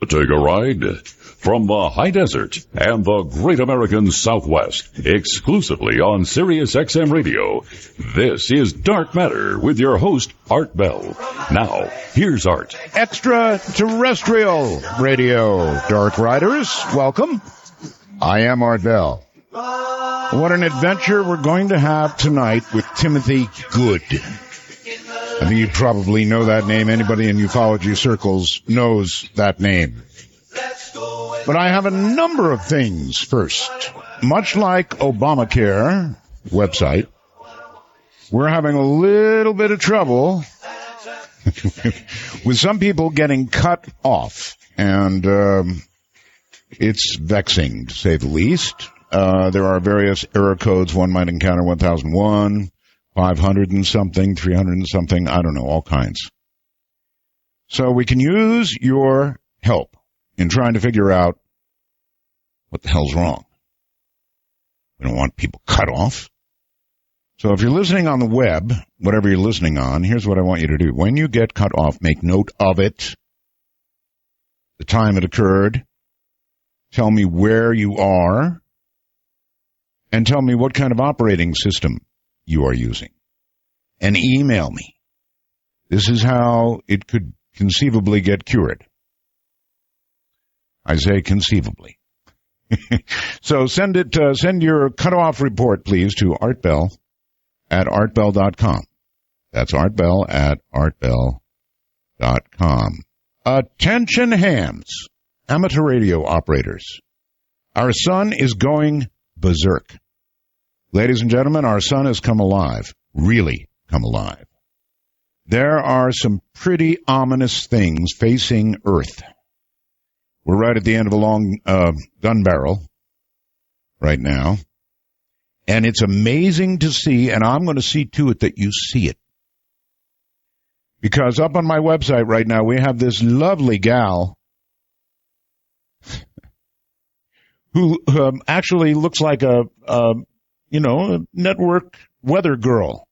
Take a ride from the high desert and the great American Southwest, exclusively on Sirius XM Radio. This is Dark Matter with your host, Art Bell. Now, here's Art. Extraterrestrial Radio, Dark Riders, welcome. I am Art Bell. What an adventure we're going to have tonight with Timothy Good. I think you probably know that name. Anybody in ufology circles knows that name. But I have a number of things first. Much like Obamacare website, we're having a little bit of trouble with some people getting cut off. And it's vexing, to say the least. There are various error codes. One might encounter 1001. 500 and something, 300 and something, I don't know, all kinds. So we can use your help in trying to figure out what the hell's wrong. We don't want people cut off. So if you're listening on the web, whatever you're listening on, here's what I want you to do. When you get cut off, make note of it, the time it occurred, tell me where you are, and tell me what kind of operating system you are using, and email me. This is how it could conceivably get cured. I say conceivably. So send your cutoff report, please, to artbell@artbell.com. That's artbell@artbell.com. Attention hams, amateur radio operators. Our sun is going berserk. Ladies and gentlemen, our sun has come alive, really come alive. There are some pretty ominous things facing Earth. We're right at the end of a long gun barrel right now, and it's amazing to see, and I'm going to see to it that you see it. Because up on my website right now, we have this lovely gal who actually looks like a network weather girl,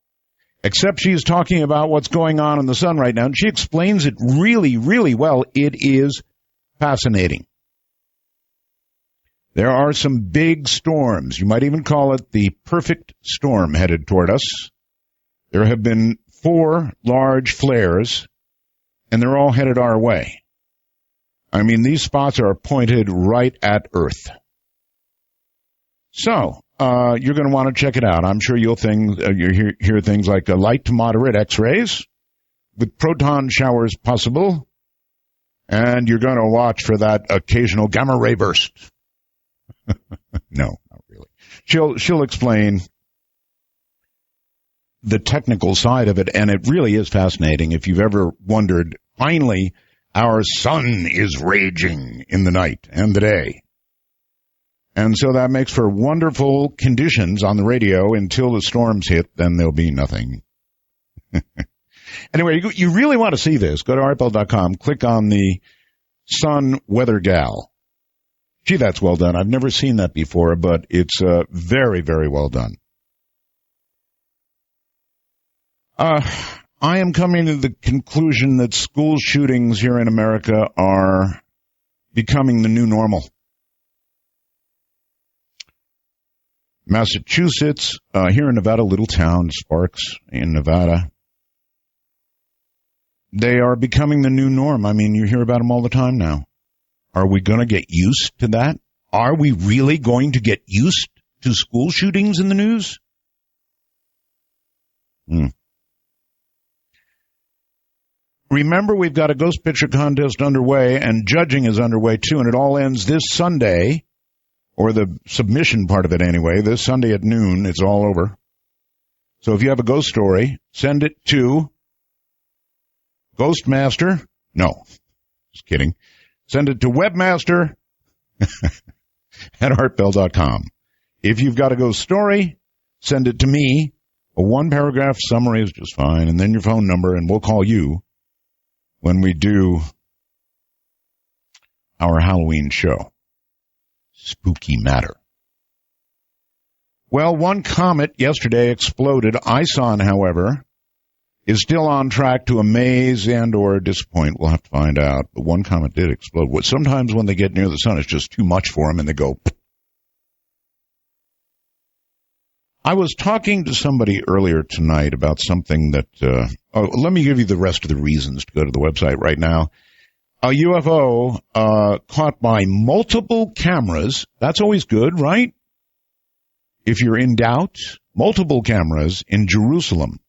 except she's talking about what's going on in the sun right now, and she explains it really, really well. It is fascinating. There are some big storms. You might even call it the perfect storm headed toward us. There have been 4 large flares, and they're all headed our way. I mean, these spots are pointed right at Earth. So, you're going to want to check it out. I'm sure you'll hear things like light to moderate X-rays with proton showers possible, and you're going to watch for that occasional gamma ray burst. No, not really. She'll explain the technical side of it, and it really is fascinating. If you've ever wondered, finally, our sun is raging in the night and the day. And so that makes for wonderful conditions on the radio until the storms hit, then there'll be nothing. Anyway, you really want to see this. Go to artbell.com, click on the Sun Weather Gal. Gee, that's well done. I've never seen that before, but it's very, very well done. I am coming to the conclusion that school shootings here in America are becoming the new normal. Massachusetts, here in Nevada, little town, Sparks in Nevada, they are becoming the new norm. I mean, you hear about them all the time now. Are we going to get used to that? Are we really going to get used to school shootings in the news? Remember, we've got a ghost picture contest underway, and judging is underway, too, and it all ends this Sunday, or the submission part of it anyway, this Sunday at noon. It's all over. So if you have a ghost story, send it to Ghostmaster. No, just kidding. Send it to Webmaster at artbell.com. If you've got a ghost story, send it to me. A 1-paragraph summary is just fine, and then your phone number, and we'll call you when we do our Halloween show. Spooky matter. Well, one comet yesterday exploded. ISON, however, is still on track to amaze and or disappoint. We'll have to find out. But one comet did explode. Sometimes when they get near the sun, it's just too much for them, and they go. I was talking to somebody earlier tonight about something that, let me give you the rest of the reasons to go to the website right now. A UFO caught by multiple cameras. That's always good, right? If you're in doubt, multiple cameras in Jerusalem.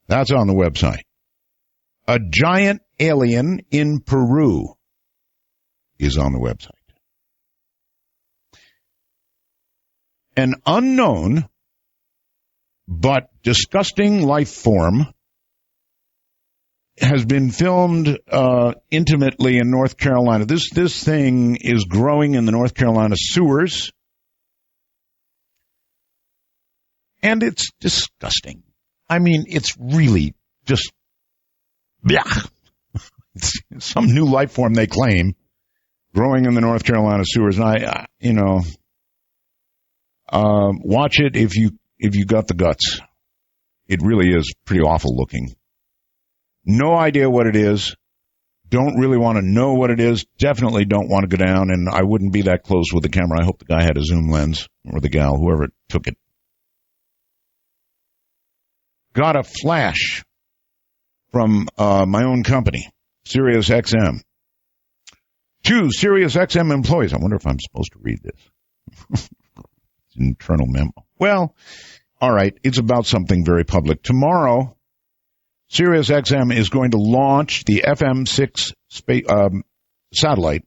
That's on the website. A giant alien in Peru is on the website. An unknown but disgusting life form has been filmed intimately in North Carolina. This thing is growing in the North Carolina sewers, and it's disgusting. I mean, it's really just, yeah. It's some new life form they claim growing in the North Carolina sewers. And watch it if you got the guts. It really is pretty awful looking. No idea what it is. Don't really want to know what it is. Definitely don't want to go down, and I wouldn't be that close with the camera. I hope the guy had a zoom lens, or the gal, whoever took it. Got a flash from my own company, Sirius XM. 2 Sirius XM employees. I wonder if I'm supposed to read this. Internal memo. Well, all right, it's about something very public. Tomorrow, Sirius XM is going to launch the FM6 satellite.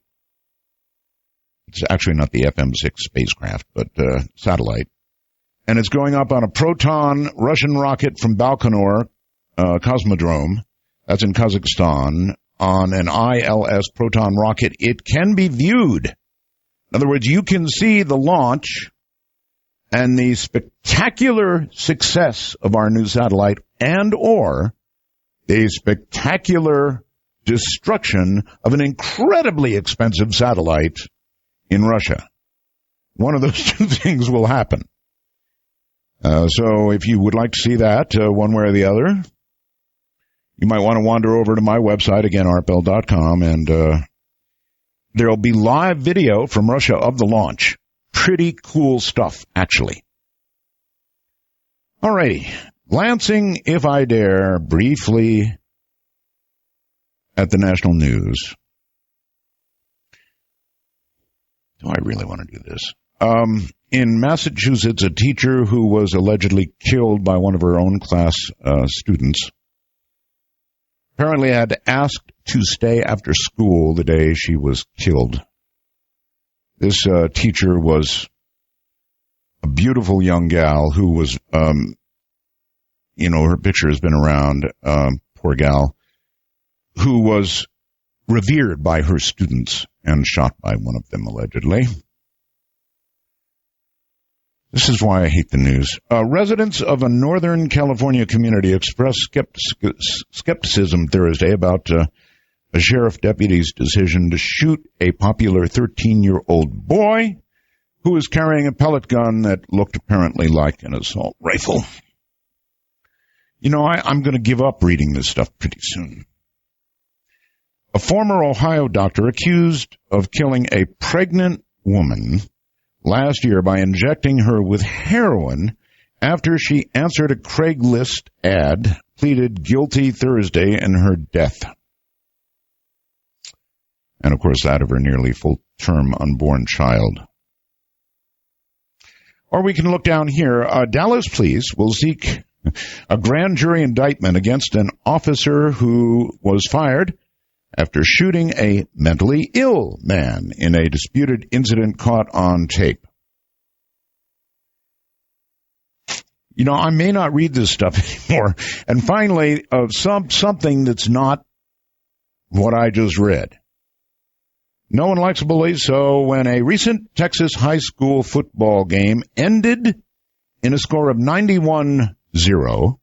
It's actually not the FM6 spacecraft, but satellite. And it's going up on a Proton Russian rocket from Baikonur Cosmodrome. That's in Kazakhstan. On an ILS Proton rocket. It can be viewed. In other words, you can see the launch and the spectacular success of our new satellite, and or the spectacular destruction of an incredibly expensive satellite in Russia. One of those two things will happen. So if you would like to see that one way or the other, you might want to wander over to my website, again, artbell.com, and there'll be live video from Russia of the launch. Pretty cool stuff, actually. All righty. Glancing, if I dare, briefly at the national news. Do I really want to do this? In Massachusetts, a teacher who was allegedly killed by one of her own class students apparently had asked to stay after school the day she was killed. This teacher was a beautiful young gal who was, her picture has been around, poor gal, who was revered by her students and shot by one of them, allegedly. This is why I hate the news. Residents of a Northern California community expressed skepticism Thursday about a sheriff deputy's decision to shoot a popular 13-year-old boy who was carrying a pellet gun that looked apparently like an assault rifle. I'm going to give up reading this stuff pretty soon. A former Ohio doctor accused of killing a pregnant woman last year by injecting her with heroin after she answered a Craigslist ad, pleaded guilty Thursday in her death. And, of course, that of her nearly full-term unborn child. Or we can look down here. Dallas police will seek a grand jury indictment against an officer who was fired after shooting a mentally ill man in a disputed incident caught on tape. I may not read this stuff anymore. And finally, something that's not what I just read. No one likes to believe so when a recent Texas high school football game ended in a score of 91-0.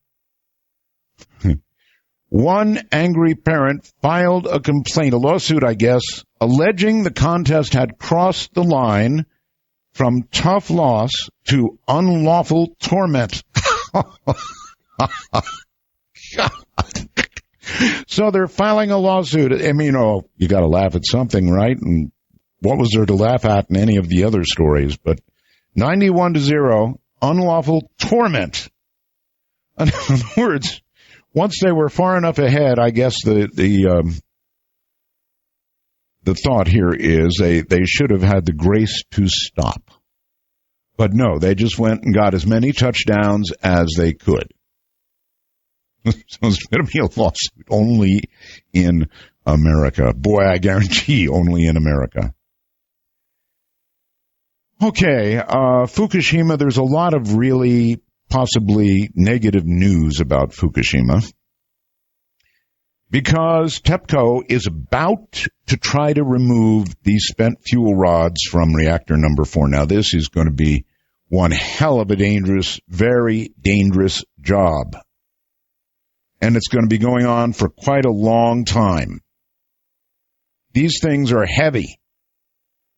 One angry parent filed a complaint, a lawsuit, I guess, alleging the contest had crossed the line from tough loss to unlawful torment. So they're filing a lawsuit. I mean, you got to laugh at something, right? And what was there to laugh at in any of the other stories? But 91-0, unlawful torment. In other words, once they were far enough ahead, I guess the thought here is they should have had the grace to stop. But no, they just went and got as many touchdowns as they could. So it's going to be a lawsuit only in America. Boy, I guarantee only in America. Okay, Fukushima, there's a lot of really possibly negative news about Fukushima because TEPCO is about to try to remove these spent fuel rods from reactor number 4. Now, this is going to be one hell of a dangerous, very dangerous job. And it's going to be going on for quite a long time. These things are heavy.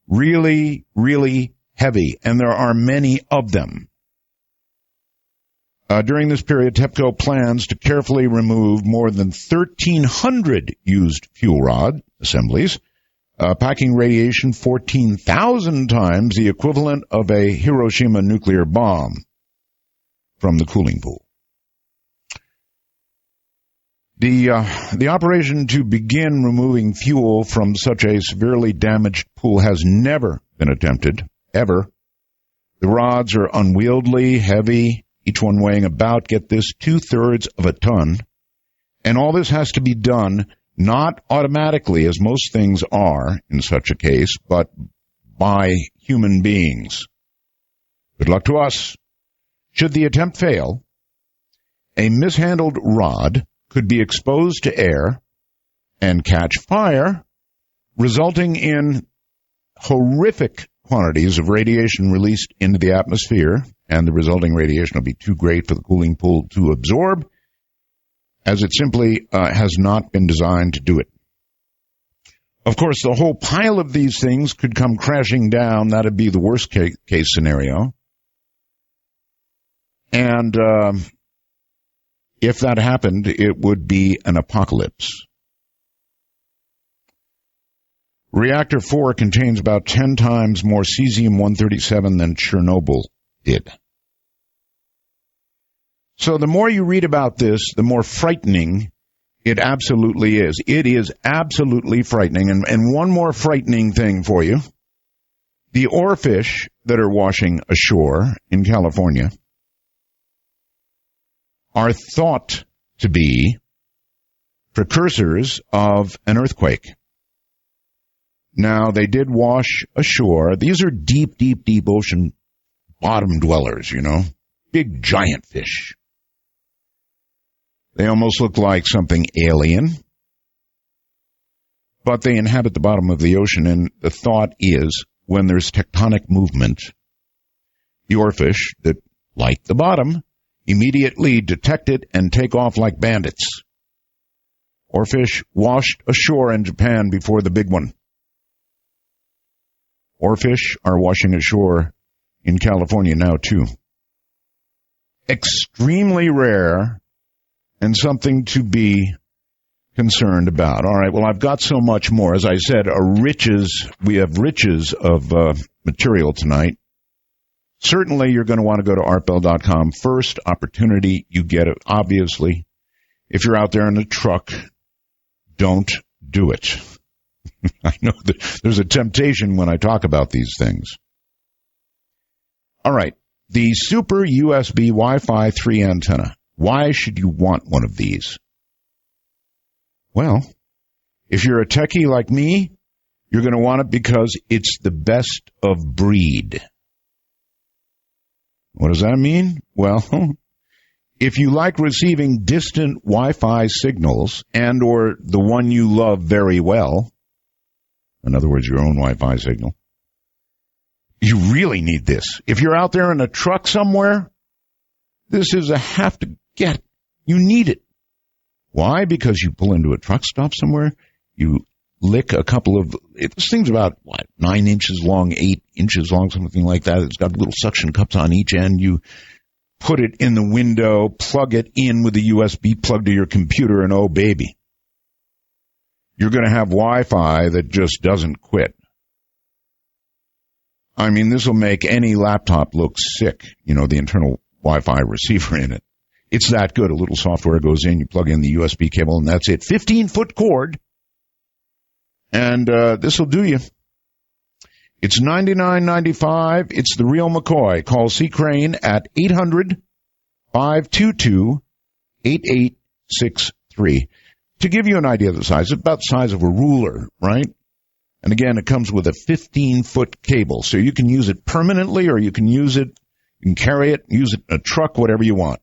Really, really heavy. And there are many of them. During this period, TEPCO plans to carefully remove more than 1,300 used fuel rod assemblies, packing radiation 14,000 times the equivalent of a Hiroshima nuclear bomb from the cooling pool. The operation to begin removing fuel from such a severely damaged pool has never been attempted, ever. The rods are unwieldy, heavy, each one weighing about, get this, 2/3 of a ton. And all this has to be done not automatically, as most things are in such a case, but by human beings. Good luck to us. Should the attempt fail, a mishandled rod could be exposed to air and catch fire, resulting in horrific quantities of radiation released into the atmosphere, and the resulting radiation will be too great for the cooling pool to absorb, as it simply has not been designed to do it. Of course, the whole pile of these things could come crashing down. That would be the worst case scenario. And if that happened, it would be an apocalypse. Reactor 4 contains about 10 times more cesium-137 than Chernobyl did. So the more you read about this, the more frightening it absolutely is. It is absolutely frightening. And one more frightening thing for you. The oarfish that are washing ashore in California are thought to be precursors of an earthquake. Now, they did wash ashore. These are deep, deep, deep ocean bottom dwellers, big giant fish. They almost look like something alien, but they inhabit the bottom of the ocean, and the thought is when there's tectonic movement, the oarfish that, like the bottom, immediately detect it and take off like bandits. Oarfish washed ashore in Japan before the big one. Oarfish are washing ashore in California now, too. Extremely rare and something to be concerned about. All right, well, I've got so much more. As I said, we have riches of material tonight. Certainly, you're going to want to go to artbell.com. First opportunity, you get it, obviously. If you're out there in the truck, don't do it. I know that there's a temptation when I talk about these things. All right, the Super USB Wi-Fi 3 antenna. Why should you want one of these? Well, if you're a techie like me, you're going to want it because it's the best of breed. What does that mean? Well, if you like receiving distant Wi-Fi signals and or the one you love very well, in other words, your own Wi-Fi signal, you really need this. If you're out there in a truck somewhere, this is a have to get. You need it. Why? Because you pull into a truck stop somewhere, you lick a couple of, this thing's about, 9 inches long, 8 inches long, something like that. It's got little suction cups on each end. You put it in the window, plug it in with a USB plug to your computer, and oh, baby, you're going to have Wi-Fi that just doesn't quit. I mean, this will make any laptop look sick, the internal Wi-Fi receiver in it. It's that good. A little software goes in, you plug in the USB cable, and that's it. 15-foot cord, and this will do you. It's $99.95. It's the real McCoy. Call C. Crane at 800-522-8863. To give you an idea of the size, it's about the size of a ruler, right? And again, it comes with a 15-foot cable, so you can use it permanently, or you can use it, you can carry it, use it in a truck, whatever you want.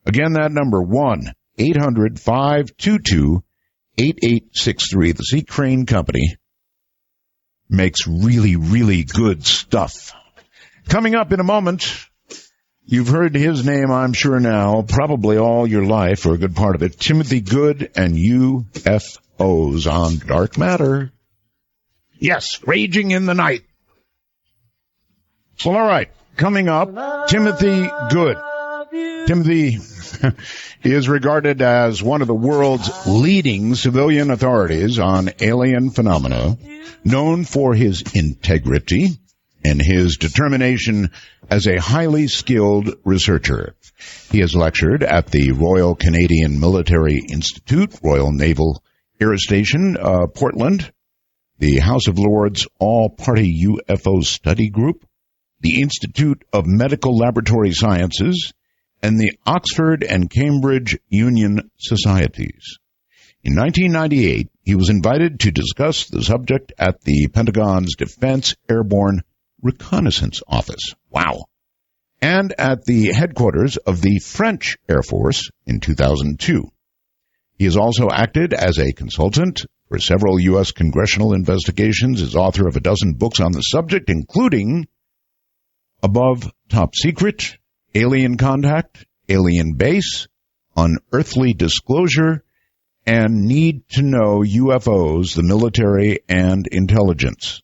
Again, that number, 1-800-522-8863. The C. Crane Company makes really, really good stuff. Coming up in a moment, you've heard his name, I'm sure now, probably all your life, or a good part of it, Timothy Good and UFOs on Dark Matter. Yes, raging in the night. Well, all right, coming up, Timothy Good. Timothy is regarded as one of the world's leading civilian authorities on alien phenomena, known for his integrity and his determination as a highly skilled researcher. He has lectured at the Royal Canadian Military Institute, Royal Naval Air Station, Portland, the House of Lords All-Party UFO Study Group, the Institute of Medical Laboratory Sciences, and the Oxford and Cambridge Union Societies. In 1998, he was invited to discuss the subject at the Pentagon's Defense Airborne Reconnaissance Office. Wow. And at the headquarters of the French Air Force in 2002. He has also acted as a consultant for several U.S. congressional investigations, is author of a dozen books on the subject, including Above Top Secret, Alien Contact, Alien Base, Unearthly Disclosure, and Need to Know UFOs, the Military and Intelligence.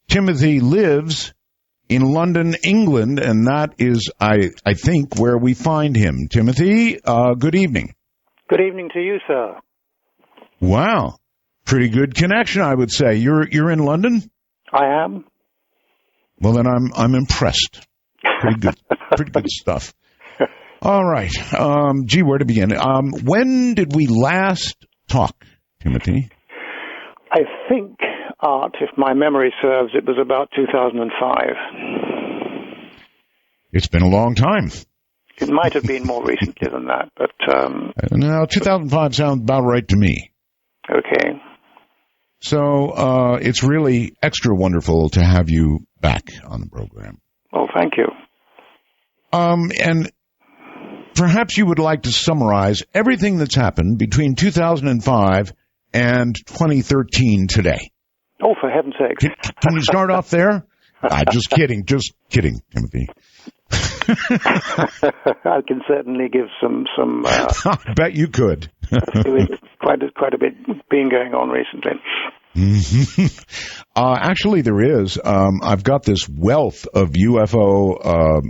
Timothy lives in London, England, and that is, I think, where we find him. Timothy, good evening. Good evening to you, sir. Wow. Pretty good connection, I would say. You're in London? I am. Well, then I'm impressed. Pretty good stuff. All right. Gee, where to begin? When did we last talk, Timothy? I think, Art, if my memory serves, it was about 2005. It's been a long time. It might have been more recently than that, but... No, 2005 sounds about right to me. Okay. So it's really extra wonderful to have you back on the program. Oh, thank you. And perhaps you would like to summarize everything that's happened between 2005 and 2013 today. Oh, for heaven's sake. Can you start off there? Just kidding, Timothy. I can certainly give some I bet you could. quite a bit being going on recently. Mm-hmm. Actually, there is. I've got this wealth of UFO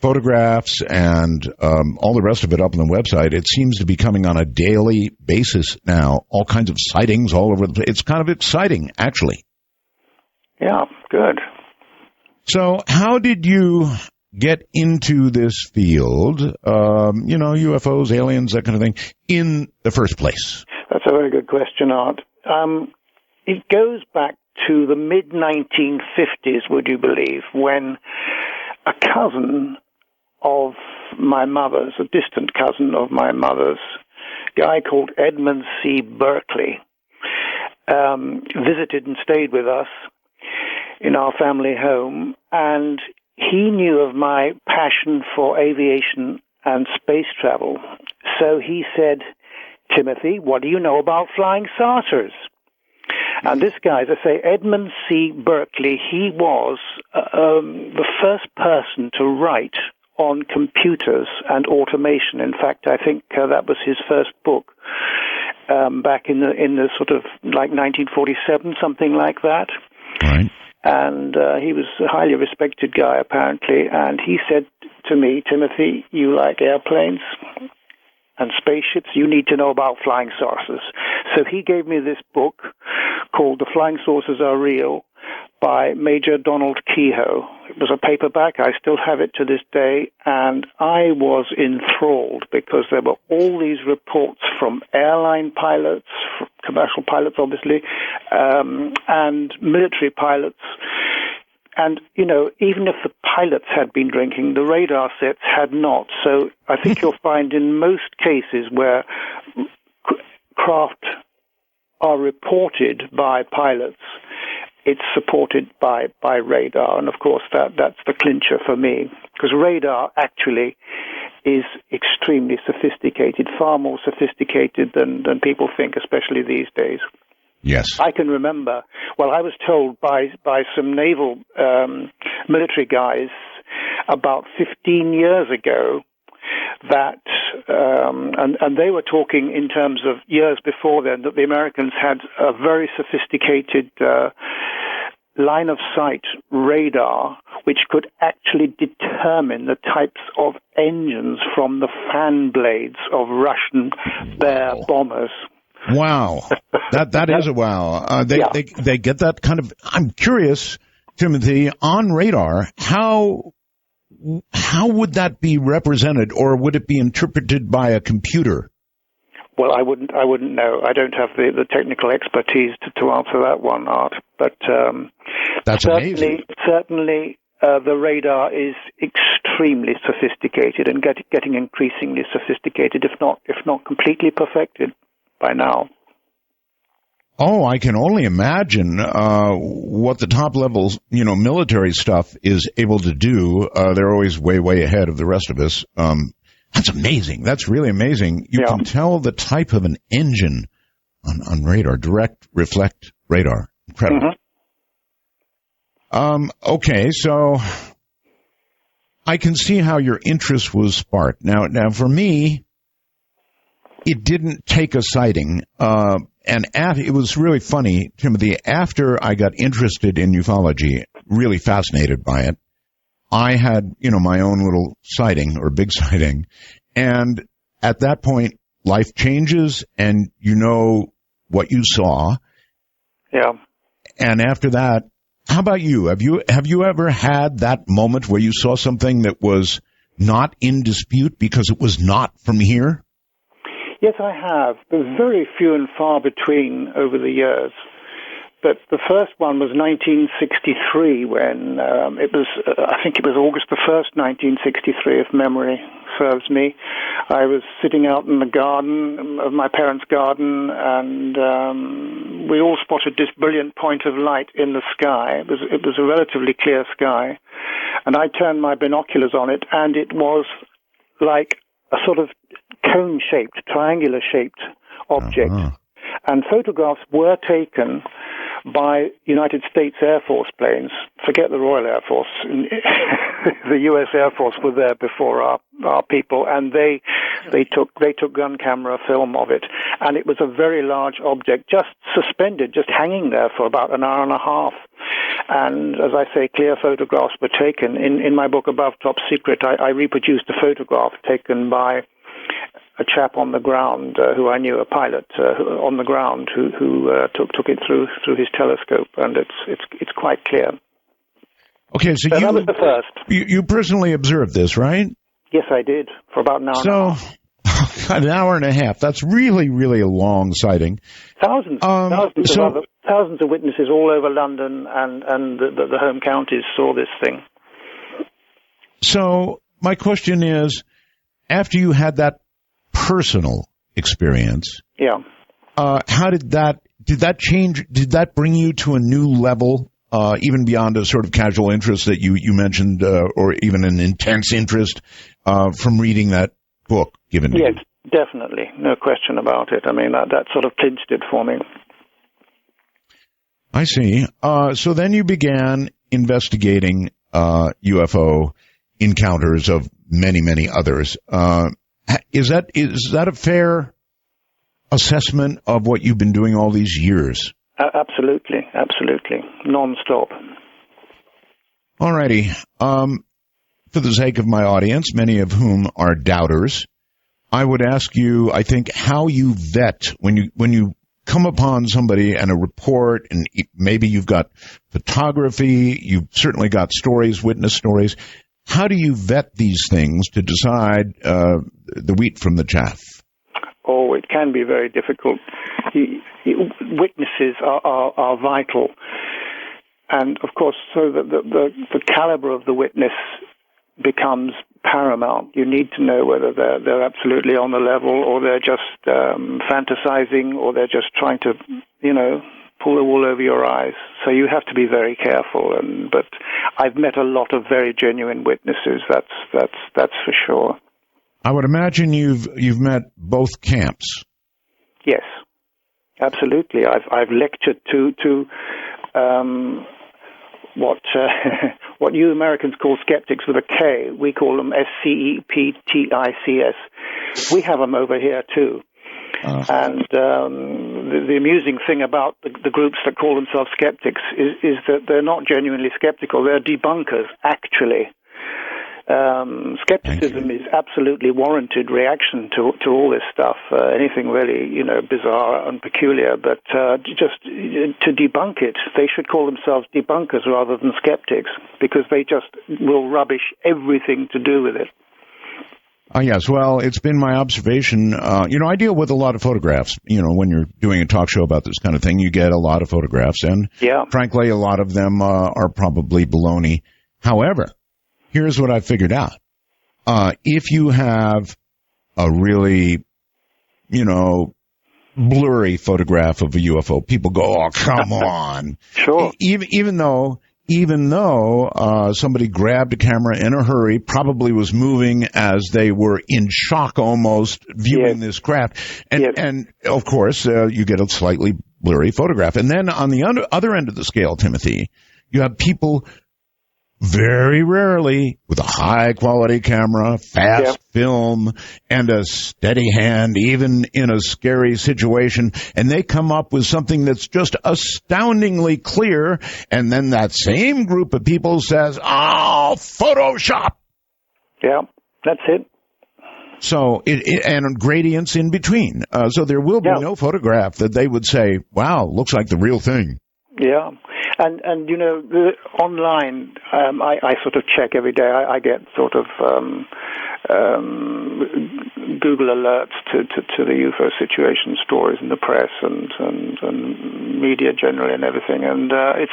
photographs and all the rest of it up on the website. It seems to be coming on a daily basis now. All kinds of sightings all over the place. It's kind of exciting, actually. Yeah, good. So how did you get into this field, UFOs, aliens, that kind of thing, in the first place? That's a very good question, Art. It goes back to the mid-1950s, would you believe, when a cousin of my mother's, a distant cousin of my mother's, a guy called Edmund C. Berkeley, visited and stayed with us in our family home, and he knew of my passion for aviation and space travel. So he said, Timothy, what do you know about flying saucers? And this guy, as I say, Edmund C. Berkeley, he was the first person to write on computers and automation. In fact, I think that was his first book back in the sort of like 1947, something like that. Right. And he was a highly respected guy, apparently. And he said to me, Timothy, you like airplanes and spaceships, you need to know about flying saucers. So he gave me this book called The Flying Saucers Are Real by Major Donald Kehoe. It was a paperback. I still have it to this day, and I was enthralled because there were all these reports from airline pilots, from commercial pilots, obviously, and military pilots. And, you know, even if the pilots had been drinking, the radar sets had not. So I think you'll find in most cases where craft are reported by pilots, it's supported by radar. And, of course, that's the clincher for me, because radar actually is extremely sophisticated, far more sophisticated than people think, especially these days. Yes. I can remember, well, I was told by some naval military guys about 15 years ago that, and they were talking in terms of years before then, that the Americans had a very sophisticated line-of-sight radar which could actually determine the types of engines from the fan blades of Russian Bear bombers. Wow. That is a wow. They get that kind of, I'm curious, Timothy, on radar, how would that be represented, or would it be interpreted by a computer? Well, I wouldn't know. I don't have the technical expertise to answer that one, Art. But that's amazing. Certainly, the radar is extremely sophisticated and getting increasingly sophisticated, if not completely perfected by now. Oh, I can only imagine what the top levels, military stuff is able to do. They're always way, way ahead of the rest of us. That's amazing. That's really amazing. You can tell the type of an engine on radar, direct reflect radar. Incredible. Mm-hmm. Okay, so I can see how your interest was sparked. Now for me, it didn't take a sighting. And it was really funny, Timothy, after I got interested in ufology, really fascinated by it, I had, my own little sighting or big sighting. And at that point, life changes and you know what you saw. Yeah. And after that, how about you? Have you ever had that moment where you saw something that was not in dispute because it was not from here? Yes, I have. There's very few and far between over the years. But the first one was 1963 when I think it was August the 1st, 1963, if memory serves me. I was sitting out in the garden of my parents' garden, and we all spotted this brilliant point of light in the sky. It was a relatively clear sky. And I turned my binoculars on it, and it was like a sort of cone-shaped, triangular-shaped object. Uh-huh. And photographs were taken by United States Air Force planes. Forget the Royal Air Force. The U.S. Air Force were there before our people, and they took gun camera film of it. And it was a very large object, just suspended, just hanging there for about an hour and a half. And as I say, clear photographs were taken. In my book, Above Top Secret, I reproduced a photograph taken by a chap on the ground who I knew, a pilot on the ground who took it through his telescope, and it's quite clear. Okay, so that was the first. You personally observed this, right? Yes, I did, for about an hour and a half. An hour and a half. That's really, really a long sighting. Thousands of witnesses all over London and the home counties saw this thing. So my question is, after you had that personal experience, how did that change? Did that bring you to a new level, even beyond a sort of casual interest that you mentioned, or even an intense interest from reading that book given to you? Yes, definitely. No question about it. I mean, that sort of clinched it for me. I see. So then you began investigating UFO encounters of many, many others. Is that a fair assessment of what you've been doing all these years? Absolutely, non-stop. All righty. For the sake of my audience, many of whom are doubters, I would ask you, I think, how you vet when you come upon somebody and a report, and maybe you've got photography, you've certainly got stories, witness stories. How do you vet these things to decide the wheat from the chaff? Oh, it can be very difficult. Witnesses are vital. And, of course, so the caliber of the witness becomes paramount. You need to know whether they're absolutely on the level, or they're just fantasizing, or they're just trying to, pull the wool over your eyes. So you have to be very careful. But I've met a lot of very genuine witnesses. That's for sure. I would imagine you've met both camps. Yes, absolutely. I've lectured to what you Americans call skeptics with a K. We call them SCEPTICS. We have them over here too. And the amusing thing about the groups that call themselves skeptics is that they're not genuinely skeptical. They're debunkers, actually. Skepticism is absolutely warranted reaction to all this stuff, anything really, bizarre and peculiar. But just to debunk it, they should call themselves debunkers rather than skeptics, because they just will rubbish everything to do with it. Yes, well, it's been my observation. I deal with a lot of photographs. When you're doing a talk show about this kind of thing, you get a lot of photographs, and frankly, a lot of them are probably baloney. However, here's what I figured out. If you have a really, blurry photograph of a UFO, people go, "Oh, come on." Sure. Even though somebody grabbed a camera in a hurry, probably was moving as they were in shock almost viewing this craft. And of course, you get a slightly blurry photograph. And then on the other end of the scale, Timothy, you have people very rarely with a high-quality camera, fast film, and a steady hand, even in a scary situation, and they come up with something that's just astoundingly clear, and then that same group of people says, "Oh, Photoshop!" Yeah, that's it. So, and gradients in between. So there will be no photograph that they would say, "Wow, looks like the real thing." Yeah. And online, I sort of check every day. I get sort of Google alerts to the UFO situation, stories in the press and media generally and everything. And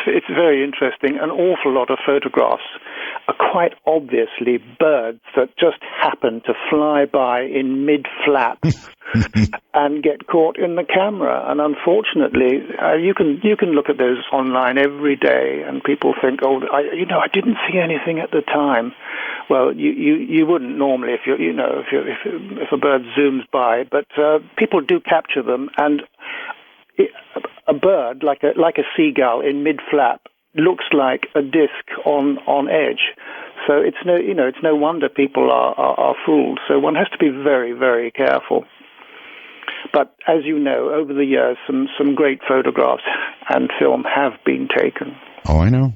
it's very interesting. An awful lot of photographs are quite obviously birds that just happen to fly by in mid-flap and get caught in the camera. And unfortunately, you can look at those online every day, and people think, "Oh, I didn't see anything at the time." Well, you wouldn't normally if if a bird zooms by, but people do capture them, and a bird like a seagull in mid-flap looks like a disc on edge. So it's no wonder people are fooled. So one has to be very, very careful. But as you know, over the years, some great photographs and film have been taken. Oh, I know.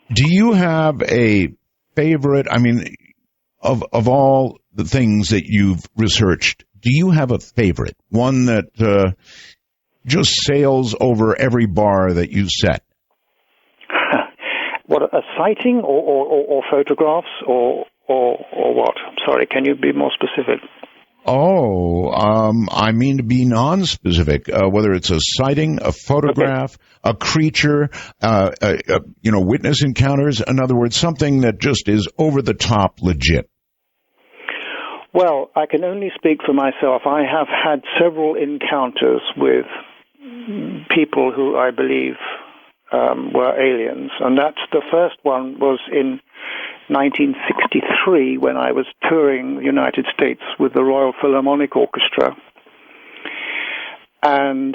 Do you have a favorite? I mean, of all the things that you've researched, do you have a favorite? One that just sails over every bar that you set? What, a sighting or photographs or what? Sorry, can you be more specific? Oh, I mean to be non-specific, whether it's a sighting, a photograph, a creature, witness encounters. In other words, something that just is over the top legit. Well, I can only speak for myself. I have had several encounters with people who I believe were aliens, and the first one was in 1963 when I was touring the United States with the Royal Philharmonic Orchestra. And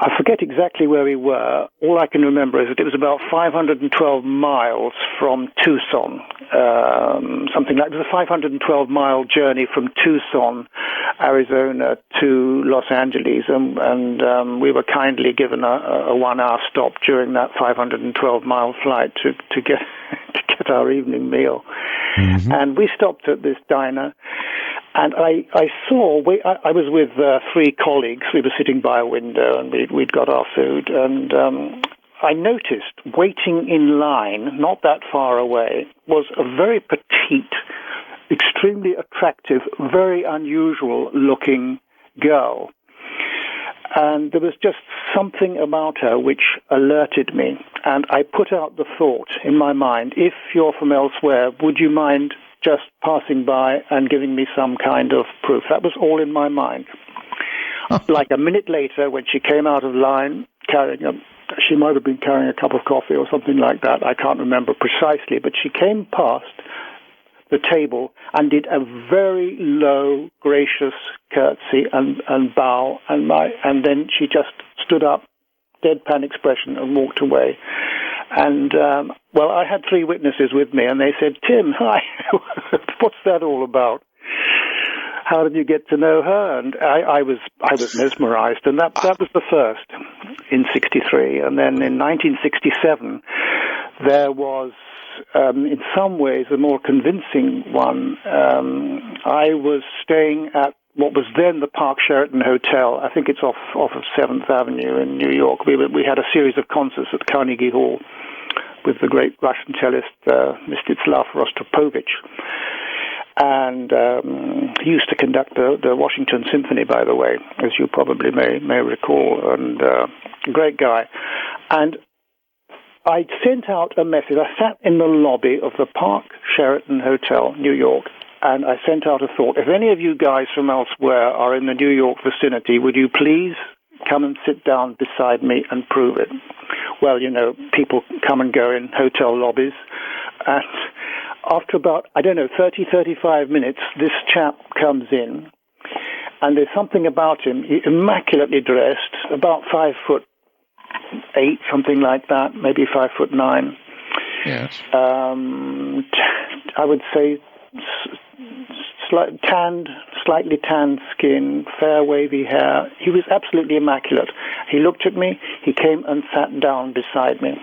I forget exactly where we were. All I can remember is that it was about 512 miles from Tucson. Something like, it was a 512-mile journey from Tucson, Arizona to Los Angeles, and we were kindly given a 1-hour stop during that 512-mile flight to get our evening meal. Mm-hmm. And we stopped at this diner, and I was with 3 colleagues. We were sitting by a window, and we'd got our food, and I noticed waiting in line, not that far away, was a very petite, extremely attractive, very unusual-looking girl. And there was just something about her which alerted me. And I put out the thought in my mind, if you're from elsewhere, would you mind just passing by and giving me some kind of proof? That was all in my mind. Like a minute later, when she came out of line, she might have been carrying a cup of coffee or something like that. I can't remember precisely, but she came past the table and did a very low, gracious curtsy and bow, and then she just stood up, deadpan expression, and walked away. And, I had 3 witnesses with me, and they said, "Tim, hi, what's that all about? How did you get to know her?" And I was mesmerized, and that was the first in 1963. And then in 1967, there was, in some ways, a more convincing one. I was staying at what was then the Park Sheraton Hotel. I think it's off of 7th Avenue in New York. We had a series of concerts at Carnegie Hall with the great Russian cellist Mstislav Rostropovich. And he used to conduct the Washington Symphony, by the way, as you probably may recall, and great guy. And I sent out a message. I sat in the lobby of the Park Sheraton Hotel, New York, and I sent out a thought. If any of you guys from elsewhere are in the New York vicinity, would you please come and sit down beside me and prove it? Well, people come and go in hotel lobbies. And after about, 30, 35 minutes, this chap comes in, and there's something about him. He's immaculately dressed, about 5'8", something like that, maybe 5'9". Yes. I would say slightly tanned skin, fair wavy hair. He was absolutely immaculate. He looked at me. He came and sat down beside me.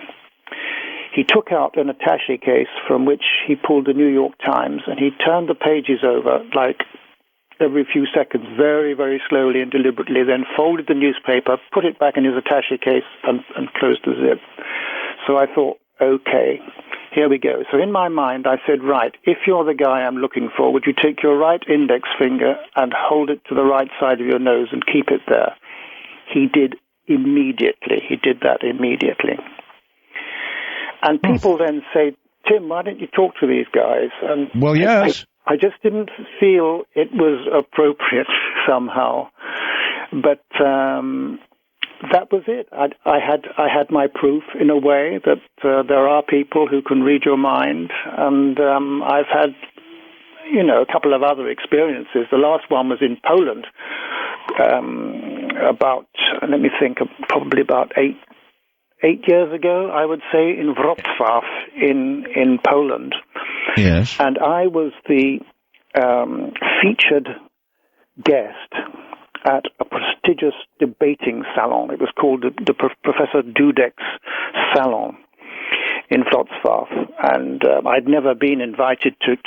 He took out an attaché case from which he pulled the New York Times, and he turned the pages over like every few seconds, very, very slowly and deliberately, then folded the newspaper, put it back in his attaché case, and closed the zip. So I thought, okay, here we go. So in my mind, I said, right, if you're the guy I'm looking for, would you take your right index finger and hold it to the right side of your nose and keep it there? He did immediately. He did that immediately. And people then say, Tim, why don't you talk to these guys? And well, yes. I just didn't feel it was appropriate somehow. But that was it. I had my proof in a way that there are people who can read your mind. And I've had, a couple of other experiences. The last one was in Poland probably about 8 years ago, I would say, in Wrocław in Poland. Yes. And I was the featured guest at a prestigious debating salon. It was called the Professor Dudek's Salon in Wrocław. And I'd never been invited to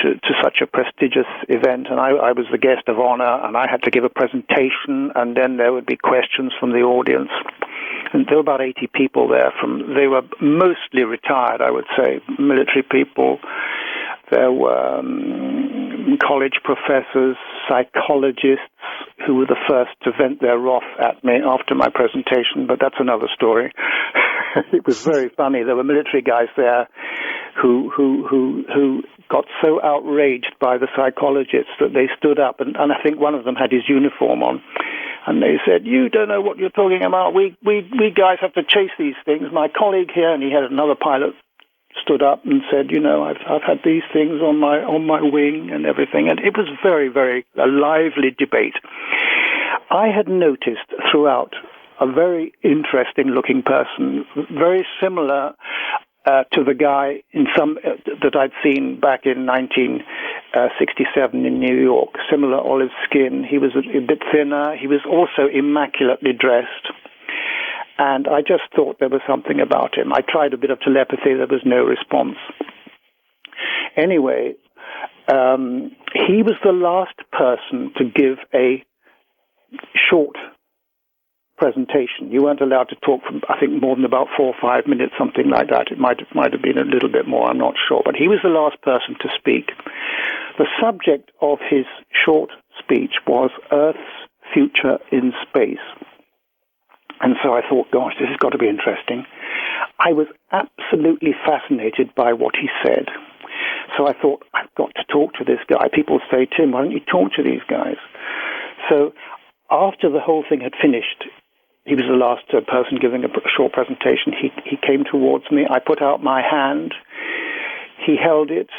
such a prestigious event, and I was the guest of honor, and I had to give a presentation, and then there would be questions from the audience. And there were about 80 people there. They were mostly retired, I would say, military people. There were college professors, psychologists, who were the first to vent their wrath at me after my presentation, but that's another story. It was very funny. There were military guys there who got so outraged by the psychologists that they stood up, and I think one of them had his uniform on. And they said, "You don't know what you're talking about. We guys have to chase these things." My colleague here, and he had another pilot, stood up and said, I've had these things on my wing and everything. And it was very, very a lively debate. I had noticed throughout a very interesting-looking person, very similar to the guy that I'd seen back in 1967 in New York. Similar olive skin. He was a bit thinner. He was also immaculately dressed. And I just thought there was something about him. I tried a bit of telepathy. There was no response. Anyway, he was the last person to give a short presentation. You weren't allowed to talk for, I think, more than about 4 or 5 minutes, something like that. It might have been a little bit more, I'm not sure. But he was the last person to speak. The subject of his short speech was Earth's future in space. And so I thought, gosh, this has got to be interesting. I was absolutely fascinated by what he said. So I thought, I've got to talk to this guy. People say, Tim, why don't you talk to these guys? So after the whole thing had finished, he was the last person giving a short presentation. He came towards me. I put out my hand. He held it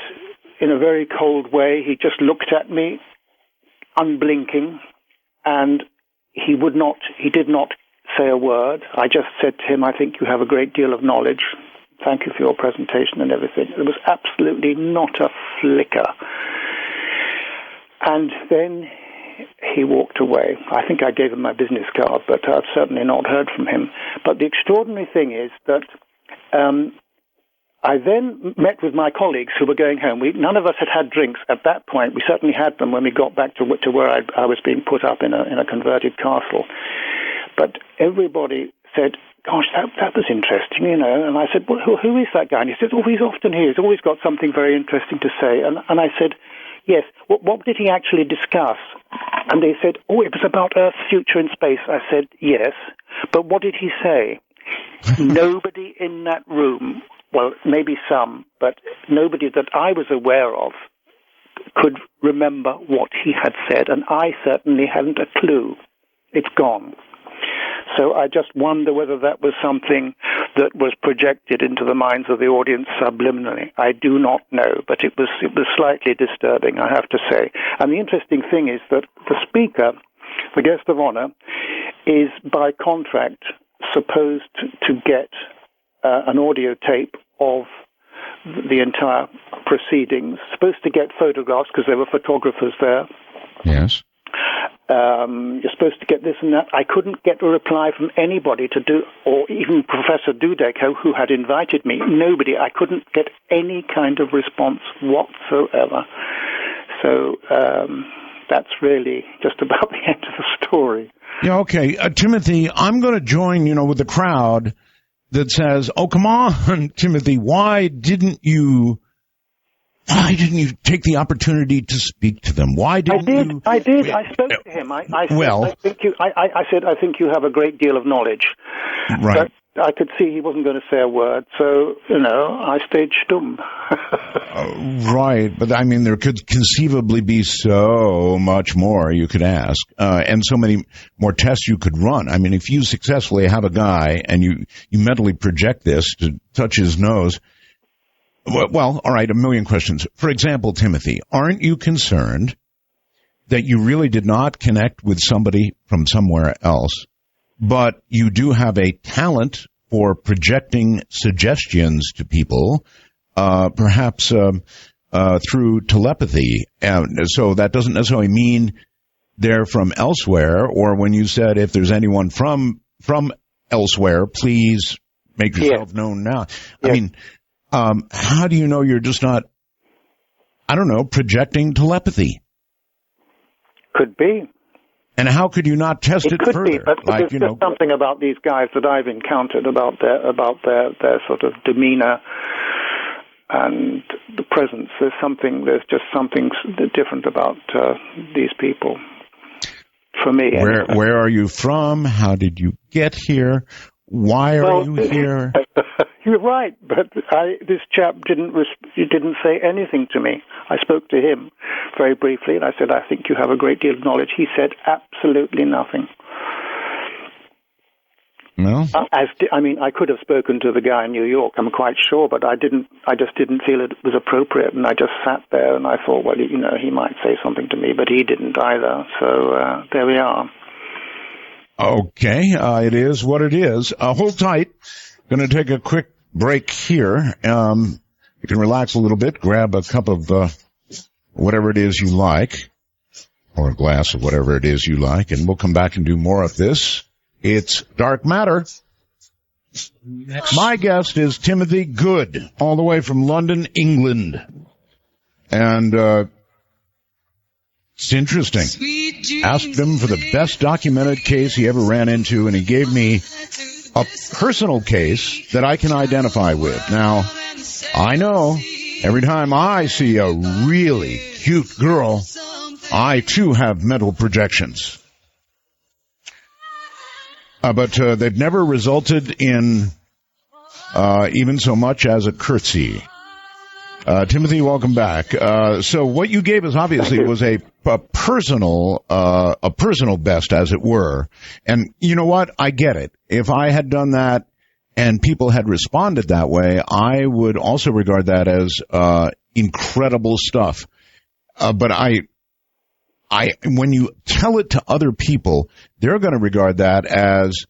in a very cold way. He just looked at me, unblinking, and he did not say a word. I just said to him, I think you have a great deal of knowledge. Thank you for your presentation and everything. There was absolutely not a flicker. And then he walked away. I think I gave him my business card, but I've certainly not heard from him. But the extraordinary thing is that I then met with my colleagues who were going home. None of us had drinks at that point. We certainly had them when we got back to where I was being put up in a converted castle. But everybody said, gosh, that was interesting, you know. And I said, well, who is that guy? And he said, oh, he's often here. He's always got something very interesting to say. And I said, yes, what did he actually discuss? And they said, oh, it was about Earth's future in space. I said, yes, but what did he say? Nobody in that room, well, maybe some, but nobody that I was aware of could remember what he had said, and I certainly hadn't a clue. It's gone. So I just wonder whether that was something that was projected into the minds of the audience subliminally. I do not know, but it was slightly disturbing, I have to say. And the interesting thing is that the speaker, the guest of honor, is by contract supposed to get an audio tape of the entire proceedings, supposed to get photographs because there were photographers there. Yes. You're supposed to get this and that. I couldn't get a reply from anybody or even Professor Dudek, who had invited me. Nobody. I couldn't get any kind of response whatsoever. So that's really just about the end of the story. Yeah, okay. Timothy, I'm going to join, with the crowd that says, oh, come on, Timothy, why didn't you take the opportunity to speak to them? Why didn't you? I did. I spoke to him. I said, I think you have a great deal of knowledge. Right. But I could see he wasn't going to say a word, so, I stayed stum. Right. But, I mean, there could conceivably be so much more you could ask, and so many more tests you could run. I mean, if you successfully have a guy and you mentally project this to touch his nose, well, all right, a million questions. For example, Timothy, aren't you concerned that you really did not connect with somebody from somewhere else, but you do have a talent for projecting suggestions to people, perhaps through telepathy? So that doesn't necessarily mean they're from elsewhere, or when you said if there's anyone from elsewhere, please make yourself known now. Yes. I mean, how do you know you're just not, projecting telepathy? Could be. And how could you not test it further? Be, but there's just something about these guys that I've encountered about their sort of demeanor and the presence. There's just something different about these people. For me. Where are you from? How did you get here? Why are you here? You're right, but this chap didn't say anything to me. I spoke to him very briefly, and I said, I think you have a great deal of knowledge. He said absolutely nothing. No? I could have spoken to the guy in New York, I'm quite sure, but I just didn't feel it was appropriate, and I just sat there, and I thought, well, he might say something to me, but he didn't either, so there we are. Okay, it is what it is. Hold tight. Going to take a quick break here. You can relax a little bit, grab a cup of whatever it is you like, or a glass of whatever it is you like, and we'll come back and do more of this. It's Dark Matter. My guest is Timothy Good, all the way from London, England. And it's interesting. Asked him for the best documented case he ever ran into, and he gave me a personal case that I can identify with. Now, I know every time I see a really cute girl, I too have mental projections. But they've never resulted in even so much as a curtsy. Timothy, welcome back. So what you gave us obviously was a personal best, as it were. And you know what? I get it. If I had done that and people had responded that way, I would also regard that as incredible stuff. But when you tell it to other people, they're going to regard that as,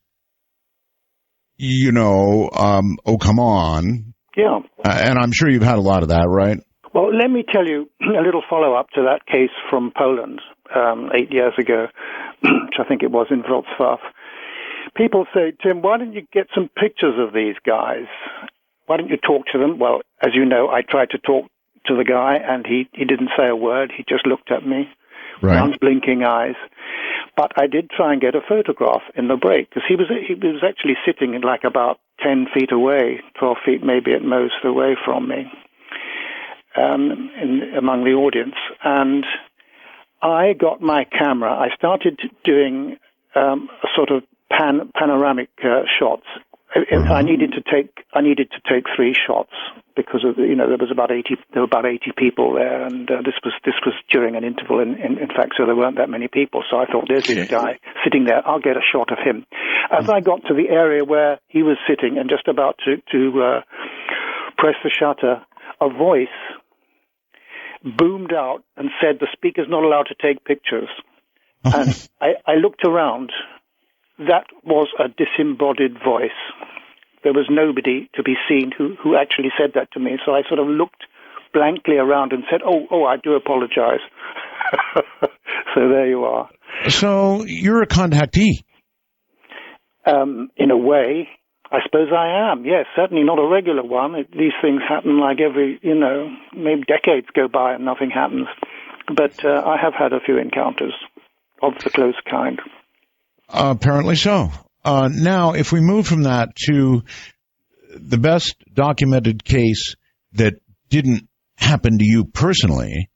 oh, come on. Yeah. And I'm sure you've had a lot of that, right? Well, let me tell you a little follow-up to that case from Poland 8 years ago, which I think it was in Wrocław. People say, Tim, why don't you get some pictures of these guys? Why don't you talk to them? Well, as you know, I tried to talk to the guy, and he didn't say a word. He just looked at me. Right. With blinking eyes. But I did try and get a photograph in the break, because he was actually sitting in like about 10 feet away, 12 feet maybe at most away from me, among the audience. And I got my camera. I started doing a sort of panoramic shots. Mm-hmm. I needed to take 3 shots because of there were about 80 people there, and this was during an interval. In fact, so there weren't that many people. So I thought, there's this guy sitting there. I'll get a shot of him. As I got to the area where he was sitting and just about to press the shutter, a voice boomed out and said, "The speaker's not allowed to take pictures." And I looked around. That was a disembodied voice. There was nobody to be seen who actually said that to me. So I sort of looked blankly around and said, oh, I do apologize. So there you are. So you're a contactee. In a way, I suppose I am. Yes, certainly not a regular one. These things happen like every, maybe decades go by and nothing happens. But I have had a few encounters of the close kind. Apparently so. Now, if we move from that to the best documented case that didn't happen to you personally,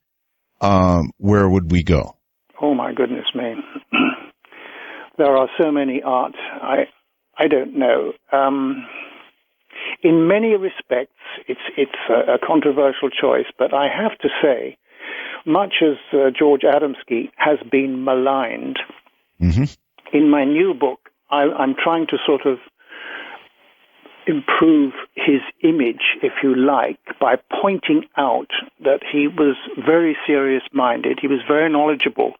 where would we go? Oh, my goodness me. There are so many, Art. I don't know. In many respects, it's a controversial choice, but I have to say, much as George Adamski has been maligned, mm-hmm. In my new book, I'm trying to sort of improve his image, if you like, by pointing out that he was very serious-minded, he was very knowledgeable,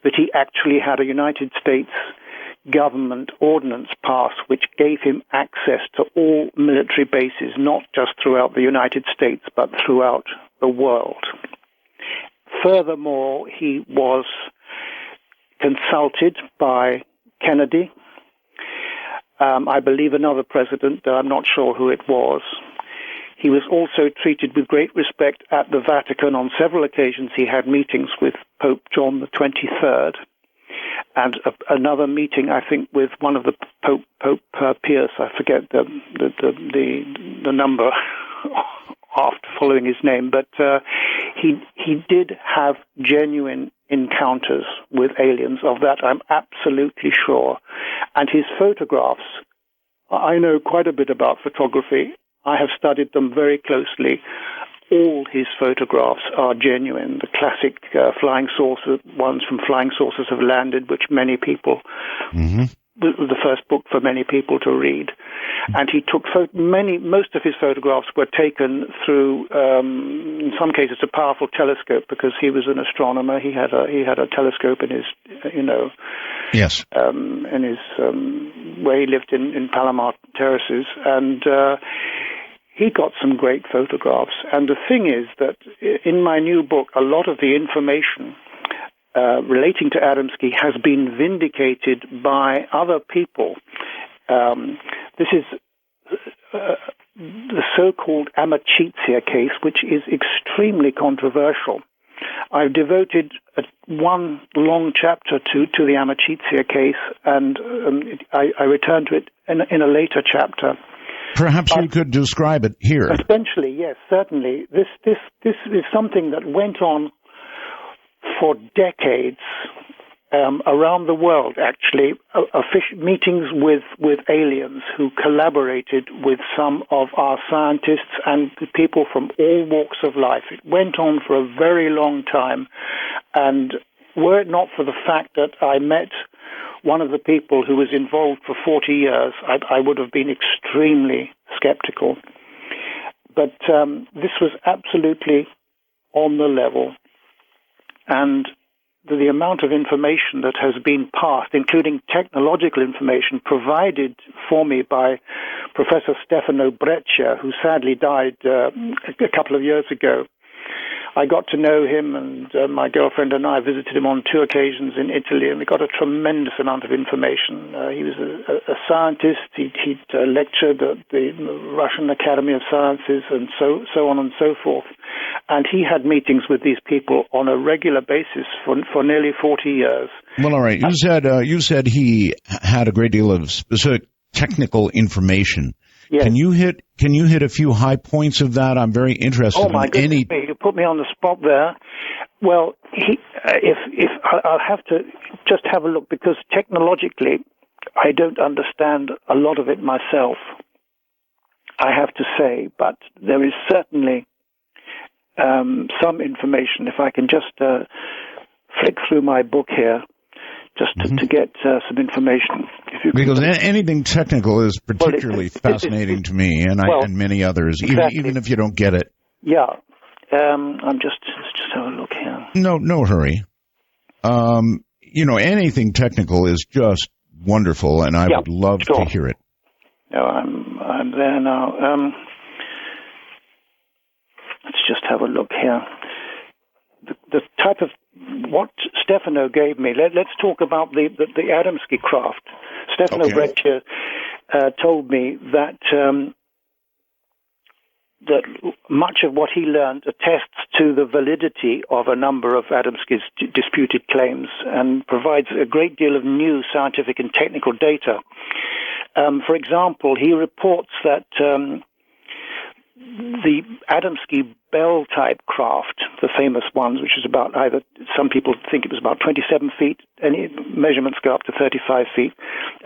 that he actually had a United States government ordinance passed which gave him access to all military bases, not just throughout the United States, but throughout the world. Furthermore, he was consulted by Kennedy, I believe another president, though I'm not sure who it was. He was also treated with great respect at the Vatican. On several occasions he had meetings with Pope John the 23rd, and another meeting, I think, with one of the Pope Pius, I forget the number after following his name, but he did have genuine encounters with aliens. Of that I'm absolutely sure. And his photographs, I know quite a bit about photography. I have studied them very closely. All his photographs are genuine. The classic flying saucer ones from Flying Saucers Have Landed, which many people the first book for many people to read. And he took most of his photographs were taken through, in some cases, a powerful telescope, because he was an astronomer. He had a telescope in his, yes, in his where he lived in Palomar Terraces, and he got some great photographs. And the thing is that in my new book, a lot of the information relating to Adamski has been vindicated by other people. This is the so-called Amicizia case, which is extremely controversial. I've devoted one long chapter to the Amicizia case, and I return to it in a later chapter. Perhaps you could describe it here. Essentially, yes, certainly. This is something that went on for decades around the world, actually, meetings with aliens who collaborated with some of our scientists and people from all walks of life. It went on for a very long time, and were it not for the fact that I met one of the people who was involved for 40 years, I would have been extremely skeptical. But this was absolutely on the level, and the amount of information that has been passed, including technological information provided for me by Professor Stefano Breccia, who sadly died a couple of years ago. I got to know him, and my girlfriend and I visited him on 2 occasions in Italy, and we got a tremendous amount of information. He was a scientist. He'd lectured at the Russian Academy of Sciences, and so on and so forth. And he had meetings with these people on a regular basis for nearly 40 years. Well, all right. You said he had a great deal of specific technical information. Yes. Can you hit a few high points of that? I'm very interested. Oh my goodness me! You put me on the spot there. Well, if I'll have to just have a look, because technologically I don't understand a lot of it myself, I have to say, but there is certainly some information. If I can just flick through my book here, just to get some information. Because anything technical is particularly fascinating to me, and many others, exactly. even if you don't get it. Yeah, let's just have a look here. No hurry. Anything technical is just wonderful, and I would love to hear it. No, I'm there now. Let's just have a look here. The type of what Stefano gave me. Let's talk about the Adamski craft. Stefano Breccia told me that that much of what he learned attests to the validity of a number of Adamski's disputed claims and provides a great deal of new scientific and technical data. For example, he reports that the Adamski Bell-type craft, the famous ones, which is about some people think it was about 27 feet, any measurements go up to 35 feet.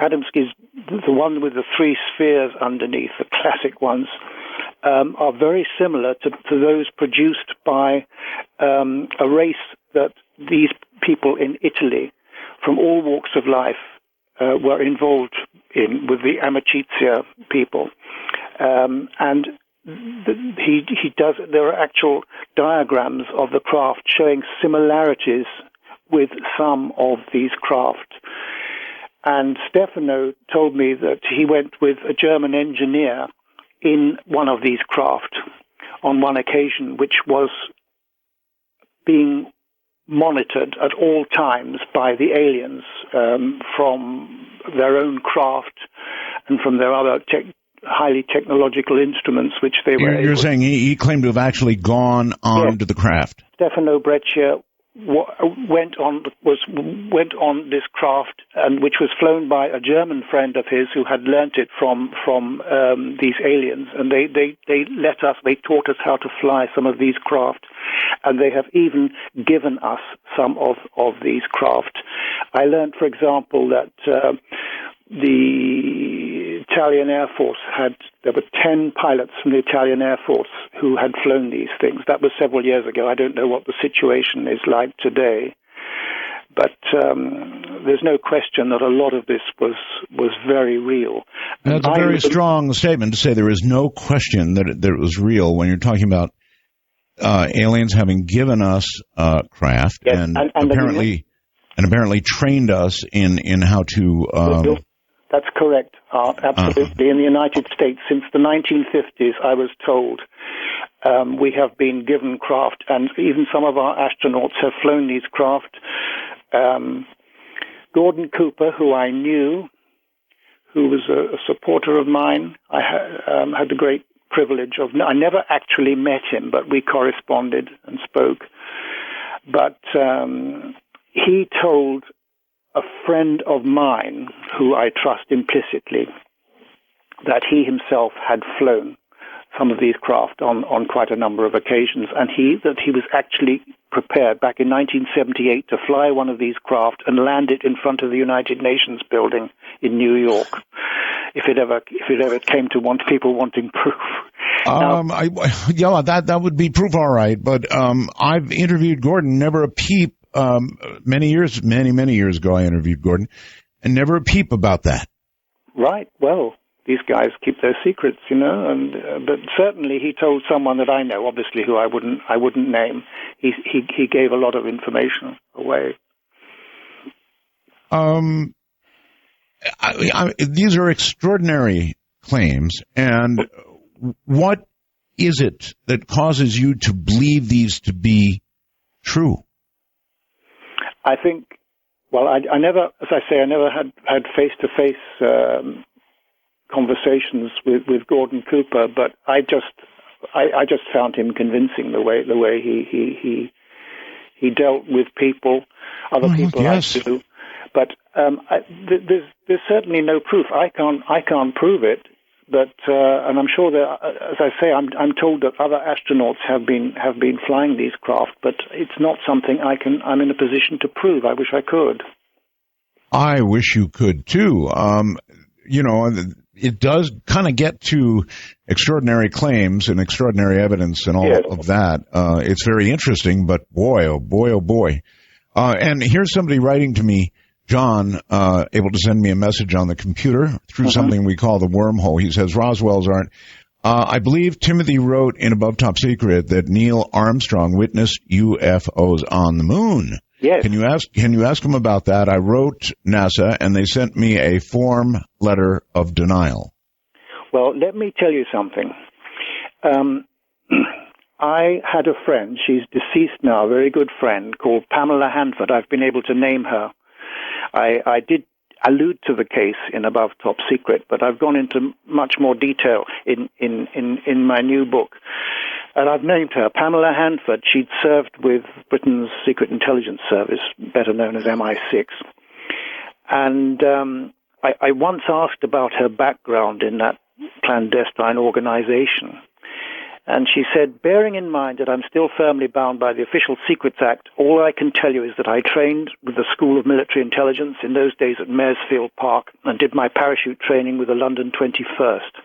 Adamski's, the one with the 3 spheres underneath, the classic ones, are very similar to those produced by a race that these people in Italy, from all walks of life, were involved in, with the Amicizia people. And there are actual diagrams of the craft showing similarities with some of these craft. And Stefano told me that he went with a German engineer in one of these craft on one occasion, which was being monitored at all times by the aliens from their own craft and from their other highly technological instruments, which they were. You're saying he claimed to have actually gone on to the craft. Stefano Breccia went on this craft, and which was flown by a German friend of his who had learnt it from these aliens, and they taught us how to fly some of these craft, and they have even given us some of these craft. I learnt, for example, that the Italian Air Force there were 10 pilots from the Italian Air Force who had flown these things. That was several years ago. I don't know what the situation is like today. But there's no question that a lot of this was very real. That's a very strong statement to say there is no question that it was real when you're talking about aliens having given us craft, yes, and apparently trained us in how to. That's correct. Absolutely. In the United States, since the 1950s, I was told we have been given craft, and even some of our astronauts have flown these craft. Gordon Cooper, who I knew, who was a supporter of mine, I had the great privilege of. I never actually met him, but we corresponded and spoke. But he told a friend of mine, who I trust implicitly, that he himself had flown some of these craft on quite a number of occasions, and that he was actually prepared back in 1978 to fly one of these craft and land it in front of the United Nations building in New York, if it ever came to people wanting proof. That would be proof, all right. But I've interviewed Gordon, never a peep. Many years ago, I interviewed Gordon, and never a peep about that. Right. Well, these guys keep their secrets, and but certainly he told someone that I know, obviously, who I wouldn't name. He gave a lot of information away. These are extraordinary claims, and what is it that causes you to believe these to be true? I think, well, I never, as I say, I never had face-to-face conversations with Gordon Cooper, but I just found him convincing the way he dealt with people, other people yes. I do. But there's certainly no proof. I can't prove it. But and I'm sure that, as I say, I'm told that other astronauts have been flying these craft, but it's not something I'm in a position to prove. I wish I could. I wish you could too. It does kind of get to extraordinary claims and extraordinary evidence and all of that. It's very interesting, but boy, oh boy, oh boy. And here's somebody writing to me. John, able to send me a message on the computer through something we call the wormhole. He says, Roswell's aren't. I believe Timothy wrote in Above Top Secret that Neil Armstrong witnessed UFOs on the moon. Yes. Can you ask him about that? I wrote NASA, and they sent me a form letter of denial. Well, let me tell you something. I had a friend, she's deceased now, a very good friend, called Pamela Hanford. I've been able to name her. I did allude to the case in Above Top Secret, but I've gone into much more detail in my new book. And I've named her Pamela Hanford. She'd served with Britain's Secret Intelligence Service, better known as MI6. And I once asked about her background in that clandestine organization. And she said, bearing in mind that I'm still firmly bound by the Official Secrets Act, all I can tell you is that I trained with the School of Military Intelligence in those days at Maresfield Park and did my parachute training with the London 21st.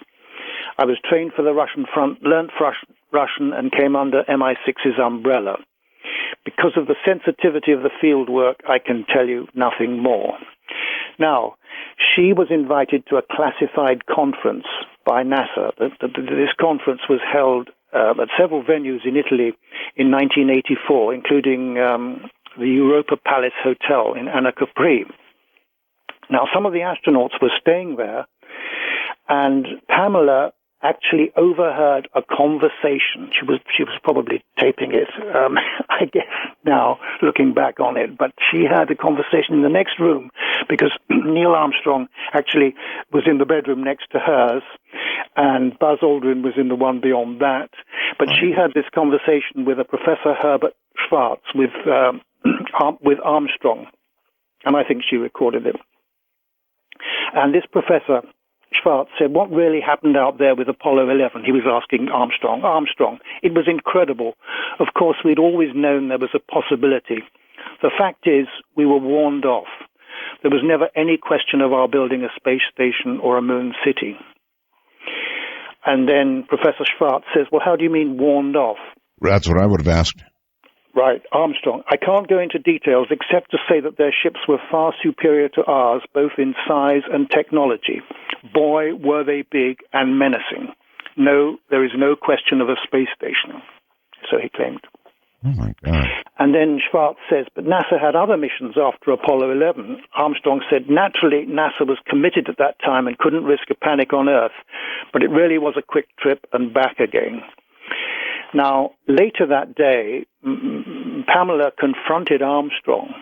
I was trained for the Russian front, learnt Russian, and came under MI6's umbrella. Because of the sensitivity of the field work, I can tell you nothing more. Now, she was invited to a classified conference by NASA. This conference was held at several venues in Italy in 1984, including the Europa Palace Hotel in Anacapri. Now, some of the astronauts were staying there, and Pamela actually overheard a conversation. She was probably taping it, I guess, now, looking back on it. But she had a conversation in the next room because Neil Armstrong actually was in the bedroom next to hers, and Buzz Aldrin was in the one beyond that. But she had this conversation with a Professor Herbert Schwartz with Armstrong, and I think she recorded it. And this Professor Schwartz said, what really happened out there with Apollo 11? He was asking Armstrong. It was incredible. Of course, we'd always known there was a possibility. The fact is, we were warned off. There was never any question of our building a space station or a moon city. And then Professor Schwartz says, well, how do you mean warned off? That's what I would have asked. Right, Armstrong. I can't go into details except to say that their ships were far superior to ours, both in size and technology. Boy, were they big and menacing. No, there is no question of a space station. So he claimed. Oh, my God. And then Schwartz says, but NASA had other missions after Apollo 11. Armstrong said, naturally, NASA was committed at that time and couldn't risk a panic on Earth, but it really was a quick trip and back again. Now, later that day, Pamela confronted Armstrong,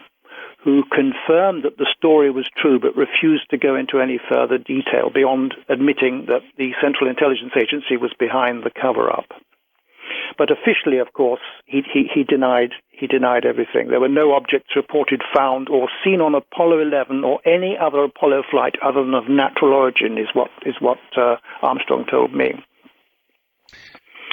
who confirmed that the story was true but refused to go into any further detail beyond admitting that the Central Intelligence Agency was behind the cover-up. But officially, of course, he denied everything. There were no objects reported found or seen on Apollo 11 or any other Apollo flight other than of natural origin, is what Armstrong told me.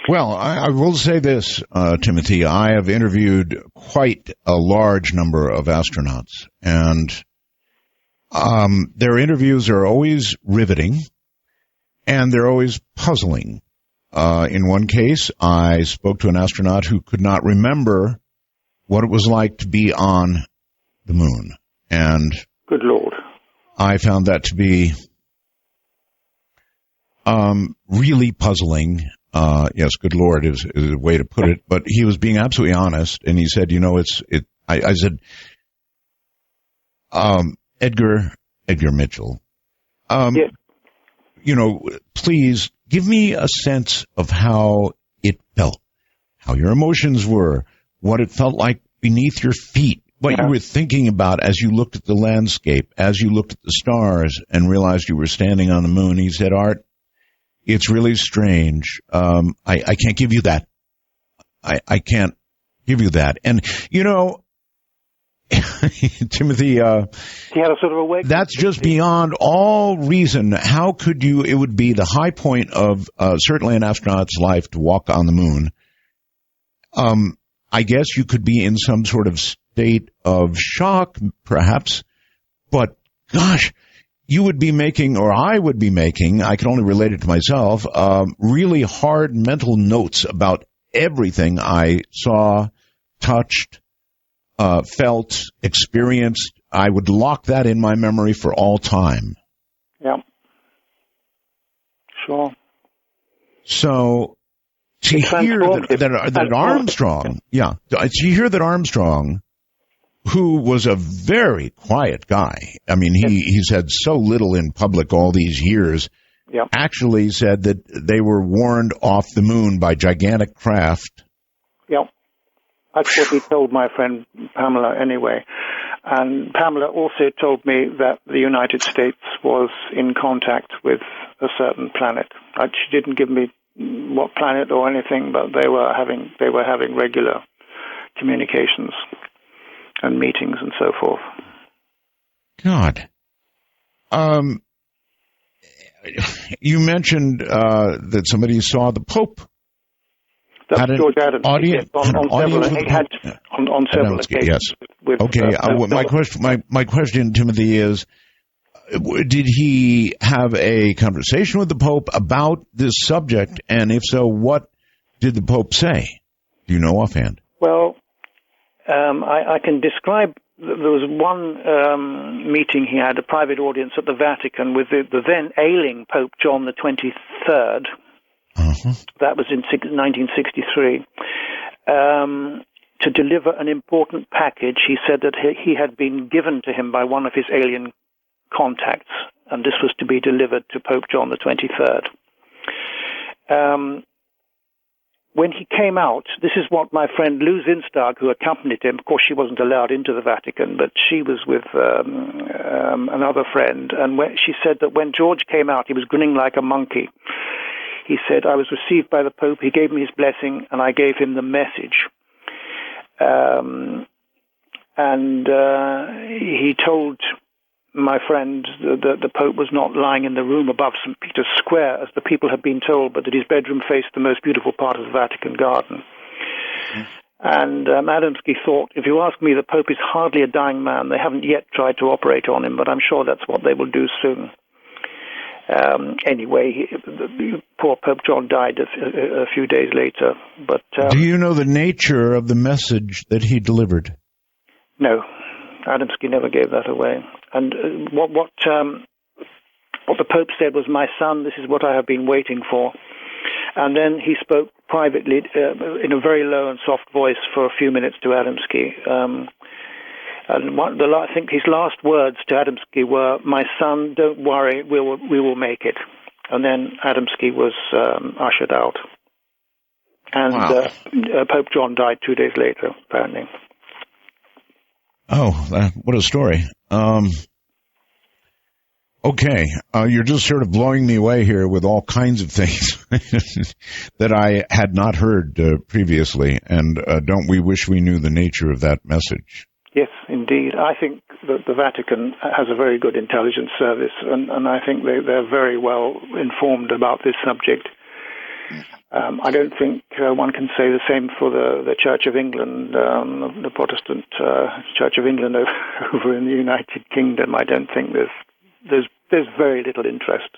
Well, I will say this, Timothy. I have interviewed quite a large number of astronauts, and their interviews are always riveting, and they're always puzzling. In one case, I spoke to an astronaut who could not remember what it was like to be on the moon, and good Lord, I found that to be really puzzling. Yes, good Lord is a way to put it, but he was being absolutely honest, and he said, I said, Edgar Mitchell, yes. Please give me a sense of how it felt, how your emotions were, what it felt like beneath your feet, what you were thinking about as you looked at the landscape, as you looked at the stars and realized you were standing on the moon. He said, Art, it's really strange. I can't give you that. I can't give you that. And, Timothy, he had a sort of awakening. That's just beyond all reason. How could you? It would be the high point of certainly an astronaut's life to walk on the moon. I guess you could be in some sort of state of shock, perhaps, but gosh, you would be making, or I would be making, I can only relate it to myself, really hard mental notes about everything I saw, touched, felt, experienced. I would lock that in my memory for all time. Yeah. Sure. So to hear that Armstrong, to hear that Armstrong, who was a very quiet guy, I mean, he said so little in public all these years, actually said that they were warned off the moon by gigantic craft. Yep. That's what he told my friend Pamela anyway. And Pamela also told me that the United States was in contact with a certain planet. She didn't give me what planet or anything, but they were having regular communications and meetings and so forth. God. You mentioned that somebody saw the Pope. That's George Adams. Audience, on several occasions. Yes. My question, Timothy, is: did he have a conversation with the Pope about this subject? And if so, what did the Pope say? Do you know offhand? Well, I can describe. There was one meeting he had, a private audience at the Vatican with the then ailing Pope John the 23rd. That was in 1963. To deliver an important package, he said that he had been given to him by one of his alien contacts, and this was to be delivered to Pope John the 23rd. When he came out, this is what my friend Lou Zinstag, who accompanied him, of course she wasn't allowed into the Vatican, but she was with another friend, and she said that when George came out, he was grinning like a monkey. He said, I was received by the Pope, he gave me his blessing, and I gave him the message. He told my friend that the Pope was not lying in the room above St. Peter's Square, as the people had been told, but that his bedroom faced the most beautiful part of the Vatican garden. And Adamski thought, if you ask me, the Pope is hardly a dying man. They haven't yet tried to operate on him, but I'm sure that's what they will do soon. Anyway, the poor Pope John died a few days later. But do you know the nature of the message that he delivered? No, Adamski never gave that away. And what the Pope said was, "My son, this is what I have been waiting for." And then he spoke privately in a very low and soft voice for a few minutes to Adamski. And I think his last words to Adamski were, "My son, don't worry, we will make it." And then Adamski was ushered out. And wow. Pope John died 2 days later, apparently. Oh, what a story. Okay, you're just sort of blowing me away here with all kinds of things that I had not heard previously, and don't we wish we knew the nature of that message? Yes, indeed. I think that the Vatican has a very good intelligence service, and I think they're very well informed about this subject. I don't think one can say the same for the Church of England, the Protestant Church of England over in the United Kingdom. I don't think there's very little interest.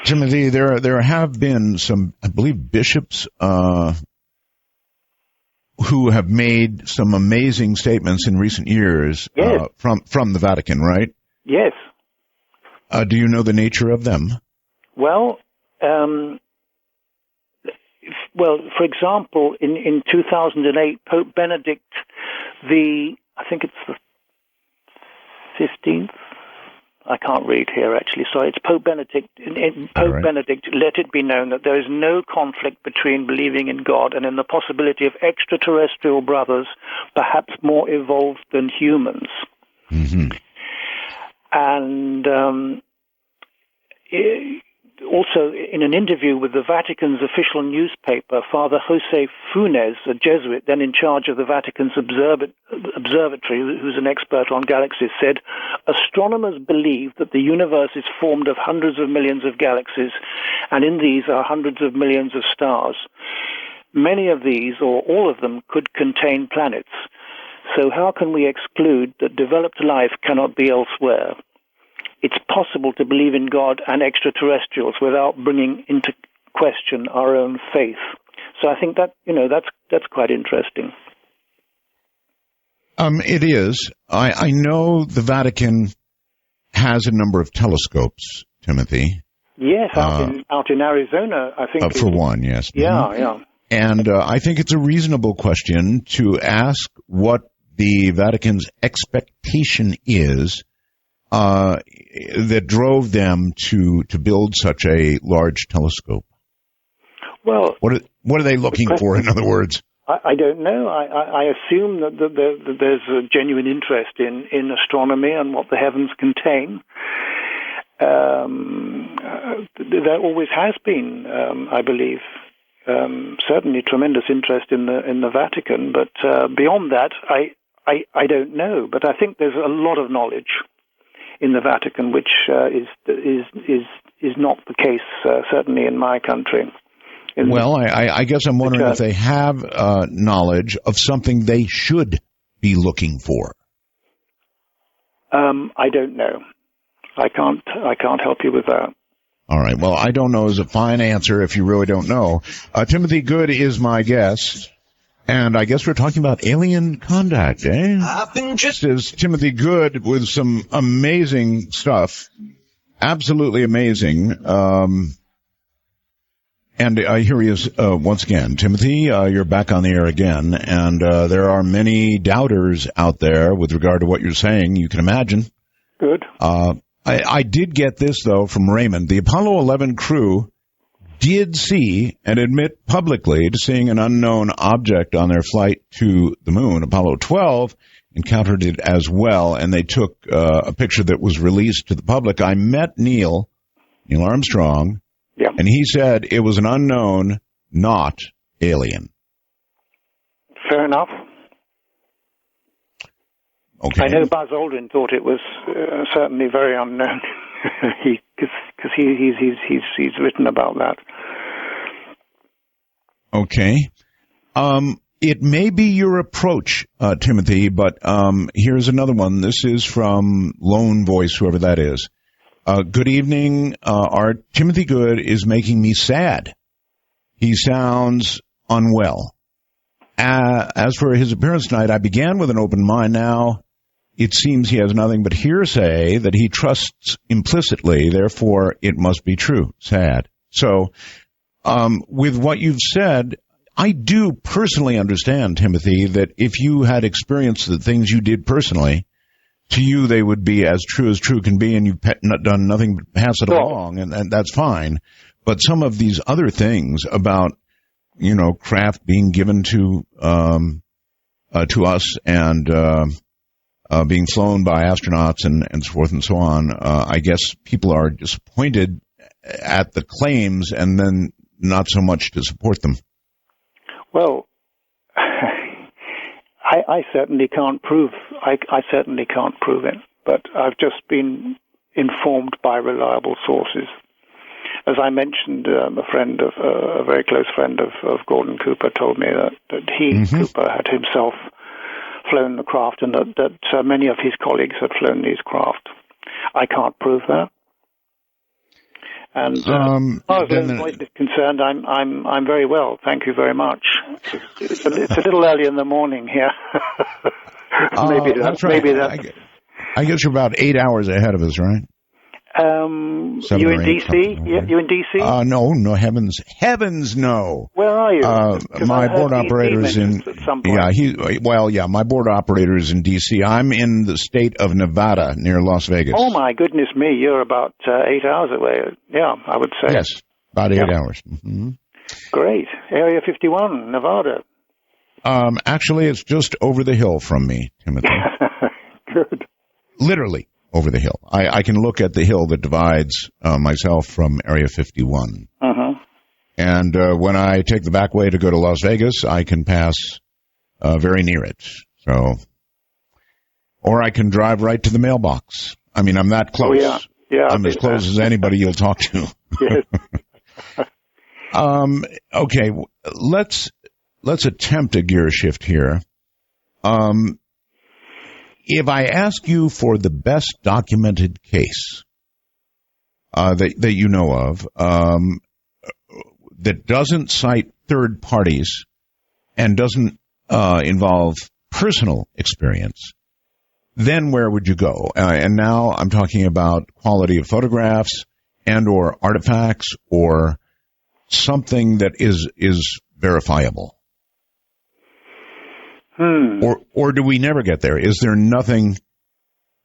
Timothy, there have been some, I believe, bishops who have made some amazing statements in recent years. Yes. From the Vatican, right? Yes. Do you know the nature of them? Well, for example, in 2008, Pope Benedict I think it's the 15th. I can't read here, actually. Sorry, it's Pope Benedict. Pope right. Benedict, let it be known that there is no conflict between believing in God and in the possibility of extraterrestrial brothers, perhaps more evolved than humans. Mm-hmm. And also, in an interview with the Vatican's official newspaper, Father Jose Funes, a Jesuit then in charge of the Vatican's observatory, who's an expert on galaxies, said, "Astronomers believe that the universe is formed of hundreds of millions of galaxies, and in these are hundreds of millions of stars. Many of these, or all of them, could contain planets. So how can we exclude that developed life cannot be elsewhere? It's possible to believe in God and extraterrestrials without bringing into question our own faith." So I think that, that's quite interesting. It is. I know the Vatican has a number of telescopes, Timothy. Yes, out in Arizona, I think. For one, yes. Yeah, yeah. And I think it's a reasonable question to ask what the Vatican's expectation is that drove them to build such a large telescope. Well, what are they looking for, in other words? I don't know. I assume that there's a genuine interest in astronomy and what the heavens contain. There always has been, I believe, certainly tremendous interest in the Vatican. But beyond that, I don't know. But I think there's a lot of knowledge in the Vatican, which is not the case, certainly in my country. Well, I guess I'm wondering if they have knowledge of something they should be looking for. I don't know. I can't help you with that. All right. Well, I don't know is a fine answer if you really don't know. Timothy Good is my guest. And I guess we're talking about alien contact, eh? This is Timothy Good with some amazing stuff. Absolutely amazing. And here he is once again. Timothy, you're back on the air again. And there are many doubters out there with regard to what you're saying. You can imagine. Good. I did get this, though, from Raymond. The Apollo 11 crew did see and admit publicly to seeing an unknown object on their flight to the moon. Apollo 12 encountered it as well, and they took a picture that was released to the public. I met Neil Armstrong, and he said it was an unknown, not alien. Fair enough. Okay. I know Buzz Aldrin thought it was certainly very unknown, because he's written about that. Okay. It may be your approach, Timothy, but here's another one. This is from Lone Voice, whoever that is. Good evening. Our Timothy Good is making me sad. He sounds unwell. As for his appearance tonight, I began with an open mind. Now it seems he has nothing but hearsay that he trusts implicitly. Therefore, it must be true. Sad. So, with what you've said, I do personally understand, Timothy, that if you had experienced the things you did personally, to you they would be as true can be, and you've done nothing but pass it along, and that's fine. But some of these other things about, craft being given to us and being flown by astronauts and so forth and so on, I guess people are disappointed at the claims and then not so much to support them. Well, I certainly can't prove. I certainly can't prove it, but I've just been informed by reliable sources. As I mentioned, a very close friend of Gordon Cooper told me that he, Cooper, had himself flown the craft, and that many of his colleagues had flown these craft. I can't prove that. And as far as Lone Voice is concerned, I'm very well. Thank you very much. It's a little early in the morning here. Maybe that's right. Maybe that. I guess you're about 8 hours ahead of us, right? You in DC? You in DC? No, heavens, no. Where are you? My board operator is in. My board operator is in DC. I'm in the state of Nevada, near Las Vegas. Oh my goodness me! You're about 8 hours away. Yeah, I would say. Yes, about 8 hours. Mm-hmm. Great. Area 51, Nevada. Actually, it's just over the hill from me, Timothy. Good. Literally over the hill. I can look at the hill that divides myself from Area 51. Uh-huh. And when I take the back way to go to Las Vegas, I can pass very near it. So, or I can drive right to the mailbox. I mean, I'm that close. Oh, yeah. I'm as close as anybody you'll talk to. Yes. Okay, let's attempt a gear shift here. If I ask you for the best documented case that you know of that doesn't cite third parties and doesn't involve personal experience, then where would you go? And now I'm talking about quality of photographs and or artifacts or something that is verifiable. Or do we never get there? Is there nothing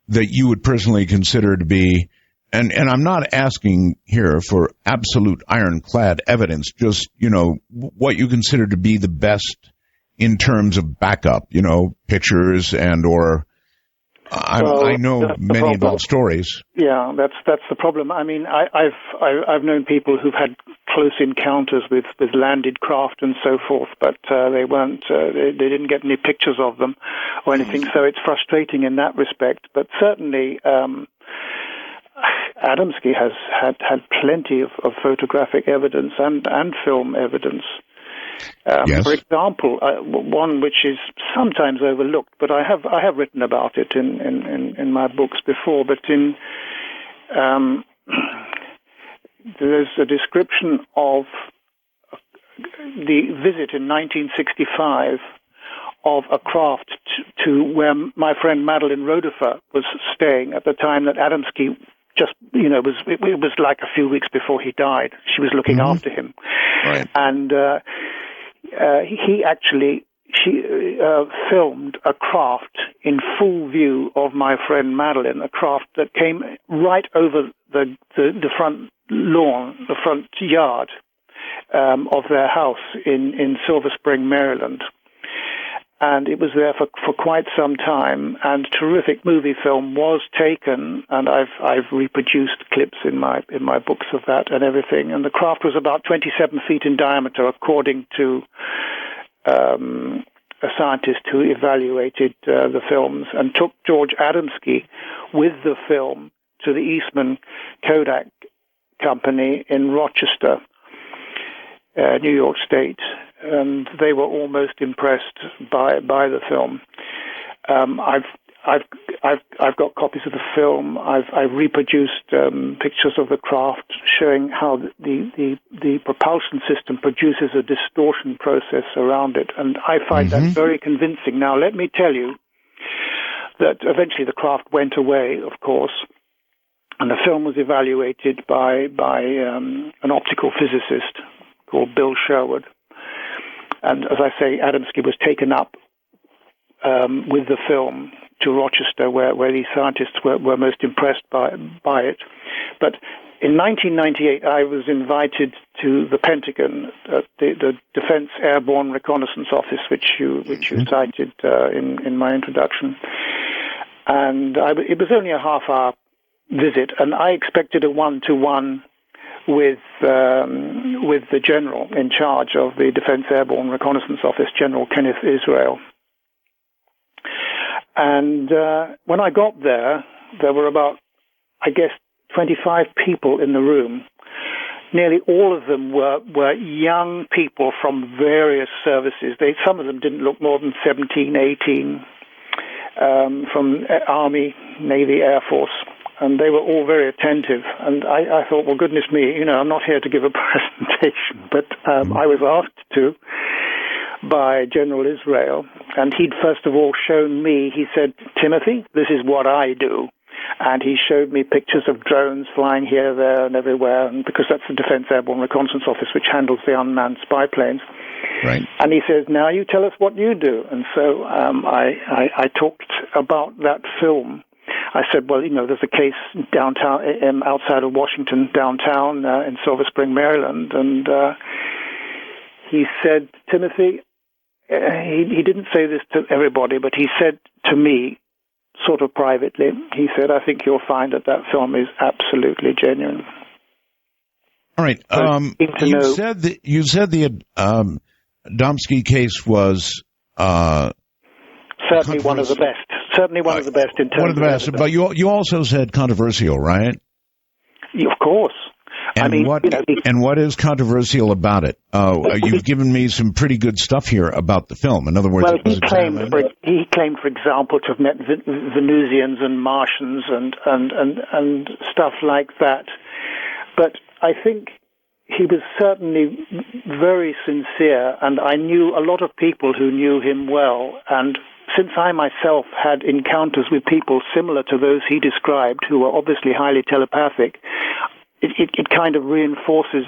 that you would personally consider to be, and I'm not asking here for absolute ironclad evidence, just, what you consider to be the best in terms of backup, pictures and or, I know many adult stories. Yeah, that's the problem. I mean, I've known people who've had close encounters with landed craft and so forth, but they weren't. They didn't get any pictures of them or anything. So it's frustrating in that respect. But certainly, Adamski has had plenty of photographic evidence and film evidence. Yes. For example, one which is sometimes overlooked, but I have written about it in my books before. But there's a description of the visit in 1965 of a craft to where my friend Madeline Rodefer was staying at the time that Adamski just, it was like a few weeks before he died. She was looking after him. Right. And she filmed a craft in full view of my friend Madeline, a craft that came right over the front lawn, the front yard of their house in Silver Spring, Maryland. And it was there for quite some time, and terrific movie film was taken, and I've reproduced clips in my books of that and everything. And the craft was about 27 feet in diameter, according to a scientist who evaluated the films, and took George Adamski with the film to the Eastman Kodak Company in Rochester, New York State, and they were almost impressed by the film. I've got copies of the film. I've reproduced pictures of the craft showing how the propulsion system produces a distortion process around it, and I find that very convincing. Now, let me tell you that eventually the craft went away, of course, and the film was evaluated by an optical physicist called Bill Sherwood. And as I say, Adamski was taken up with the film to Rochester, where these scientists were most impressed by it. But in 1998, I was invited to the Pentagon, the Defense Airborne Reconnaissance Office, which you cited in my introduction. And it was only a half-hour visit, and I expected a one-to-one with the general in charge of the Defense Airborne Reconnaissance Office, General Kenneth Israel. And when I got there, there were about, I guess, 25 people in the room. Nearly all of them were young people from various services. Some of them didn't look more than 17, 18, from Army, Navy, Air Force. And they were all very attentive. And I thought, well, goodness me, I'm not here to give a presentation, but I was asked to by General Israel. And he'd first of all shown me, he said, Timothy, this is what I do. And he showed me pictures of drones flying here, there, and everywhere, and because that's the Defense Airborne Reconnaissance Office, which handles the unmanned spy planes. Right. And he says, now you tell us what you do. And so I talked about that film. I said, well, there's a case downtown, outside of Washington, downtown in Silver Spring, Maryland. And he said, Timothy, he didn't say this to everybody, but he said to me, sort of privately, he said, I think you'll find that film is absolutely genuine. All right. You said the Adamski case was certainly one of the best. Certainly one of the best in terms one of the best. But you also said controversial, right? Of course. And what is controversial about it? You've given me some pretty good stuff here about the film. In other words, he claimed, for example, to have met Venusians and Martians and stuff like that. But I think he was certainly very sincere, and I knew a lot of people who knew him well. And since I myself had encounters with people similar to those he described, who were obviously highly telepathic, it kind of reinforces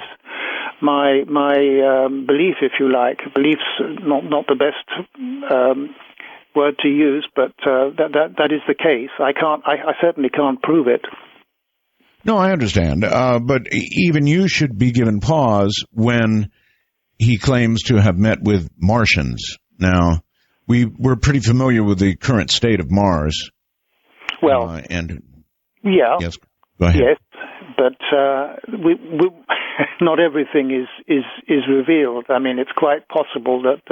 my belief, if you like. Belief's not the best word to use, but that is the case. I certainly can't prove it. No, I understand. But even you should be given pause when he claims to have met with Martians. Now, we're pretty familiar with the current state of Mars. Well, yes, go ahead. Yes, but we not everything is revealed. I mean, it's quite possible that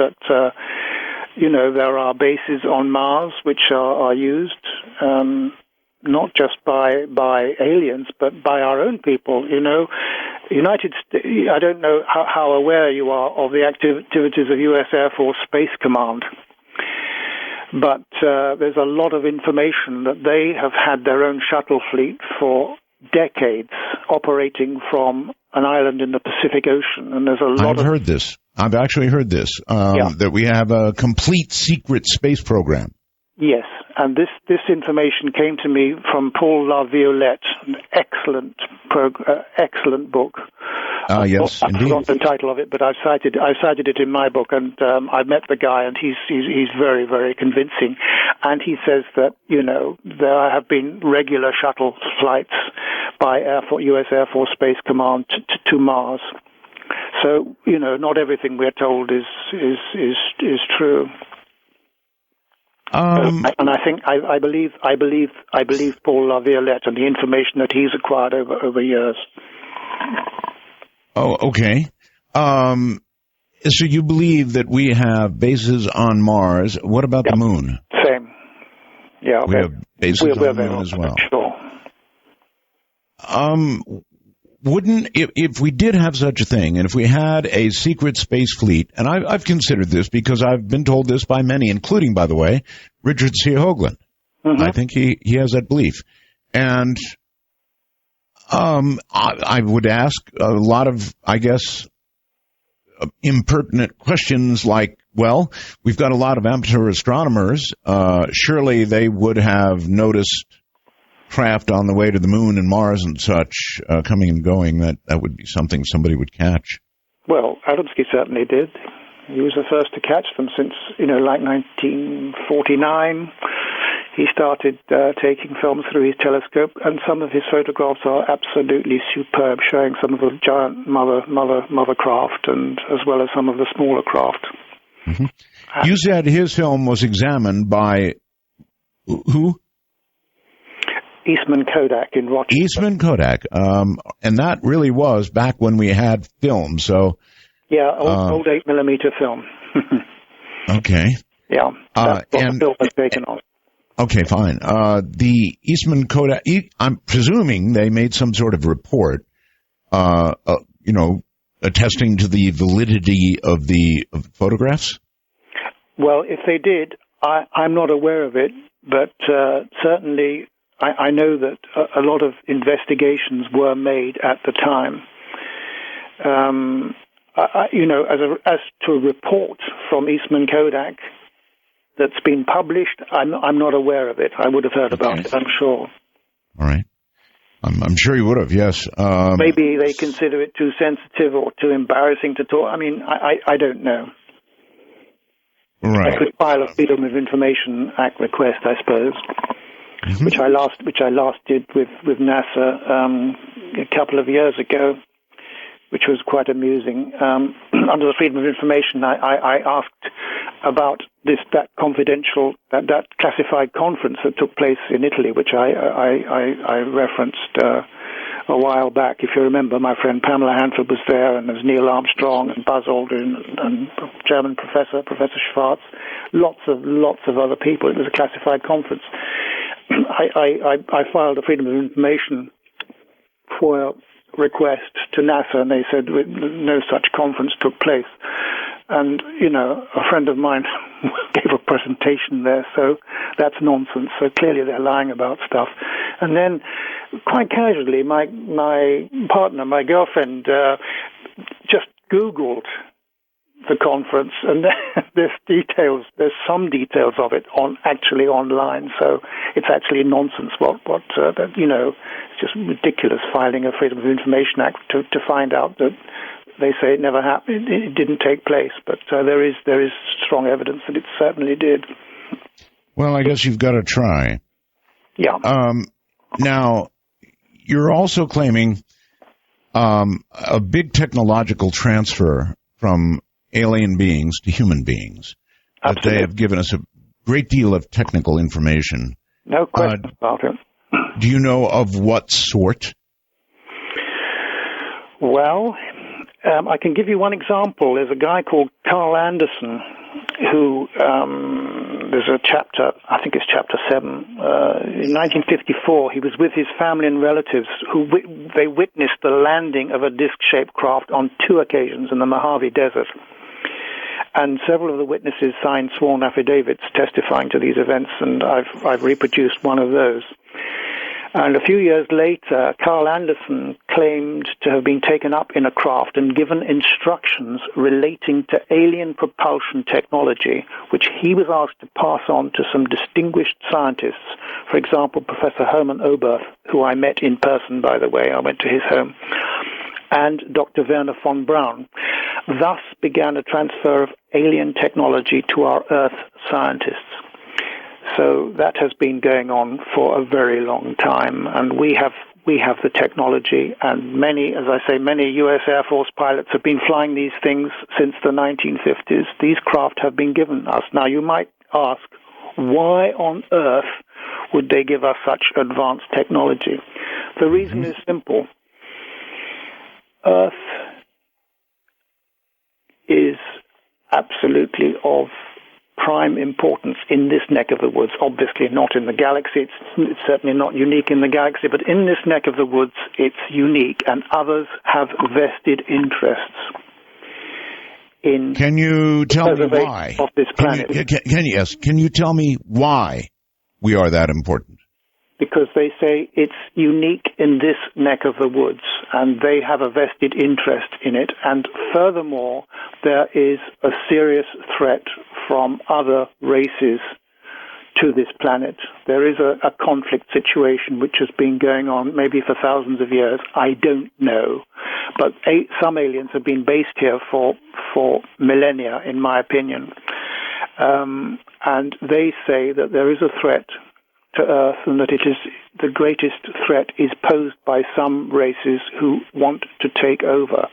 there are bases on Mars which are used. Not just by aliens, but by our own people. United States. I don't know how aware you are of the activities of U.S. Air Force Space Command, but there's a lot of information that they have had their own shuttle fleet for decades, operating from an island in the Pacific Ocean, and there's a lot. I've actually heard this. That we have a complete secret space program. Yes, and this information came to me from Paul LaViolette, an excellent book. Yes, I indeed. forgot the title of it, but I've cited it in my book, and I met the guy, and he's very, very convincing. And he says that there have been regular shuttle flights by U.S. Air Force Space Command to Mars. So not everything we're told is true. And I think I believe Paul LaViolette and the information that he's acquired over years. Oh, okay. So you believe that we have bases on Mars. What about the Moon? Same. Yeah. We have bases on the Moon as well. Sure. Wouldn't, if we did have such a thing, and if we had a secret space fleet, and I've considered this because I've been told this by many, including, by the way, Richard C. Hoagland, Mm-hmm. I think he has that belief. And I would ask a lot of, I guess, impertinent questions like, well, we've got a lot of amateur astronomers. Surely they would have noticed craft on the way to the moon and Mars and such coming and going. That would be something somebody would catch. Well, Adamski certainly did. He was the first to catch them since, like 1949. He started taking films through his telescope, and some of his photographs are absolutely superb, showing some of the giant mother craft, and as well as some of the smaller craft. Mm-hmm. You said his film was examined by who? Eastman Kodak in Rochester. Eastman Kodak, and that really was back when we had film. So yeah, old 8mm film. Okay. Yeah, that's what the film was taken on. Okay, fine. The Eastman Kodak, I'm presuming they made some sort of report, attesting to the validity of the photographs? Well, if they did, I'm not aware of it, but certainly I know that a lot of investigations were made at the time. As to a report from Eastman Kodak that's been published, I'm not aware of it. I would have heard about it, I'm sure. All right. I'm sure you would have, yes. Maybe they consider it too sensitive or too embarrassing to talk. I mean, I don't know. Right. I could file a Freedom of Information Act request, I suppose, mm-hmm. which I last did with NASA a couple of years ago, which was quite amusing. Under the Freedom of Information, I asked about that confidential, that classified conference that took place in Italy, which I referenced a while back. If you remember, my friend Pamela Hanford was there, and there's Neil Armstrong and Buzz Aldrin and German Professor Schwartz, lots of other people. It was a classified conference. I filed a Freedom of Information FOIA request to NASA, and they said no such conference took place. And, a friend of mine gave a presentation there, so that's nonsense. So clearly they're lying about stuff. And then, quite casually, my partner, my girlfriend, just Googled the conference, and there's some details of it actually online. So it's actually nonsense. It's just ridiculous filing a Freedom of Information Act to find out that they say it never happened. It didn't take place, but there is strong evidence that it certainly did. Well, I guess you've got to try. Yeah. Now, you're also claiming a big technological transfer from alien beings to human beings. Absolutely. That they have given us a great deal of technical information. No question about it. Do you know of what sort? Well, I can give you one example. There's a guy called Carl Anderson who, there's a chapter, I think it's chapter 7, in 1954, he was with his family and relatives they witnessed the landing of a disc-shaped craft on 2 occasions in the Mojave Desert. And several of the witnesses signed sworn affidavits testifying to these events, and I've reproduced one of those. And a few years later, Carl Anderson claimed to have been taken up in a craft and given instructions relating to alien propulsion technology, which he was asked to pass on to some distinguished scientists. For example, Professor Herman Oberth, who I met in person, by the way. I went to his home. And Dr. Werner von Braun. Thus began a transfer of alien technology to our Earth scientists. So that has been going on for a very long time, and we have the technology, and many U.S. Air Force pilots have been flying these things since the 1950s. These craft have been given us. Now, you might ask, why on earth would they give us such advanced technology? The reason is simple. Earth is absolutely of prime importance in this neck of the woods. Obviously not in the galaxy. It's certainly not unique in the galaxy, but in this neck of the woods, it's unique, and others have vested interests in. Can you tell me why? Of this planet. Can you tell me why we are that important? Because they say it's unique in this neck of the woods, and they have a vested interest in it. And furthermore, there is a serious threat from other races to this planet. There is a conflict situation which has been going on maybe for thousands of years. I don't know. But some aliens have been based here for millennia, in my opinion. And they say that there is a threat to Earth, and that it is the greatest threat is posed by some races who want to take over.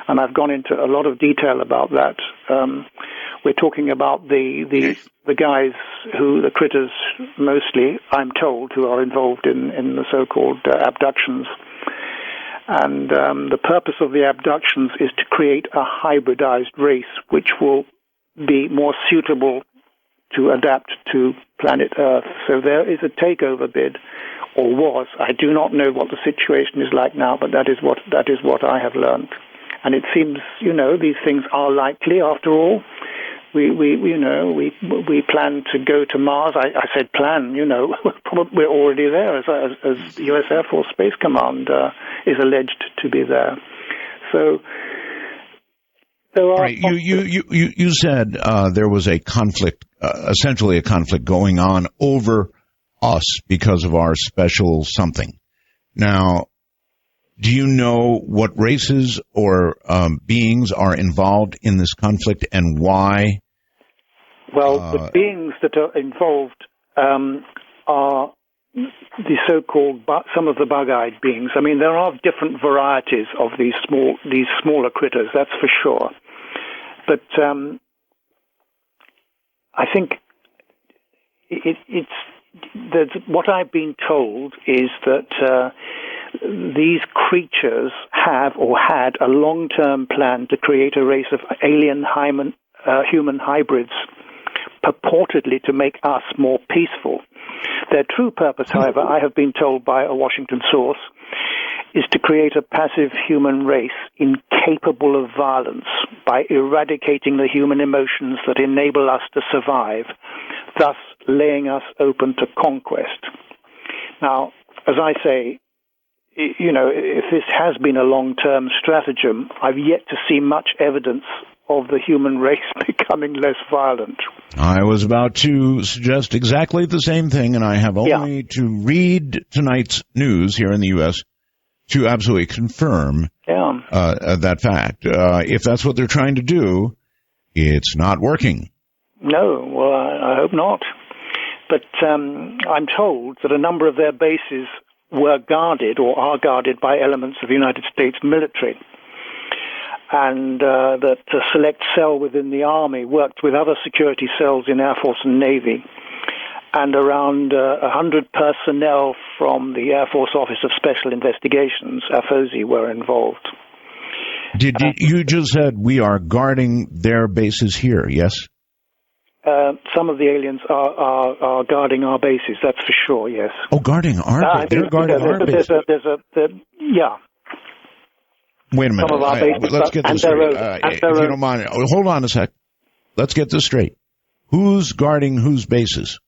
And I've gone into a lot of detail about that. We're talking about the guys who, the critters mostly, I'm told, who are involved in the so-called abductions. And the purpose of the abductions is to create a hybridized race which will be more suitable to adapt to planet Earth. So there is a takeover bid, or was. I do not know what the situation is like now, but that is what I have learned. And it seems, these things are likely after all. We plan to go to Mars. I said plan, we're already there as the U.S. Air Force Space Command is alleged to be there. So there are... Right. You said there was a conflict, essentially a conflict going on over us because of our special something. Now, do you know what races or beings are involved in this conflict and why? Well, the beings that are involved are the so-called some of the bug-eyed beings. I mean, there are different varieties of these smaller critters, that's for sure. But I think what I've been told is that these creatures have or had a long-term plan to create a race of alien human hybrids, purportedly to make us more peaceful. Their true purpose, however, I have been told by a Washington source, is to create a passive human race incapable of violence by eradicating the human emotions that enable us to survive, thus laying us open to conquest. Now, as I say, if this has been a long-term stratagem, I've yet to see much evidence of the human race becoming less violent. I was about to suggest exactly the same thing, and I have only to read tonight's news here in the U.S. to absolutely confirm that fact. If that's what they're trying to do, it's not working. No, well, I hope not. But I'm told that a number of their bases were guarded or are guarded by elements of the United States military, and that a select cell within the Army worked with other security cells in Air Force and Navy, and around 100 personnel from the Air Force Office of Special Investigations, AFOSI, were involved. You just said we are guarding their bases here, yes? Some of the aliens are guarding our bases, that's for sure, yes. Oh, guarding our bases? They're guarding our bases? Yeah. Wait a minute. Let's get this straight. If you don't mind, hold on a sec. Let's get this straight. Who's guarding whose bases?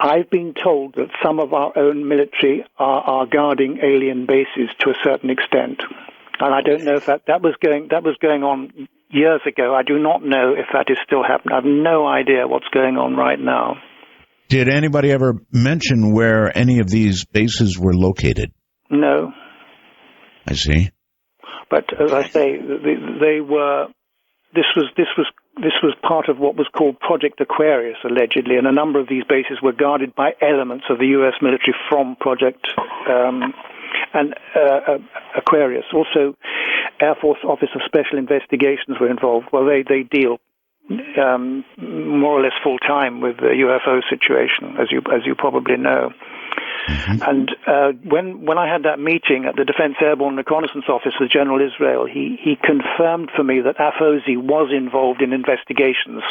I've been told that some of our own military are guarding alien bases to a certain extent. And I don't know if that was going on years ago. I do not know if that is still happening. I have no idea what's going on right now. Did anybody ever mention where any of these bases were located? No. I see. But as I say, they were. This was part of what was called Project Aquarius, allegedly, and a number of these bases were guarded by elements of the U.S. military from Project Aquarius. Also, Air Force Office of Special Investigations were involved. Well, they deal more or less full time with the UFO situation, as you probably know. Mm-hmm. And when I had that meeting at the Defense Airborne Reconnaissance Office with General Israel, he confirmed for me that AFOSI was involved in investigations,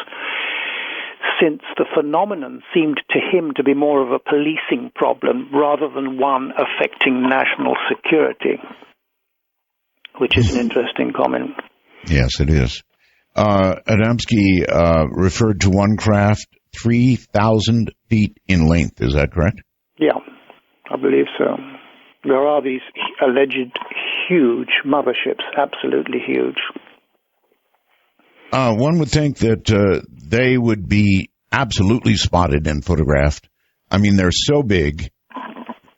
since the phenomenon seemed to him to be more of a policing problem rather than one affecting national security, which is an interesting comment. Yes, it is. Adamski referred to one craft 3,000 feet in length. Is that correct? Yeah, I believe so. There are these alleged huge motherships, absolutely huge. One would think that they would be absolutely spotted and photographed. I mean, they're so big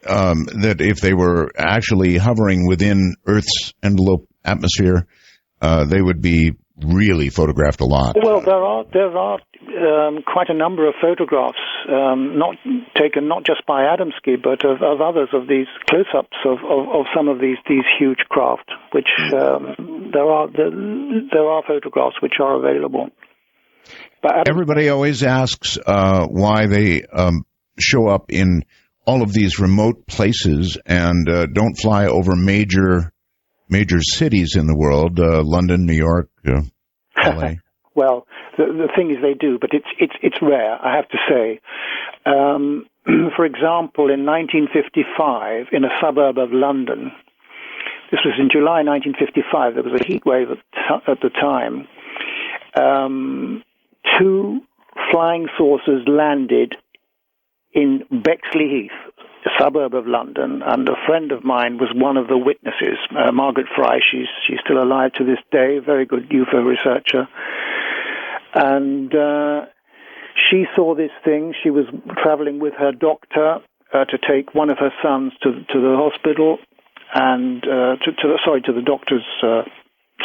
that if they were actually hovering within Earth's envelope atmosphere, they would be really photographed a lot. Well, there are quite a number of photographs, not taken not just by Adamski, but of others, of these close-ups of some of these huge craft, which there are photographs which are available. But everybody always asks why they show up in all of these remote places and don't fly over major cities in the world, London, New York, LA. Well, the thing is they do, but it's rare, I have to say. For example, in 1955, in a suburb of London, this was in July 1955, there was a heat wave at the time, 2 flying saucers landed in Bexley Heath, a suburb of London, and a friend of mine was one of the witnesses, Margaret Fry. She's still alive to this day, very good UFO researcher. And she saw this thing. She was traveling with her doctor to take one of her sons to the hospital and to the doctor's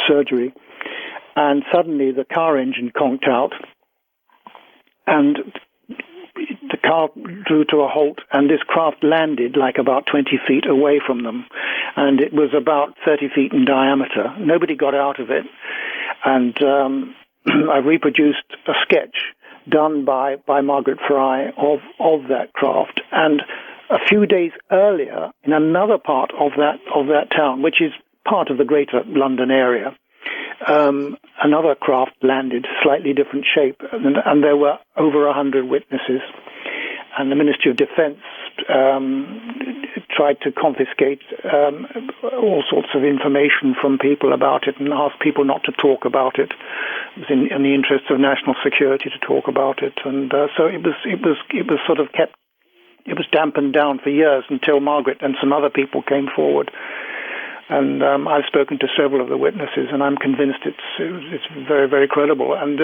surgery. And suddenly the car engine conked out, and the car drew to a halt, and this craft landed like about 20 feet away from them, and it was about 30 feet in diameter. Nobody got out of it, and I reproduced a sketch done by Margaret Fry of that craft. And a few days earlier, in another part of that town, which is part of the greater London area, another craft landed, slightly different shape, and there were over 100 witnesses. And the Ministry of Defence tried to confiscate all sorts of information from people about it and asked people not to talk about it. It was in the interest of national security to talk about it, and so it was sort of kept. It was dampened down for years until Margaret and some other people came forward. And I've spoken to several of the witnesses, and I'm convinced it's very, very credible. And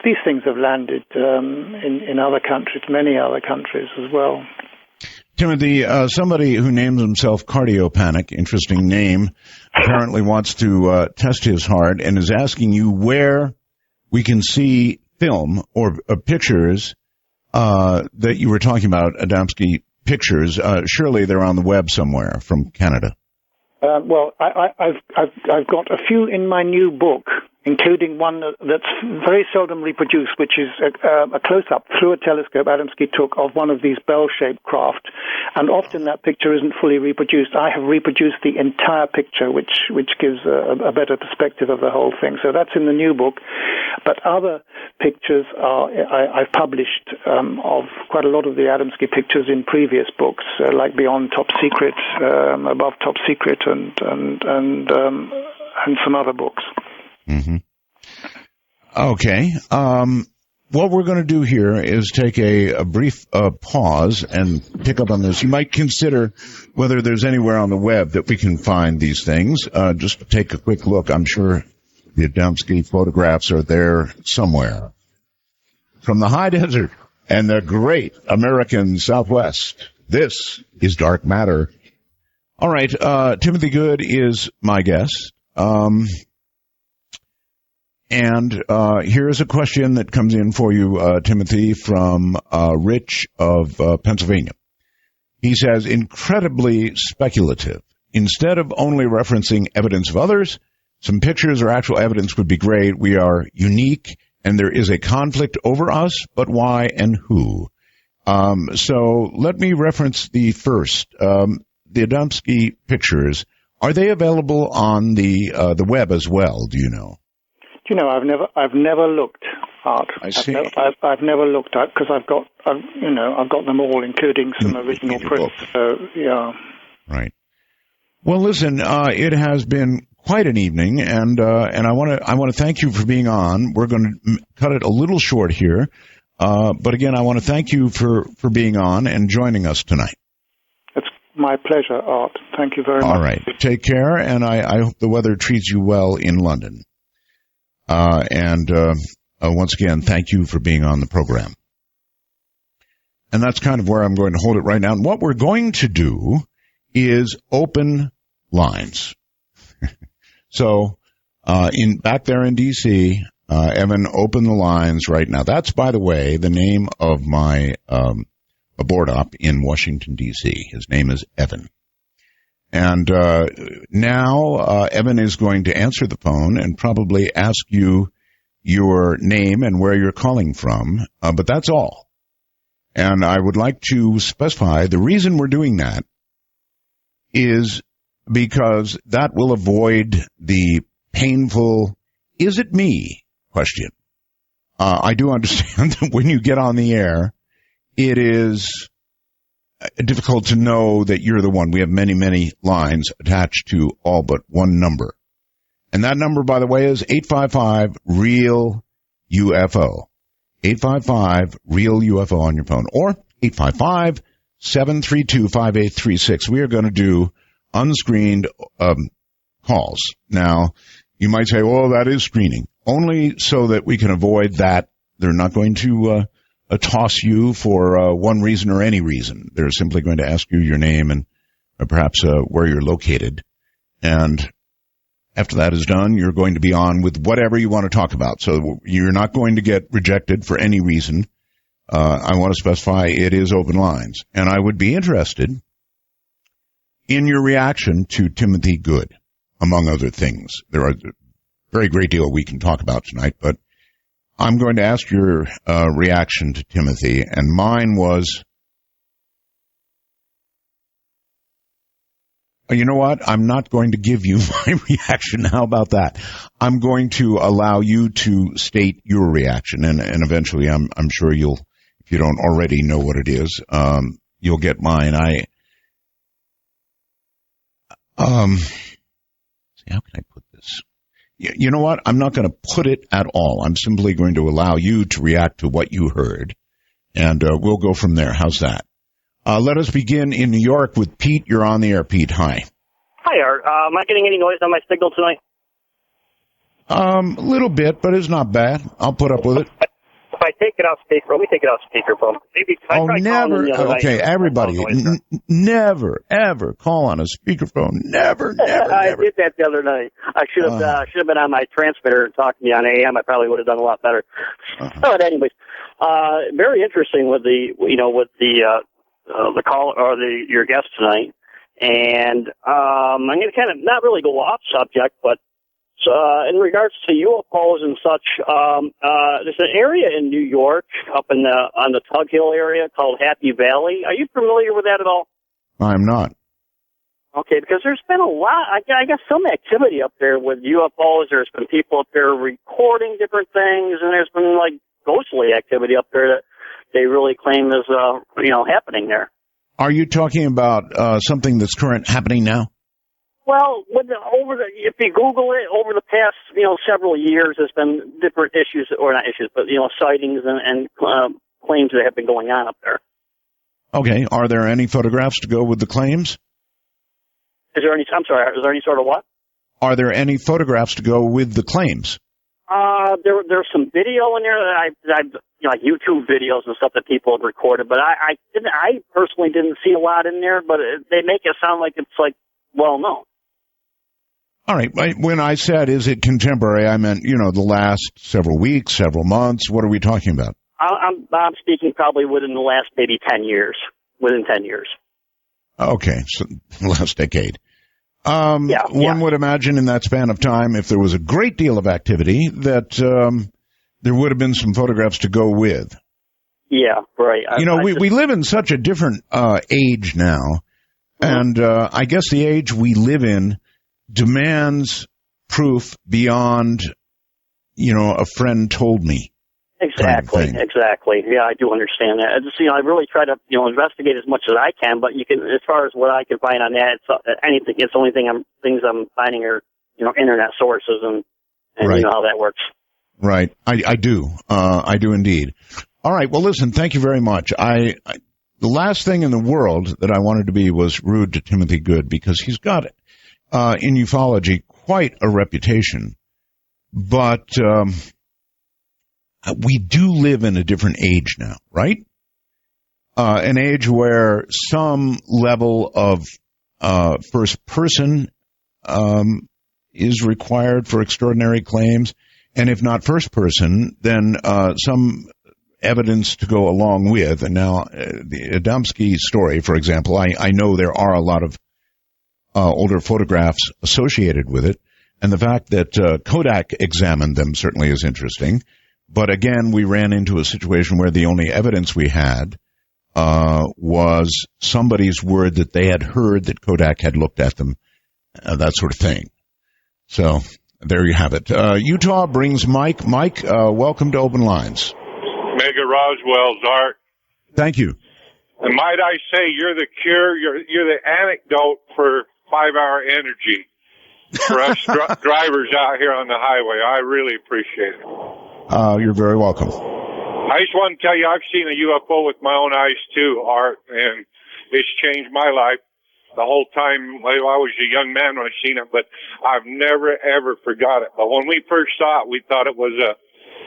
these things have landed in other countries, many other countries as well. Timothy, somebody who names himself Cardiopanic, interesting name, apparently wants to test his heart and is asking you where we can see film or pictures that you were talking about, Adamski pictures. Surely they're on the web somewhere from Canada. Well, I've got a few in my new book, including one that's very seldom reproduced, which is a close-up through a telescope Adamski took of one of these bell-shaped craft, and often that picture isn't fully reproduced. I have reproduced the entire picture, which gives a better perspective of the whole thing. So that's in the new book. But other pictures I've published of quite a lot of the Adamski pictures in previous books, like Beyond Top Secret, Above Top Secret, and some other books. Mm-hmm. Okay. What we're going to do here is take a brief pause and pick up on this. You might consider whether there's anywhere on the web that we can find these things. Just take a quick look. I'm sure the Adamski photographs are there somewhere. From the high desert and the great American Southwest, this is Dark Matter. All right. Timothy Good is my guest. And here's a question that comes in for you, Timothy, from Rich of Pennsylvania. He says, incredibly speculative. Instead of only referencing evidence of others, some pictures or actual evidence would be great. We are unique, and there is a conflict over us, but why and who? So let me reference the first. The Adamski pictures, are they available on the web as well, do you know? You know, I've never looked, Art. I see. I've never looked at, because I've got them all, including some original prints. So yeah. Right. Well, listen, it has been quite an evening, and I want to thank you for being on. We're going to cut it a little short here. But again, I want to thank you for being on and joining us tonight. It's my pleasure, Art. Thank you very much. All right. Take care, and I hope the weather treats you well in London. Once again, thank you for being on the program. And that's kind of where I'm going to hold it right now. And what we're going to do is open lines. So, back there in D.C., Evan, open the lines right now. That's, by the way, the name of my a board op in Washington, D.C. His name is Evan. And now Evan is going to answer the phone and probably ask you your name and where you're calling from, but that's all. And I would like to specify the reason we're doing that is because that will avoid the painful, is it me question. I do understand that when you get on the air, it is difficult to know that you're the one. We have many, many lines attached to all but one number. And that number, by the way, is 855-REAL-UFO. 855-REAL-UFO on your phone. Or 855-732-5836. We are going to do unscreened calls. Now, you might say, oh, that is screening. Only so that we can avoid that. They're not going to toss you for one reason or any reason. They're simply going to ask you your name and perhaps where you're located. And after that is done, you're going to be on with whatever you want to talk about. So you're not going to get rejected for any reason. I want to specify it is open lines. And I would be interested in your reaction to Timothy Good, among other things. There are a very great deal we can talk about tonight, but I'm going to ask your reaction to Timothy, and mine was, you know what? I'm not going to give you my reaction. How about that? I'm going to allow you to state your reaction, and eventually I'm sure you'll, if you don't already know what it is, you'll get mine. See, how can I put this? You know what? I'm not going to put it at all. I'm simply going to allow you to react to what you heard, and we'll go from there. How's that? Let us begin in New York with Pete. You're on the air, Pete. Hi. Hi, Art. Am I getting any noise on my signal tonight? A little bit, but it's not bad. I'll put up with it. If I take it off speaker, let me take it off speakerphone. Maybe never. Okay, everybody, never, ever call on a speakerphone. Never. I did that the other night. I should have been on my transmitter and talked to me on AM. I probably would have done a lot better. But anyways, very interesting with the call or your guest tonight. And I'm going to kind of not really go off subject, but in regards to UFOs and such, there's an area in New York up on the Tug Hill area called Happy Valley. Are you familiar with that at all? I'm not. Okay, because there's been a lot, I guess some activity up there with UFOs. There's been people up there recording different things, and there's been like ghostly activity up there that they really claim is happening there. Are you talking about something that's happening now? Well, if you Google it, over the past, several years, there's been different issues, or not issues, but, sightings and claims that have been going on up there. Okay. Are there any photographs to go with the claims? Is there any sort of what? Are there any photographs to go with the claims? There's some video in there that like YouTube videos and stuff that people have recorded, but I personally didn't see a lot in there, but they make it sound like it's like, well, no. All right. When I said, is it contemporary, I meant, the last several weeks, several months. What are we talking about? I'm speaking probably within the last maybe 10 years, within 10 years. Okay. So last decade. One would imagine in that span of time, if there was a great deal of activity, that there would have been some photographs to go with. Yeah, right. We live in such a different age now, and I guess the age we live in demands proof beyond, a friend told me. Exactly. Yeah, I do understand that. I really try to, investigate as much as I can, but as far as what I can find on that, it's the only things I'm finding are, internet sources and right. You know how that works. Right. I do. I do indeed. All right. Well, listen, thank you very much. The last thing in the world that I wanted to be was rude to Timothy Good, because he's got, in ufology, quite a reputation. But we do live in a different age now, right? An age where some level of first person is required for extraordinary claims, and if not first person, then some evidence to go along with. And now the Adamski story, for example, I know there are a lot of older photographs associated with it, and the fact that Kodak examined them certainly is interesting. But again, we ran into a situation where the only evidence we had was somebody's word that they had heard that Kodak had looked at them, that sort of thing. So there you have it. Utah brings Mike. Mike, welcome to Open Lines. Mega Roswell's Art. Thank you. And might I say, you're the cure, you're the antidote for 5-hour energy for us drivers out here on the highway. I really appreciate it. You're very welcome. I just want to tell you, I've seen a UFO with my own eyes too, Art, and it's changed my life the whole time. I was a young man when I seen it, but I've never, ever forgot it. But when we first saw it, we thought it was a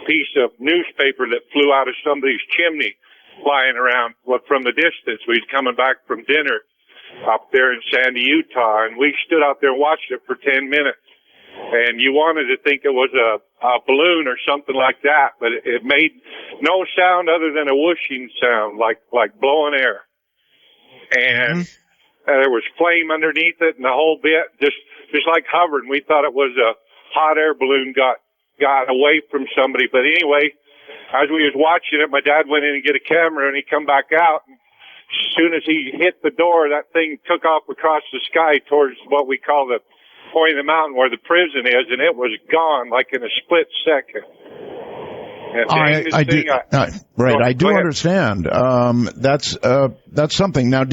piece of newspaper that flew out of somebody's chimney flying around from the distance. We was coming back from dinner up there in Sandy, Utah, and we stood out there and watched it for 10 minutes. And you wanted to think it was a balloon or something like that, but it made no sound other than a whooshing sound, like blowing air. And there was flame underneath it and the whole bit, just like hovering. We thought it was a hot air balloon got away from somebody. But anyway, as we was watching it, my dad went in and get a camera, and he come back out. And as soon as he hit the door, that thing took off across the sky towards what we call the point of the mountain where the prison is, and it was gone like in a split second. I do understand. That's something. Now,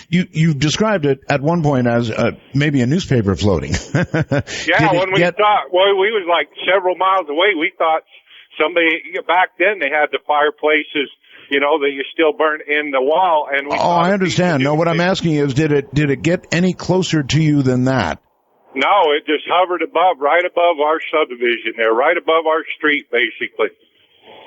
you described it at one point as maybe a newspaper floating. Yeah, when we thought, we was like several miles away. We thought somebody back then they had the fireplaces, that you still burn in the wall. And I understand. No, what I'm asking is, did it get any closer to you than that? No, it just hovered right above our subdivision there, right above our street, basically.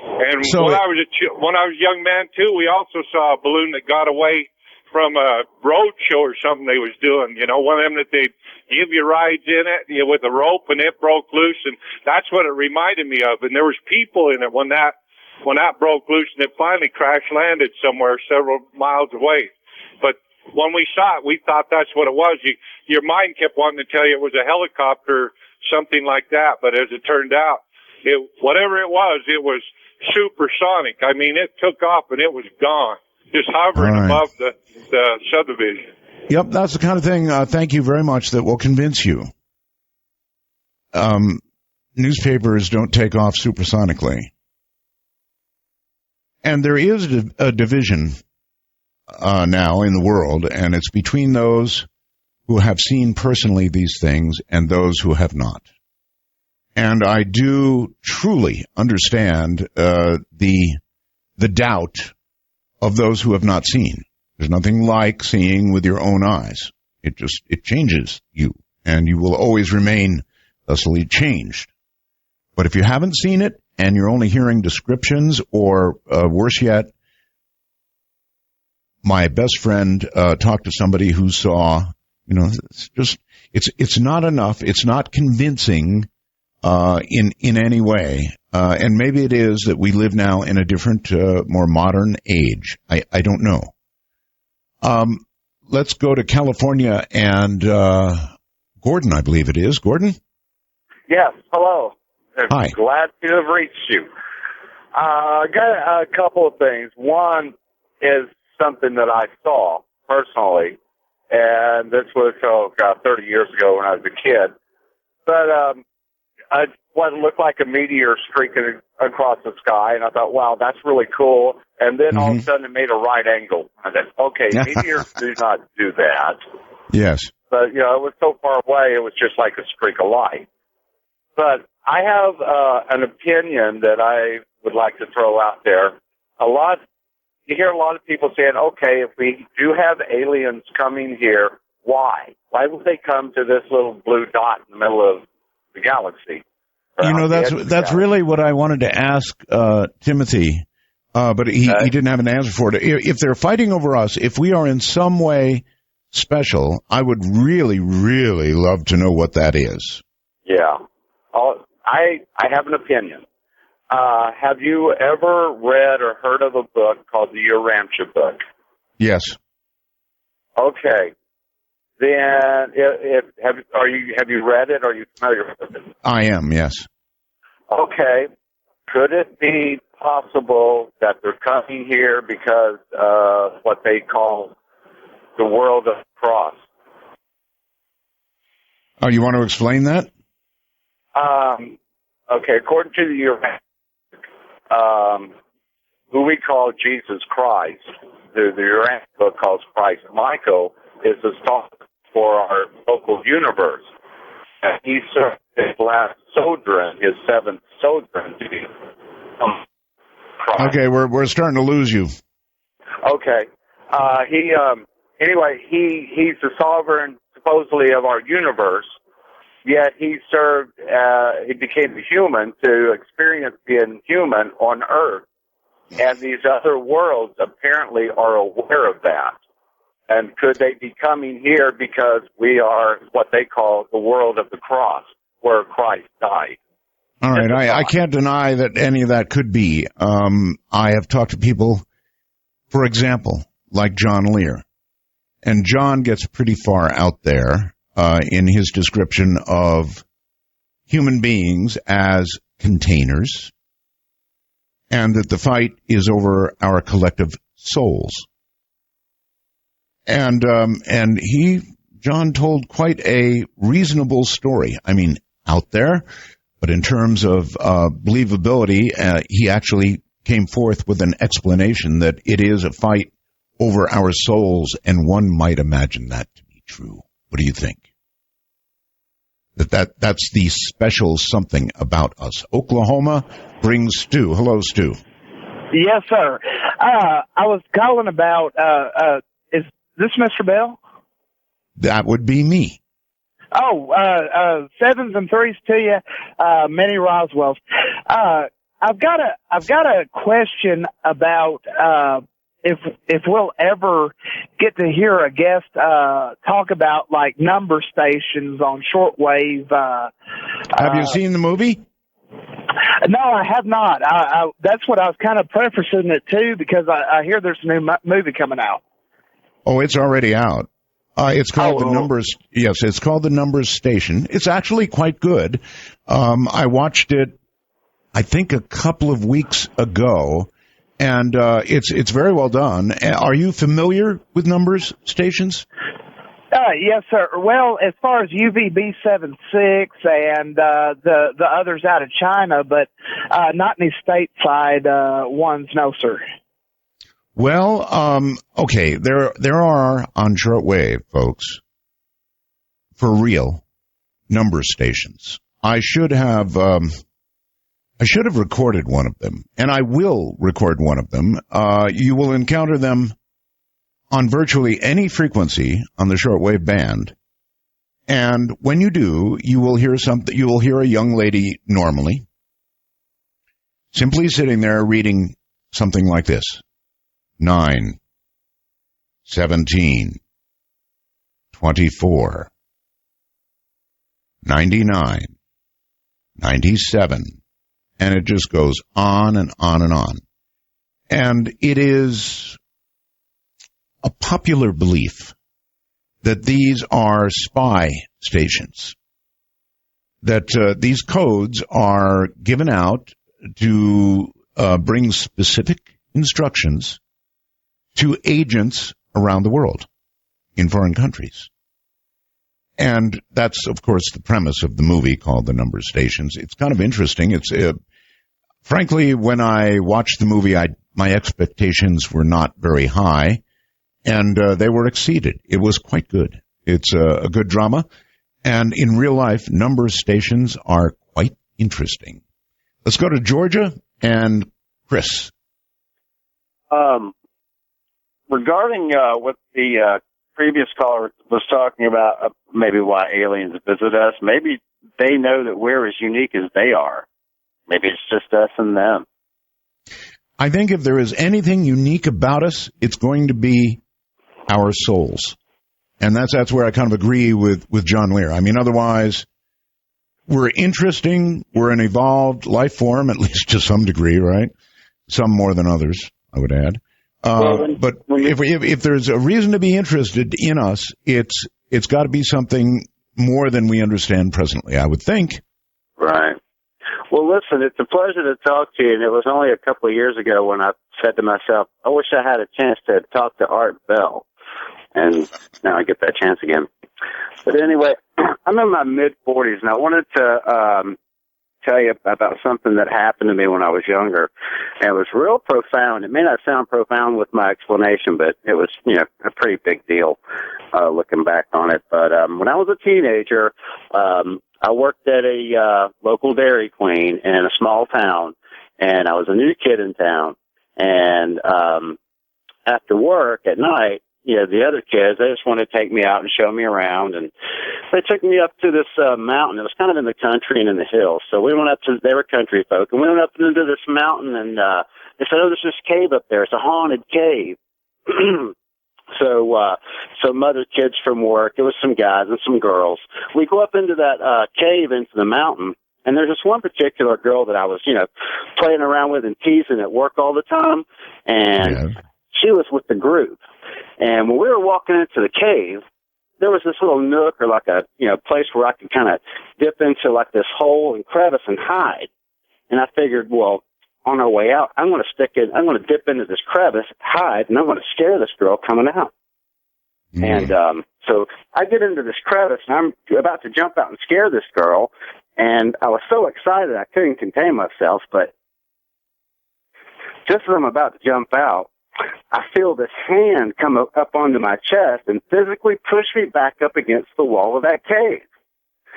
And when I was a young man too, we also saw a balloon that got away from a road show or something they was doing. One of them that they'd give you rides in it with a rope, and it broke loose, and that's what it reminded me of. And there was people in it when that broke loose, and it finally crash landed somewhere several miles away. But when we saw it, we thought that's what it was. Your mind kept wanting to tell you it was a helicopter, something like that. But as it turned out, whatever it was supersonic. I mean, it took off and it was gone, just hovering above the subdivision. Yep, that's the kind of thing, thank you very much, that will convince you. Newspapers don't take off supersonically. And there is a division now in the world, and it's between those who have seen personally these things and those who have not. And I do truly understand the doubt of those who have not seen. There's nothing like seeing with your own eyes. It changes you, and you will always remain thusly changed. But if you haven't seen it and you're only hearing descriptions, or worse yet, my best friend talked to somebody who saw, it's not enough. It's not convincing in any way. And maybe it is that we live now in a different, more modern age. I don't know. Let's go to California and Gordon, I believe it is. Gordon? Yes, hello. Hi. Glad to have reached you. I got a couple of things. One is something that I saw personally, and this was 30 years ago when I was a kid. But what looked like a meteor streaking across the sky, and I thought, wow, that's really cool. And then all of a sudden it made a right angle. I said, okay, meteors do not do that. Yes. But, it was so far away, it was just like a streak of light. But I have an opinion that I would like to throw out there. you hear a lot of people saying, okay, if we do have aliens coming here, why? Why would they come to this little blue dot in the middle of the galaxy? That's really what I wanted to ask Timothy, but he didn't have an answer for it. If they're fighting over us, if we are in some way special, I would really, really love to know what that is. Yeah. I have an opinion. Have you ever read or heard of a book called the Urantia book? Yes. Okay. Then, have you read it? Are you familiar with it? I am, yes. Okay. Could it be possible that they're coming here because of what they call the world of cross? Oh, you want to explain that? Okay. According to the Urantia, who we call Jesus Christ, the Urantia book calls Christ Michael, is the star for our local universe. And he served his last sojourn, his seventh sojourn, to be Christ. Okay, we're starting to lose you. Okay. He's the sovereign, supposedly, of our universe, yet he became a human to experience being human on Earth. And these other worlds apparently are aware of that. And could they be coming here because we are what they call the world of the cross, where Christ died? All right, I can't deny that any of that could be. I have talked to people, for example, like John Lear. And John gets pretty far out there in his description of human beings as containers, and that the fight is over our collective souls. And John told quite a reasonable story. I mean, out there, but in terms of believability, he actually came forth with an explanation that it is a fight over our souls, and one might imagine that to be true. What do you think? That's the special something about us. Oklahoma brings Stu. Hello, Stu. Yes, sir. I was calling about, is this Mr. Bell? That would be me. Oh, sevens and threes to you, Minnie Roswell's. I've got a question about, if we'll ever get to hear a guest talk about like number stations on shortwave. Have you seen the movie? No, I have not. That's what I was kind of prefacing it to, because I hear there's a new movie coming out. Oh, it's already out. It's called The Numbers. Yes, it's called The Numbers Station. It's actually quite good. I watched it, I think, a couple of weeks ago. And it's very well done. Are you familiar with numbers stations? Yes, sir. Well, as far as UVB-76 and the others out of China, but not any stateside ones, no, sir. Well, okay, there are on shortwave, folks, for real, number stations. I should have recorded one of them, and I will record one of them. You will encounter them on virtually any frequency on the shortwave band. And when you do, you will hear something. You will hear a young lady normally, simply sitting there reading something like this: 9, 17, 24, 99, 97. And it just goes on and on and on. And it is a popular belief that these are spy stations, that these codes are given out to bring specific instructions to agents around the world in foreign countries. And that's, of course, the premise of the movie called The Number Stations. It's kind of interesting. It's frankly, when I watched the movie, my expectations were not very high, and they were exceeded. It was quite good. It's a good drama, and in real life, number stations are quite. quite interesting. Let's go to Georgia and Chris. regarding what the previous caller was talking about, maybe why aliens visit us, maybe they know that we're as unique as they are. Maybe it's just us and them. I think if there is anything unique about us, it's going to be our souls. And that's where I kind of agree with John Lear. I mean, otherwise, we're interesting. We're an evolved life form, at least to some degree, right? Some more than others, I would add. But if there's a reason to be interested in us, it's got to be something more than we understand presently, I would think. Right. Well, listen, it's a pleasure to talk to you, and it was only a couple of years ago when I said to myself, I wish I had a chance to talk to Art Bell, and now I get that chance again. But anyway, I'm in my mid-40s, and I wanted to tell you about something that happened to me when I was younger, and it was real profound. It may not sound profound with my explanation, but it was, a pretty big deal looking back on it. But when I was a teenager, I worked at a local Dairy Queen in a small town, and I was a new kid in town. And after work at night, the other kids, they just wanted to take me out and show me around. And they took me up to this mountain. It was kind of in the country and in the hills. So we went up to, they were country folk, and we went up into this mountain, and they said, oh, there's this cave up there. It's a haunted cave. So some other kids from work, it was some guys and some girls. We go up into that cave into the mountain, and there's this one particular girl that I was, playing around with and teasing at work all the time, and she was with the group. And when we were walking into the cave, there was this little nook or like a, place where I could kind of dip into like this hole and crevice and hide. And I figured, well, on our way out, I'm going to dip into this crevice, hide, and I'm going to scare this girl coming out. And so I get into this crevice, and I'm about to jump out and scare this girl, and I was so excited I couldn't contain myself, but just as I'm about to jump out, I feel this hand come up onto my chest and physically push me back up against the wall of that cave.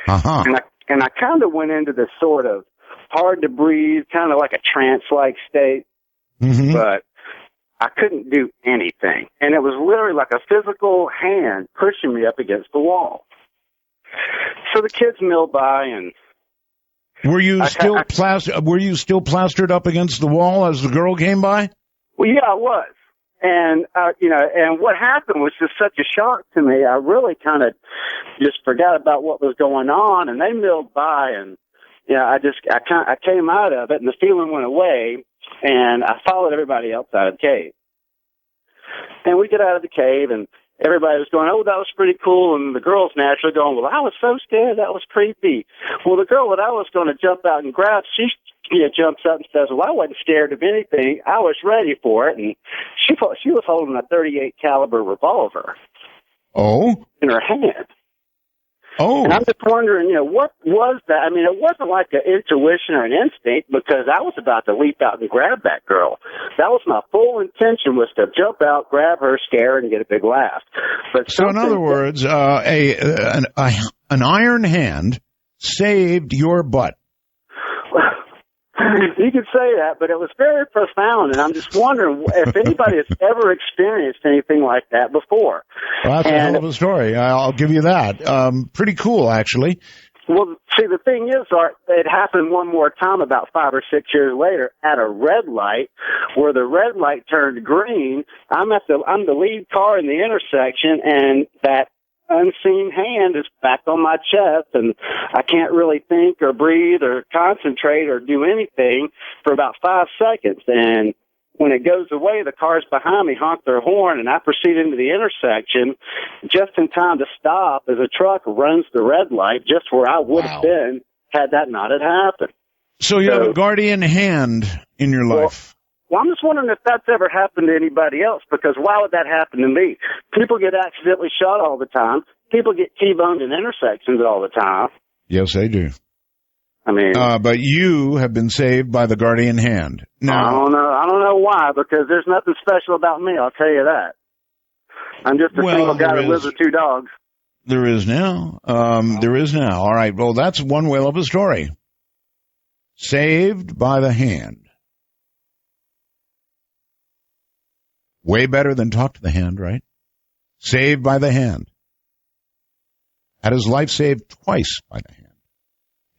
Uh-huh. And I kind of went into this sort of hard to breathe, kind of like a trance-like state, but I couldn't do anything. And it was literally like a physical hand pushing me up against the wall. So the kids milled by, and were you still plastered up against the wall as the girl came by? Well, yeah, I was. And, and what happened was just such a shock to me. I really kind of just forgot about what was going on, and they milled by, and, I came out of it, and the feeling went away, and I followed everybody else out of the cave. And we get out of the cave, and everybody was going, oh, that was pretty cool, and the girl's naturally going, well, I was so scared, that was creepy. Well, the girl that I was going to jump out and grab, she jumps up and says, well, I wasn't scared of anything. I was ready for it. And she was holding a .38 caliber revolver. Oh? In her hand. Oh. And I'm just wondering, what was that? I mean, it wasn't like an intuition or an instinct, because I was about to leap out and grab that girl. That was my full intention, was to jump out, grab her, scare her, and get a big laugh. But so in other words, an iron hand saved your butt. You could say that, but it was very profound, and I'm just wondering if anybody has ever experienced anything like that before. Well, that's a hell of a story. I'll give you that. Pretty cool, actually. Well, see, the thing is, Art, it happened one more time about 5 or 6 years later at a red light, where the red light turned green. I'm the lead car in the intersection, and that unseen hand is back on my chest, and I can't really think or breathe or concentrate or do anything for about 5 seconds. And when it goes away, the cars behind me honk their horn, and I proceed into the intersection just in time to stop as a truck runs the red light just where I would have been had that not had happened. So you have a guardian hand in your life. Well, I'm just wondering if that's ever happened to anybody else, because why would that happen to me? People get accidentally shot all the time. People get T-boned in intersections all the time. Yes, they do. I mean, but you have been saved by the guardian hand. Now, I don't know why, because there's nothing special about me, I'll tell you that. I'm just a single guy that lives with 2 dogs. There is now. There is now. All right, well, that's one whale of a story. Saved by the hand. Way better than talk to the hand, right? Saved by the hand. Had his life saved twice by the hand.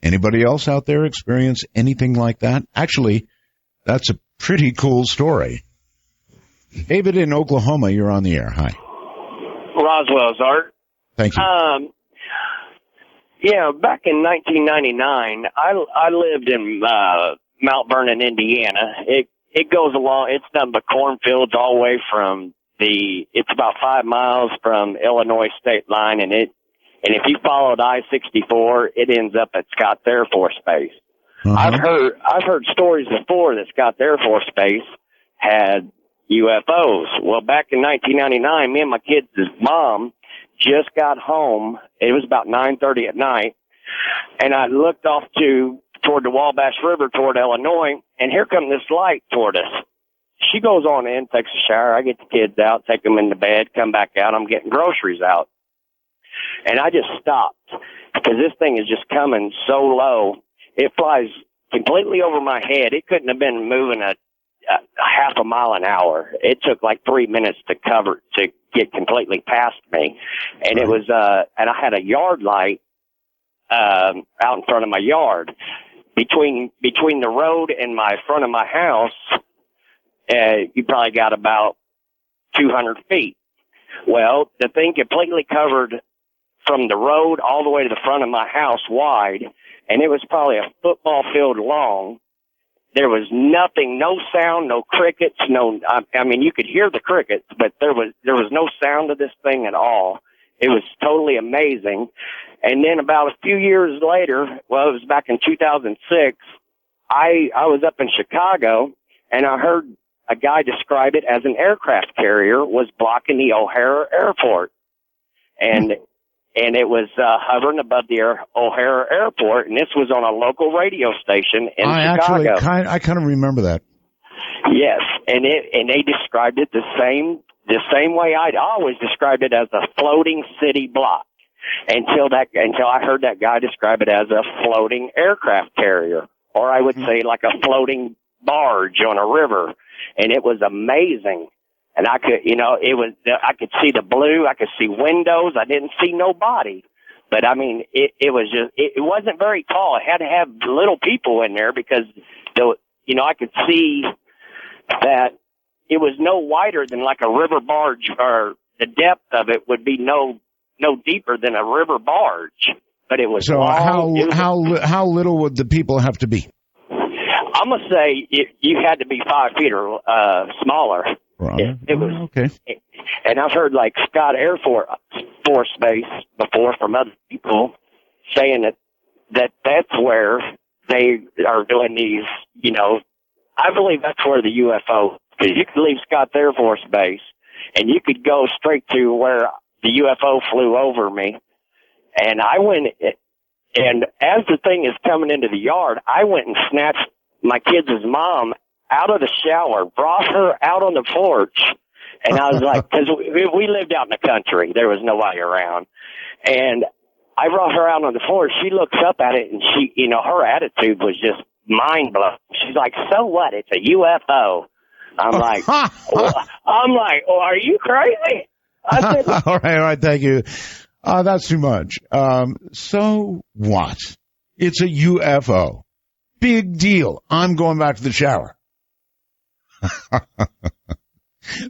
Anybody else out there experience anything like that? Actually, that's a pretty cool story. David in Oklahoma, you're on the air. Hi. Roswell's, Art. Thank you. Yeah, back in 1999, I lived in Mount Vernon, Indiana. It goes along, it's nothing but cornfields all the way from it's about 5 miles from Illinois state line, and if you followed I-64, it ends up at Scotts Air Force Base. Uh-huh. I've heard stories before that Scotts Air Force Base had UFOs. Well, back in 1999, me and my kids' mom just got home. It was about 9:30 at night, and I looked off toward the Wabash River toward Illinois, and here come this light toward us. She goes on in, takes a shower. I get the kids out, take them into bed, come back out. I'm getting groceries out. And I just stopped because this thing is just coming so low. It flies completely over my head. It couldn't have been moving a half a mile an hour. It took like 3 minutes to get completely past me. And it was, and I had a yard light, out in front of my yard. Between the road and my front of my house, you probably got about 200 feet. Well, the thing completely covered from the road all the way to the front of my house wide, and it was probably a football field long. There was nothing, no sound, no crickets, I mean, you could hear the crickets, but there was no sound of this thing at all. It was totally amazing. And then about a few years later, well, it was back in 2006, I was up in Chicago, and I heard a guy describe it as an aircraft carrier was blocking the O'Hare Airport. And it was hovering above the O'Hare Airport, and this was on a local radio station in Chicago. I kind of remember that. Yes, and they described it the same way I'd always described it, as a floating city block, until I heard that guy describe it as a floating aircraft carrier, or I would say like a floating barge on a river, and it was amazing. And I could, I could see the blue. I could see windows. I didn't see nobody. But, I mean, it was just, it wasn't very tall. It had to have little people in there because, I could see that it was no wider than like a river barge, or the depth of it would be no deeper than a river barge. But it was so long. How little would the people have to be? I'm going to say you had to be 5 feet or smaller. Right. It was okay. And I've heard like Scott Air Force Base before from other people saying that's where they are doing these, I believe that's where the UFO, because you could leave Scott Air Force Base and you could go straight to where the UFO flew over me. And I went, and as the thing is coming into the yard, I went and snatched my kids' mom out of the shower, brought her out on the porch, and I was like, because we lived out in the country, there was nobody around, and I brought her out on the porch. She looks up at it, and she, her attitude was just mind blowing. She's like, "So what? It's a UFO." I'm like, "Oh, are you crazy?" I said, all right, thank you. That's too much. So what? It's a UFO. Big deal. I'm going back to the shower.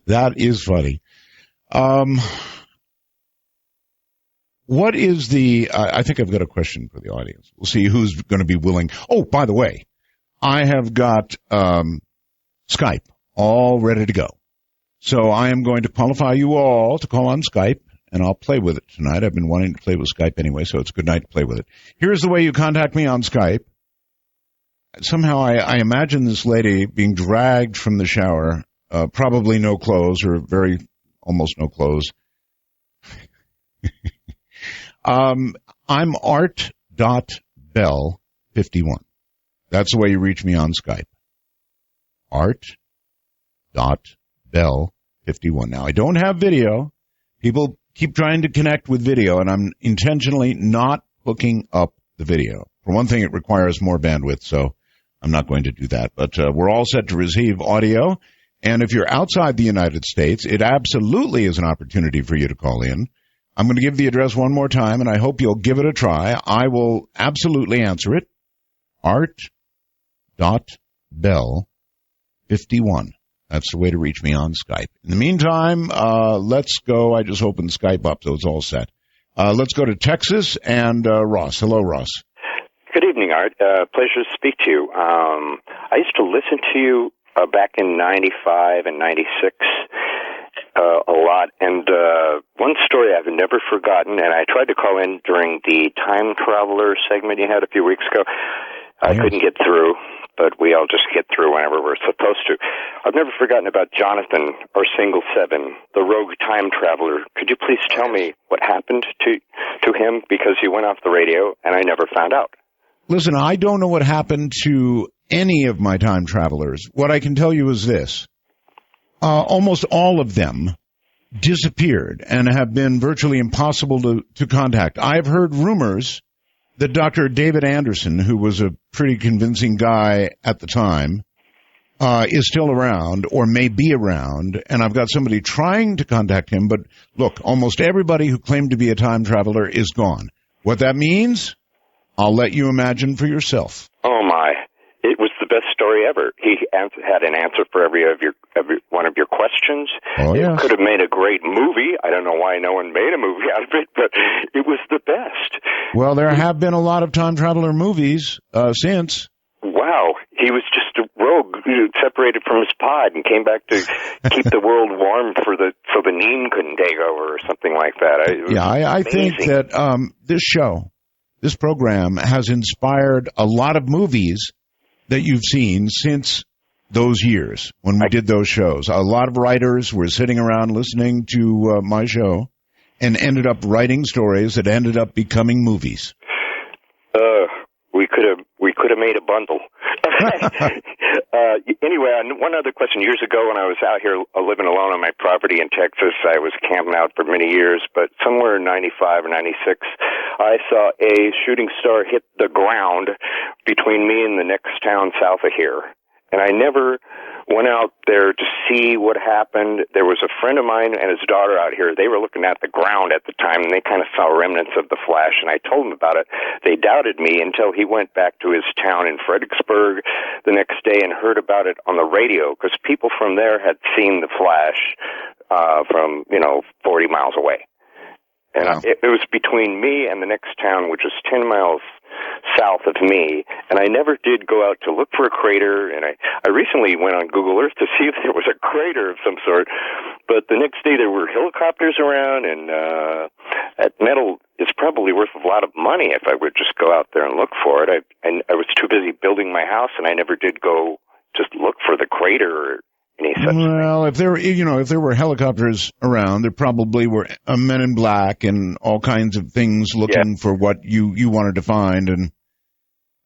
That is funny. What is I think I've got a question for the audience. We'll see who's going to be willing. Oh, by the way, I have got Skype all ready to go. So I am going to qualify you all to call on Skype, and I'll play with it tonight. I've been wanting to play with Skype anyway, so it's a good night to play with it. Here's the way you contact me on Skype. Somehow I imagine this lady being dragged from the shower, probably no clothes, or almost no clothes. I'm art.bell51. That's the way you reach me on Skype. Art.bell51. Now, I don't have video. People keep trying to connect with video, and I'm intentionally not hooking up the video. For one thing, it requires more bandwidth, so I'm not going to do that. But we're all set to receive audio. And if you're outside the United States, it absolutely is an opportunity for you to call in. I'm going to give the address one more time, and I hope you'll give it a try. I will absolutely answer it. art.bell51. That's the way to reach me on Skype. In the meantime, let's go. I just opened Skype up, so it's all set. Let's go to Texas and Ross. Hello, Ross. Good evening, Art. Pleasure to speak to you. I used to listen to you back in 95 and 96 a lot, and one story I've never forgotten, and I tried to call in during the Time Traveler segment you had a few weeks ago. I couldn't get through, but we all just get through whenever we're supposed to. I've never forgotten about Jonathan, or Single 7, the rogue time traveler. Could you please tell me what happened to him, because he went off the radio, and I never found out? Listen, I don't know what happened to any of my time travelers. What I can tell you is this. Almost all of them disappeared and have been virtually impossible to contact. I've heard rumors that Dr. David Anderson, who was a pretty convincing guy at the time, is still around or may be around, and I've got somebody trying to contact him, but look, almost everybody who claimed to be a time traveler is gone. What that means, I'll let you imagine for yourself. Oh, my. It was the best story ever. He had an answer for every one of your questions. Oh, yeah. It could have made a great movie. I don't know why no one made a movie out of it, but it was the best. Well, there have been a lot of time traveler movies since. Wow. He was just a rogue who separated from his pod and came back to keep the world warm so the Neem couldn't take over or something like that. I think that this program has inspired a lot of movies that you've seen since those years when we did those shows. A lot of writers were sitting around listening to my show and ended up writing stories that ended up becoming movies. We could have made a bundle. Anyway, one other question. Years ago when I was out here living alone on my property in Texas, I was camping out for many years, but somewhere in 95 or 96, I saw a shooting star hit the ground between me and the next town south of here. And I never went out there to see what happened. There was a friend of mine and his daughter out here. They were looking at the ground at the time, and they kind of saw remnants of the flash, and I told them about it. They doubted me until he went back to his town in Fredericksburg the next day and heard about it on the radio, because people from there had seen the flash from, 40 miles away. And it was between me and the next town, which was 10 miles south of me, and I never did go out to look for a crater, and I recently went on Google Earth to see if there was a crater of some sort, but the next day there were helicopters around, and that metal is probably worth a lot of money if I would just go out there and look for it. I was too busy building my house, and I never did go just look for the crater or any such thing. Well, if there were helicopters around, there probably were men in black and all kinds of things looking for what you wanted to find, and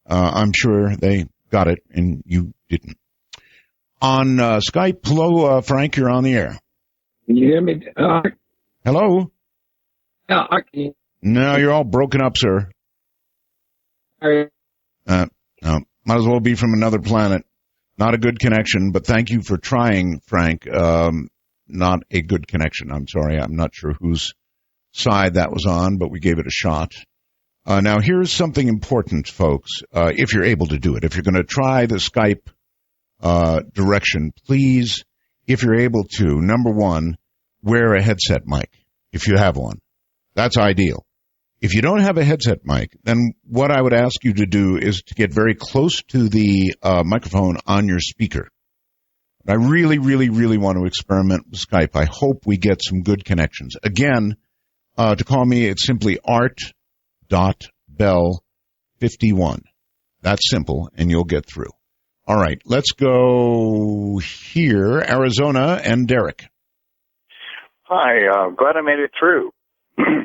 I'm sure they got it and you didn't. On Skype, hello, Frank, you're on the air. Can you hear me? Hello? Yeah, I can. No, you're all broken up, sir. No, might as well be from another planet. Not a good connection, but thank you for trying, Frank. Not a good connection. I'm sorry. I'm not sure whose side that was on, but we gave it a shot. Now, here's something important, folks, if you're able to do it. If you're going to try the Skype direction, please, if you're able to, number one, wear a headset mic, if you have one. That's ideal. If you don't have a headset mic, then what I would ask you to do is to get very close to the microphone on your speaker. I really, really, really want to experiment with Skype. I hope we get some good connections. Again, to call me, it's simply art.bell51. That's simple, and you'll get through. All right, let's go here, Arizona, and Derek. Hi, glad I made it through.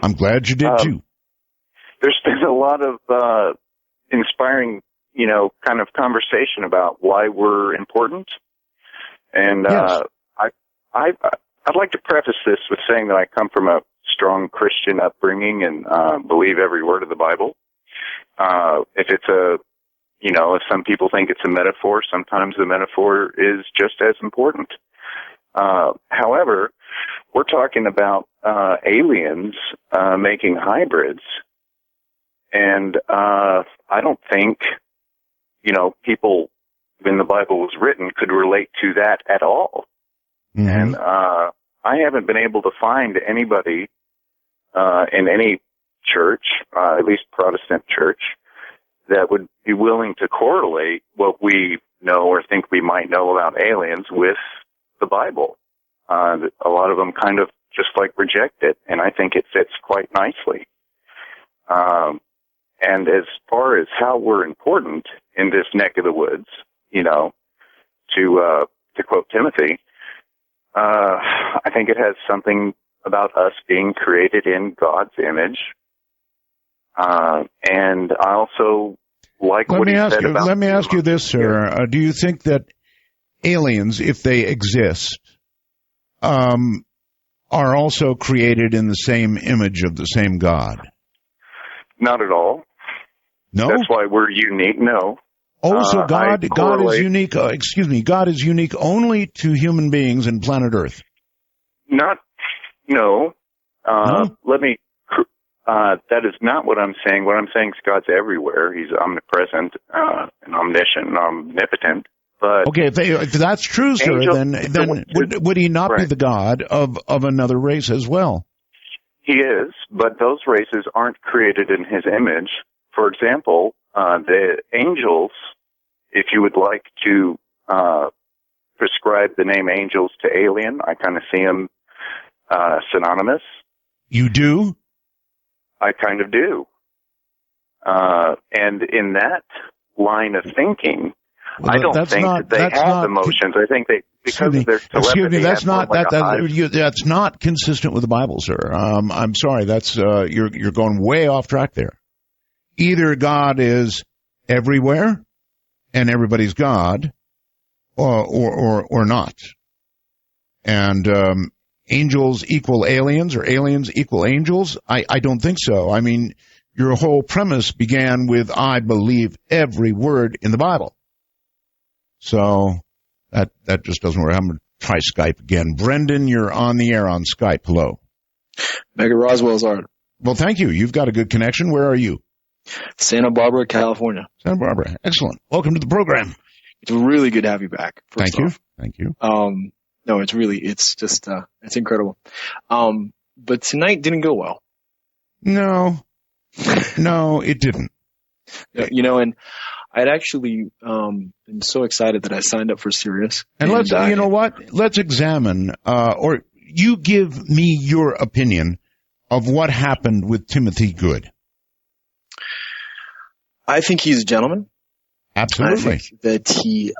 I'm glad you did, too. There's been a lot of inspiring, kind of conversation about why we're important. And yes. I'd like to preface this with saying that I come from a strong Christian upbringing and believe every word of the Bible. If it's if some people think it's a metaphor, sometimes the metaphor is just as important. However, we're talking about aliens making hybrids, and I don't think, people when the Bible was written could relate to that at all. Mm-hmm. And I haven't been able to find anybody in any church, at least Protestant church, that would be willing to correlate what we know or think we might know about aliens with the Bible. A lot of them kind of just reject it, and I think it fits quite nicely. And as far as how we're important in this neck of the woods, to quote Timothy, I think it has something about us being created in God's image. And I also like what he said about... Let me ask you this, sir. Do you think that aliens, if they exist, are also created in the same image of the same God? Not at all. No? That's why we're unique. No. Oh, so God is unique. God is unique only to human beings and planet Earth. No. No? Let me. That is not what I'm saying. What I'm saying is God's everywhere. He's omnipresent and omniscient and omnipotent. But okay, if that's true, sir, then would he not be the God of another race as well? He is, but those races aren't created in his image. For example, the angels, if you would like to prescribe the name angels to alien, I kind of see them synonymous. You do? I kind of do. And in that line of thinking, I don't think that they have emotions. I think because of their telepathy. That's not consistent with the Bible, sir. I'm sorry. That's you're going way off track there. Either God is everywhere and everybody's God, or not. And angels equal aliens or aliens equal angels? I don't think so. I mean, your whole premise began with, I believe every word in the Bible. So that just doesn't work. I'm going to try Skype again. Brendan, you're on the air on Skype. Hello. Mega Roswell's Art. Well, thank you. You've got a good connection. Where are you? Santa Barbara, California. Santa Barbara. Excellent. Welcome to the program. It's really good to have you back. Thank you. Thank you. No, it's just, it's incredible. But tonight didn't go well. No, it didn't. And I'd actually, been so excited that I signed up for Sirius. And you know what? Let's examine, or you give me your opinion of what happened with Timothy Good. I think he's a gentleman. Absolutely. I think that he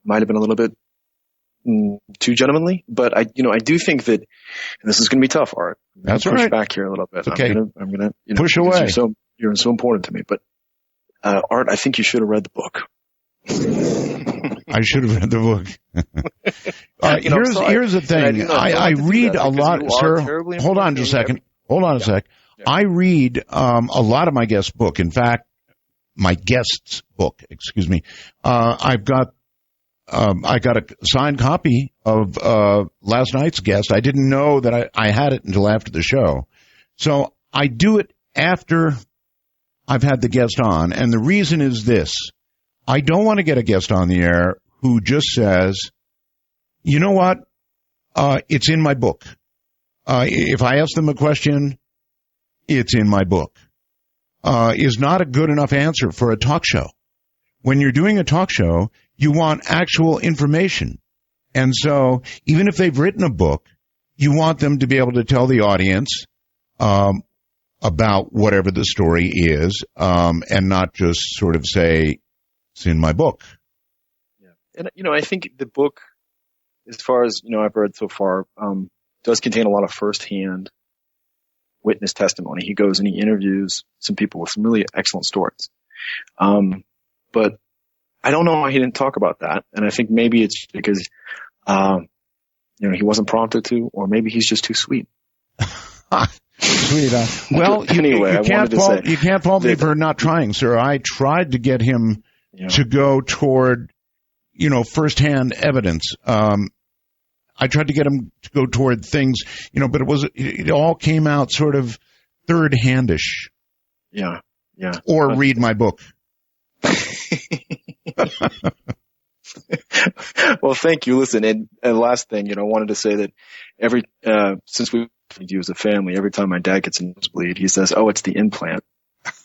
might have been a little bit too gentlemanly, but I do think that, and this is going to be tough, Art. That's push right. Back here a little bit. Okay. I'm gonna push away. You're so important to me, but Art, I think you should have read the book. I should have read the book. Here's the thing. I read a lot, sir. Hold on just a second. Hold on a sec. Yeah. I read a lot of my guest's book. In fact, my guest's book, excuse me. I got a signed copy of last night's guest. I didn't know that I had it until after the show. So I do it after I've had the guest on. And the reason is this. I don't want to get a guest on the air who just says, you know what? It's in my book. If I ask them a question, it's in my book. Is not a good enough answer for a talk show. When you're doing a talk show, you want actual information. And so even if they've written a book, you want them to be able to tell the audience about whatever the story is, and not just sort of say, it's in my book. Yeah. And, I think the book, as far as, I've read so far, does contain a lot of firsthand witness testimony. He goes and he interviews some people with some really excellent stories. But I don't know why he didn't talk about that. And I think maybe it's because, he wasn't prompted to, or maybe he's just too sweet. Sweet. Well, anyway, you can't fault me for not trying, sir. I tried to get him to go toward, firsthand evidence. I tried to get him to go toward things, but it all came out sort of third-handish. Yeah. Or read my book. Well, thank you. Listen, and last thing, I wanted to say that since we you as a family, every time my dad gets a nosebleed, he says, "Oh, it's the implant."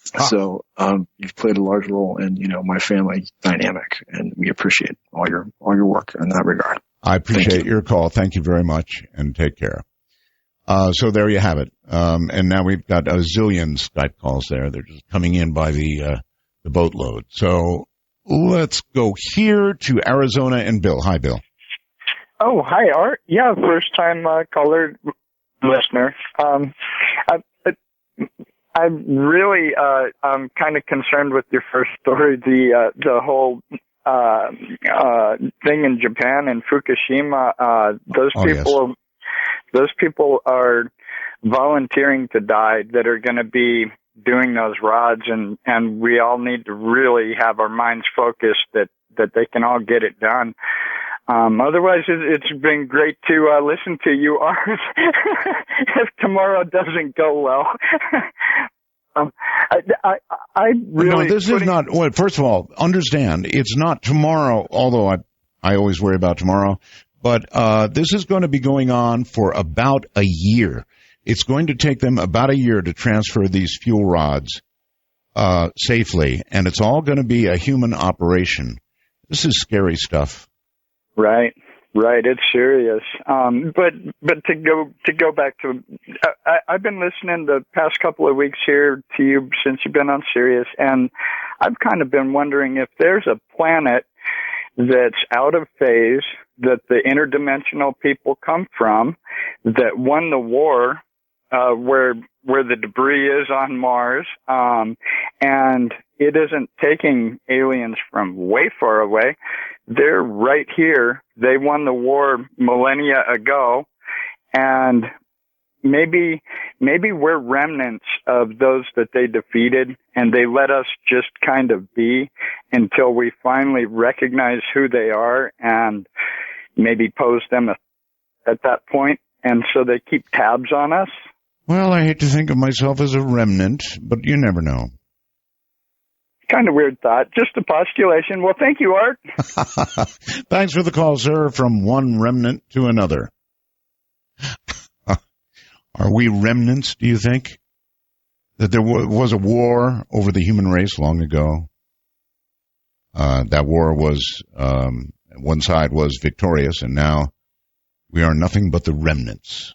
So, you've played a large role in, my family dynamic, and we appreciate all your work in that regard. I appreciate your call. Thank you very much, and take care. So there you have it. And now we've got a zillion Skype calls there. They're just coming in by the boatload. So let's go here to Arizona and Bill. Hi, Bill. Oh, hi, Art. Yeah, first time caller listener. I'm really I'm kind of concerned with your first story, the whole thing in Japan and Fukushima. Those people are volunteering to die that are going to be doing those rods, and we all need to really have our minds focused that they can all get it done. Otherwise, it's been great to listen to you, Art. If tomorrow doesn't go well. I really... No, this is not... Well, first of all, understand, it's not tomorrow, although I always worry about tomorrow, but this is going to be going on for about a year. It's going to take them about a year to transfer these fuel rods safely, and it's all going to be a human operation. This is scary stuff. Right. It's serious. But to go back to, I've been listening the past couple of weeks here to you since you've been on Sirius, and I've kind of been wondering if there's a planet that's out of phase that the interdimensional people come from that won the war, where the debris is on Mars, and it isn't taking aliens from way far away. They're right here. They won the war millennia ago, and maybe we're remnants of those that they defeated, and they let us just kind of be until we finally recognize who they are and maybe pose them at that point, and so they keep tabs on us. Well, I hate to think of myself as a remnant, but you never know. Kind of weird thought. Just a postulation. Well, thank you, Art. Thanks for the call, sir, from one remnant to another. Are we remnants, do you think? That there was a war over the human race long ago? That war was, one side was victorious, and now we are nothing but the remnants.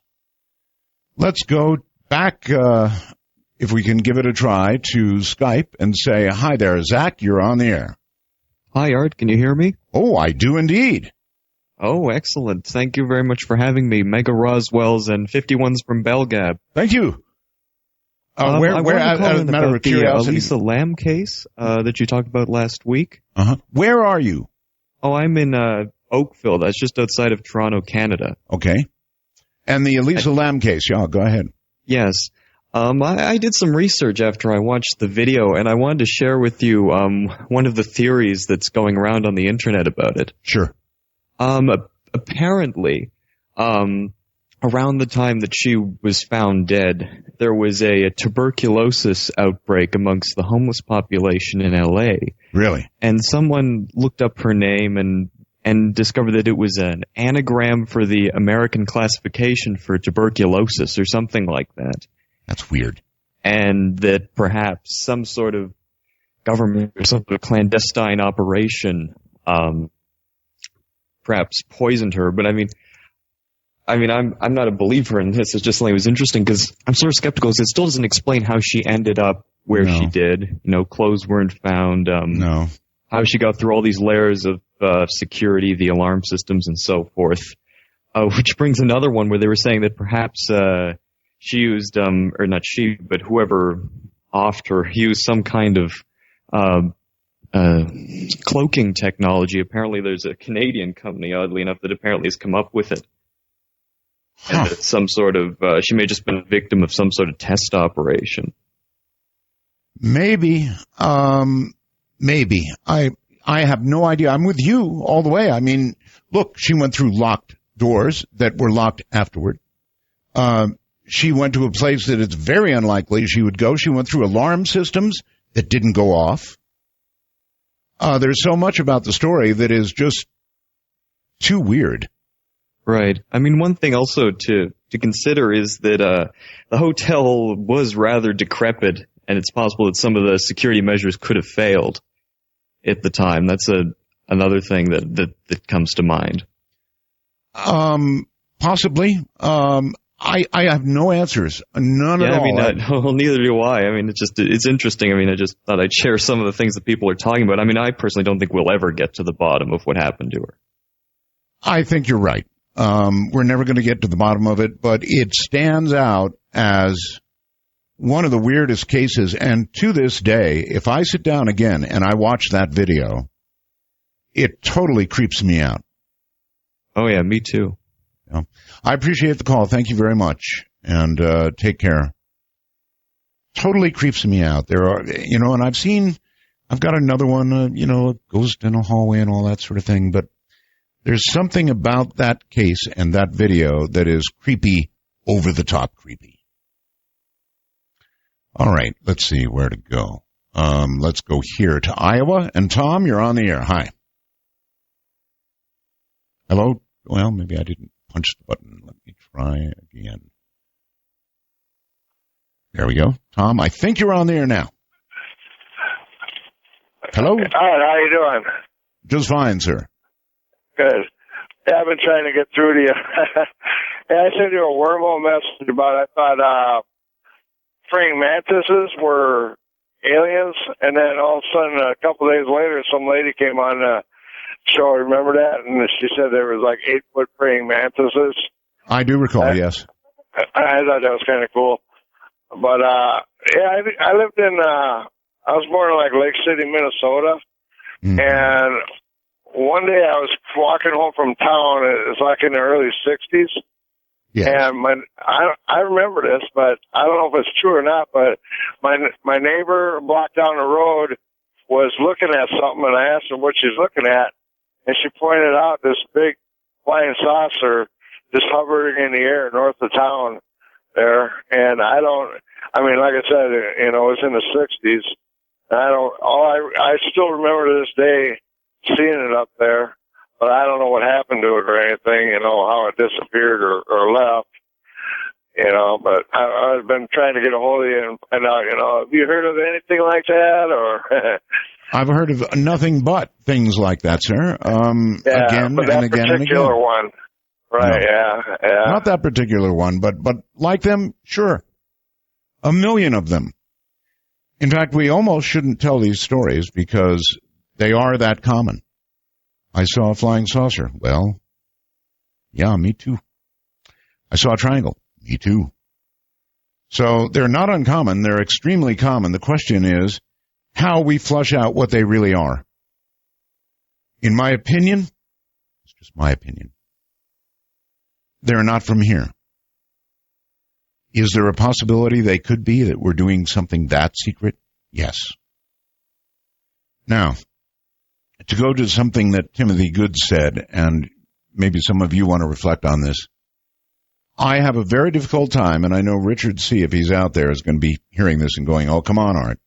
Let's go back, if we can give it a try, to Skype and say, hi there, Zach, you're on the air. Hi, Art, can you hear me? Oh, I do indeed. Oh, excellent. Thank you very much for having me. Mega Roswells and 51s from Belgab. Thank you. Where, as a matter of curiosity, the Lisa Lam case that you talked about last week. Uh-huh. Where are you? Oh, I'm in Oakville. That's just outside of Toronto, Canada. Okay. And the Elisa Lam case, yeah, go ahead. Yes. I did some research after I watched the video, and I wanted to share with you one of the theories that's going around on the internet about it. Sure. Apparently, around the time that she was found dead, there was a tuberculosis outbreak amongst the homeless population in L.A. Really? And someone looked up her name and discovered that it was an anagram for the American classification for tuberculosis or something like that. That's weird. And that perhaps some sort of government or some sort of clandestine operation perhaps poisoned her. But I mean, I'm not a believer in this. It's just something that was interesting because I'm sort of skeptical because it still doesn't explain how she ended up where she did. Clothes weren't found. No. How she got through all these layers of security, the alarm systems, and so forth. Which brings another one where they were saying that perhaps she used, or not she, but whoever offed her, used some kind of cloaking technology. Apparently there's a Canadian company, oddly enough, that apparently has come up with it. And that some sort of, she may have just been a victim of some sort of test operation. Maybe. Maybe. I have no idea. I'm with you all the way. I mean, look, she went through locked doors that were locked afterward. She went to a place that it's very unlikely she would go. She went through alarm systems that didn't go off. There's so much about the story that is just too weird. Right. I mean, one thing also to consider is that the hotel was rather decrepit, and it's possible that some of the security measures could have failed at the time. That's another thing that comes to mind. Possibly. I have no answers. None at all. I mean, well, neither do I. I mean, it's interesting. I mean, I just thought I'd share some of the things that people are talking about. I mean, I personally don't think we'll ever get to the bottom of what happened to her. I think you're right. We're never going to get to the bottom of it, but it stands out as one of the weirdest cases. And to this day, if I sit down again and I watch that video, it totally creeps me out. Oh, yeah, me too. Yeah. I appreciate the call. Thank you very much. And take care. Totally creeps me out. There are, and I've got another one, a ghost in a hallway and all that sort of thing. But there's something about that case and that video that is creepy, over the top creepy. All right, let's see where to go. Let's go here to Iowa. And Tom, you're on the air. Hi. Hello? Well, maybe I didn't punch the button. Let me try again. There we go. Tom, I think you're on the air now. Hello? All right, how you doing? Just fine, sir. Good. Yeah, I've been trying to get through to you. I sent you a wormhole message about, I thought, praying mantises were aliens, and then all of a sudden, a couple of days later, some lady came on the show, remember that? And she said there was like 8-foot praying mantises. I do recall, yes. I thought that was kind of cool. But, yeah, I lived in, I was born in like Lake City, Minnesota, and one day I was walking home from town. It was like in the early 60s. Yes. And I remember this, but I don't know if it's true or not, but my neighbor a block down the road was looking at something, and I asked her what she's looking at, and she pointed out this big flying saucer just hovering in the air north of town there. And I like I said, it was in the 60s. I still remember to this day seeing it up there, but I don't know what happened to it or anything, how it disappeared or left, but I've been trying to get a hold of you and find out, have you heard of anything like that, or? I've heard of nothing but things like that, sir. Again but that and again and again. particular one. Right, no. yeah. Not that particular one, but like them, sure. A million of them. In fact, we almost shouldn't tell these stories because they are that common. I saw a flying saucer. Well, yeah, me too. I saw a triangle. Me too. So they're not uncommon. They're extremely common. The question is how we flush out what they really are. In my opinion, it's just my opinion, they're not from here. Is there a possibility they could be, that we're doing something that secret? Yes. Now, to go to something that Timothy Good said, and maybe some of you want to reflect on this, I have a very difficult time, and I know Richard C., if he's out there, is going to be hearing this and going, oh, come on, Art.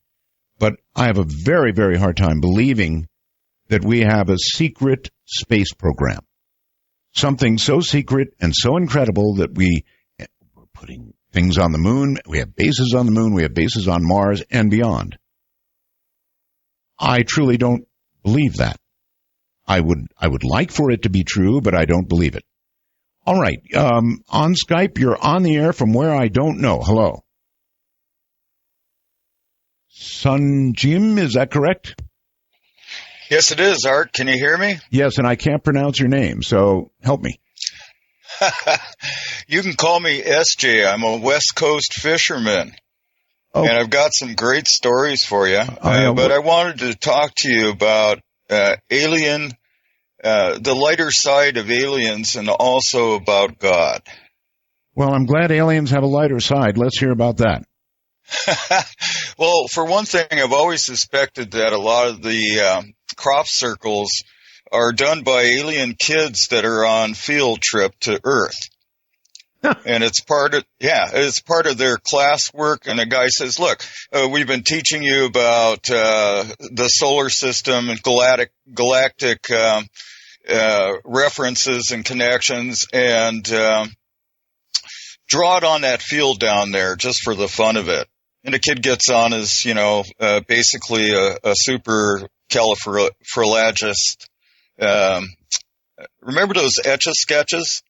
But I have a very, very hard time believing that we have a secret space program. Something so secret and so incredible that we're putting things on the moon. We have bases on the moon. We have bases on Mars and beyond. I truly don't believe that. I would like for it to be true, but I don't believe it. All right. On Skype, you're on the air from where I don't know. Hello. Sun Jim, is that correct? Yes, it is, Art. Can you hear me? Yes, and I can't pronounce your name, so help me. You can call me SJ. I'm a West Coast fisherman. Oh. And I've got some great stories for you. But I wanted to talk to you about the lighter side of aliens, and also about God. Well, I'm glad aliens have a lighter side. Let's hear about that. Well, for one thing, I've always suspected that a lot of the crop circles are done by alien kids that are on field trip to Earth. And it's part of their classwork. And the guy says, look, we've been teaching you about the solar system and galactic references and connections, and draw it on that field down there just for the fun of it. And the kid gets on as, basically a supercalifragilistic. Remember those Etch-a-Sketches?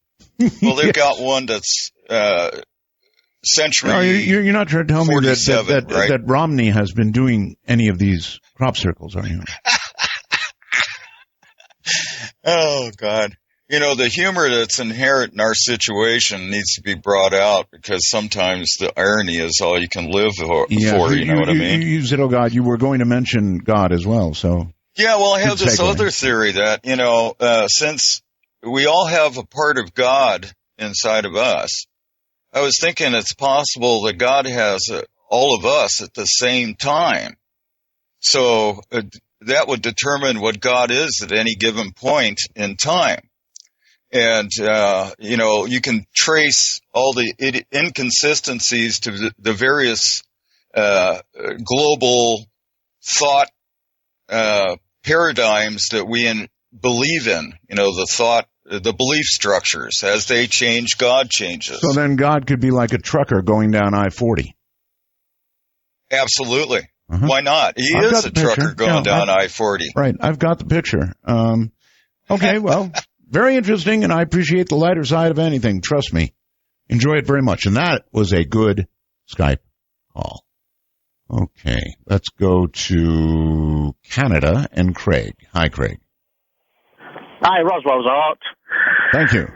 Well, they've got one that's century. No, you're not trying to tell me that Romney has been doing any of these crop circles, are you? Oh, God. The humor that's inherent in our situation needs to be brought out, because sometimes the irony is all you can live for, you know what I mean? You said, oh, God, you were going to mention God as well, so. Yeah, well, I have this other theory that, since we all have a part of God inside of us, I was thinking it's possible that God has all of us at the same time. So that would determine what God is at any given point in time. And, you can trace all the inconsistencies to the various global thought paradigms that we believe in, the belief structures. As they change, God changes. So then God could be like a trucker going down I-40. Absolutely. Uh-huh. Why not? He is a trucker going down I-40. Right. I've got the picture. Okay, well, very interesting, and I appreciate the lighter side of anything. Trust me. Enjoy it very much. And that was a good Skype call. Okay, let's go to Canada and Craig. Hi, Craig. Hi, Roswell's Art. Thank you.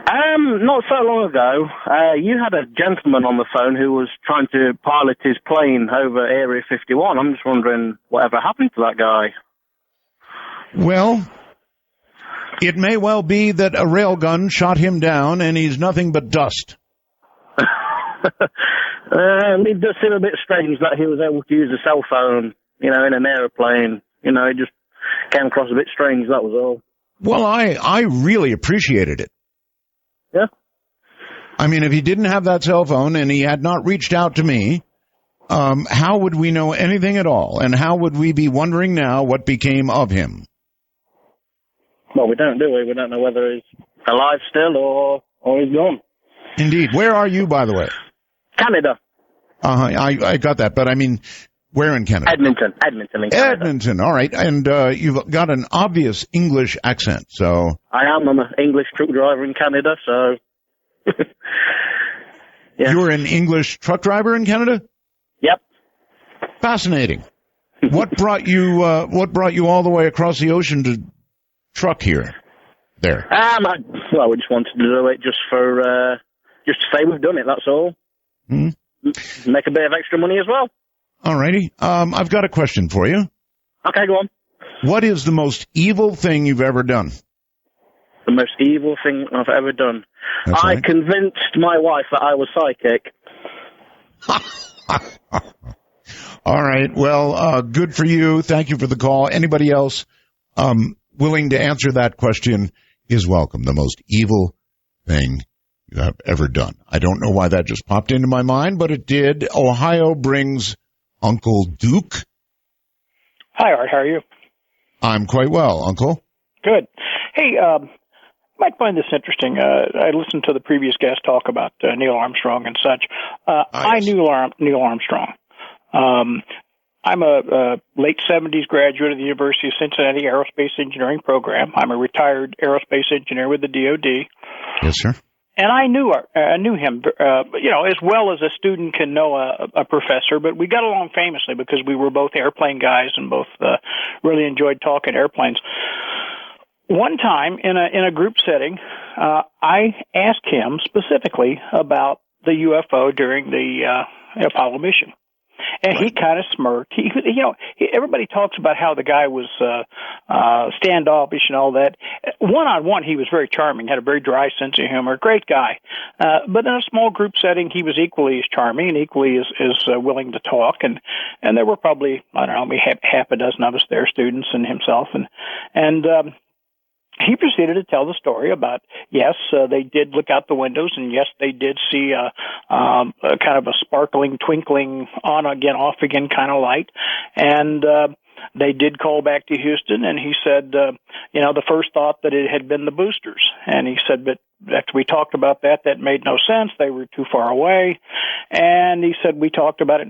Not so long ago, you had a gentleman on the phone who was trying to pilot his plane over Area 51. I'm just wondering whatever happened to that guy. Well, it may well be that a railgun shot him down and he's nothing but dust. It does seem a bit strange that he was able to use a cell phone, in an aeroplane. It just came across a bit strange, that was all. Well, I really appreciated it. Yeah. I mean, if he didn't have that cell phone and he had not reached out to me, how would we know anything at all? And how would we be wondering now what became of him? Well, we don't, do we? We don't know whether he's alive still or he's gone. Indeed. Where are you, by the way? Canada. I got that, but I mean, where in Canada? Edmonton in Canada. Edmonton, all right. And you've got an obvious English accent, so. I'm an English truck driver in Canada, so. Yeah. You're an English truck driver in Canada? Yep. Fascinating. What brought you all the way across the ocean to truck here? There. We just wanted to do it just to say we've done it, that's all. Hmm? Make a bit of extra money as well. All righty. I've got a question for you. Okay, go on. What is the most evil thing you've ever done? The most evil thing I've ever done? That's I right. convinced my wife that I was psychic. All right. Well, good for you. Thank you for the call. Anybody else willing to answer that question is welcome. The most evil thing you have ever done. I don't know why that just popped into my mind, but it did. Ohio brings Uncle Duke. Hi, Art. How are you? I'm quite well, Uncle. Good. Hey, you might find this interesting. I listened to the previous guest talk about Neil Armstrong and such. I knew Neil Armstrong. I'm a late 70s graduate of the University of Cincinnati Aerospace Engineering program. I'm a retired aerospace engineer with the DoD. Yes, sir. And I knew him, as well as a student can know a professor, but we got along famously because we were both airplane guys and both really enjoyed talking airplanes. One time in a group setting, I asked him specifically about the UFO during the Apollo mission. And he kind of smirked. Everybody talks about how the guy was standoffish and all that. One-on-one, he was very charming, had a very dry sense of humor, great guy. But in a small group setting, he was equally as charming and equally as willing to talk. And there were probably, I don't know, maybe half a dozen of us there, students and himself. And he proceeded to tell the story about, yes, they did look out the windows, and yes, they did see a kind of a sparkling, twinkling, on again, off again kind of light. And they did call back to Houston, and he said, the first thought that it had been the boosters. And he said, but after we talked about that, that made no sense. They were too far away. And he said, we talked about it.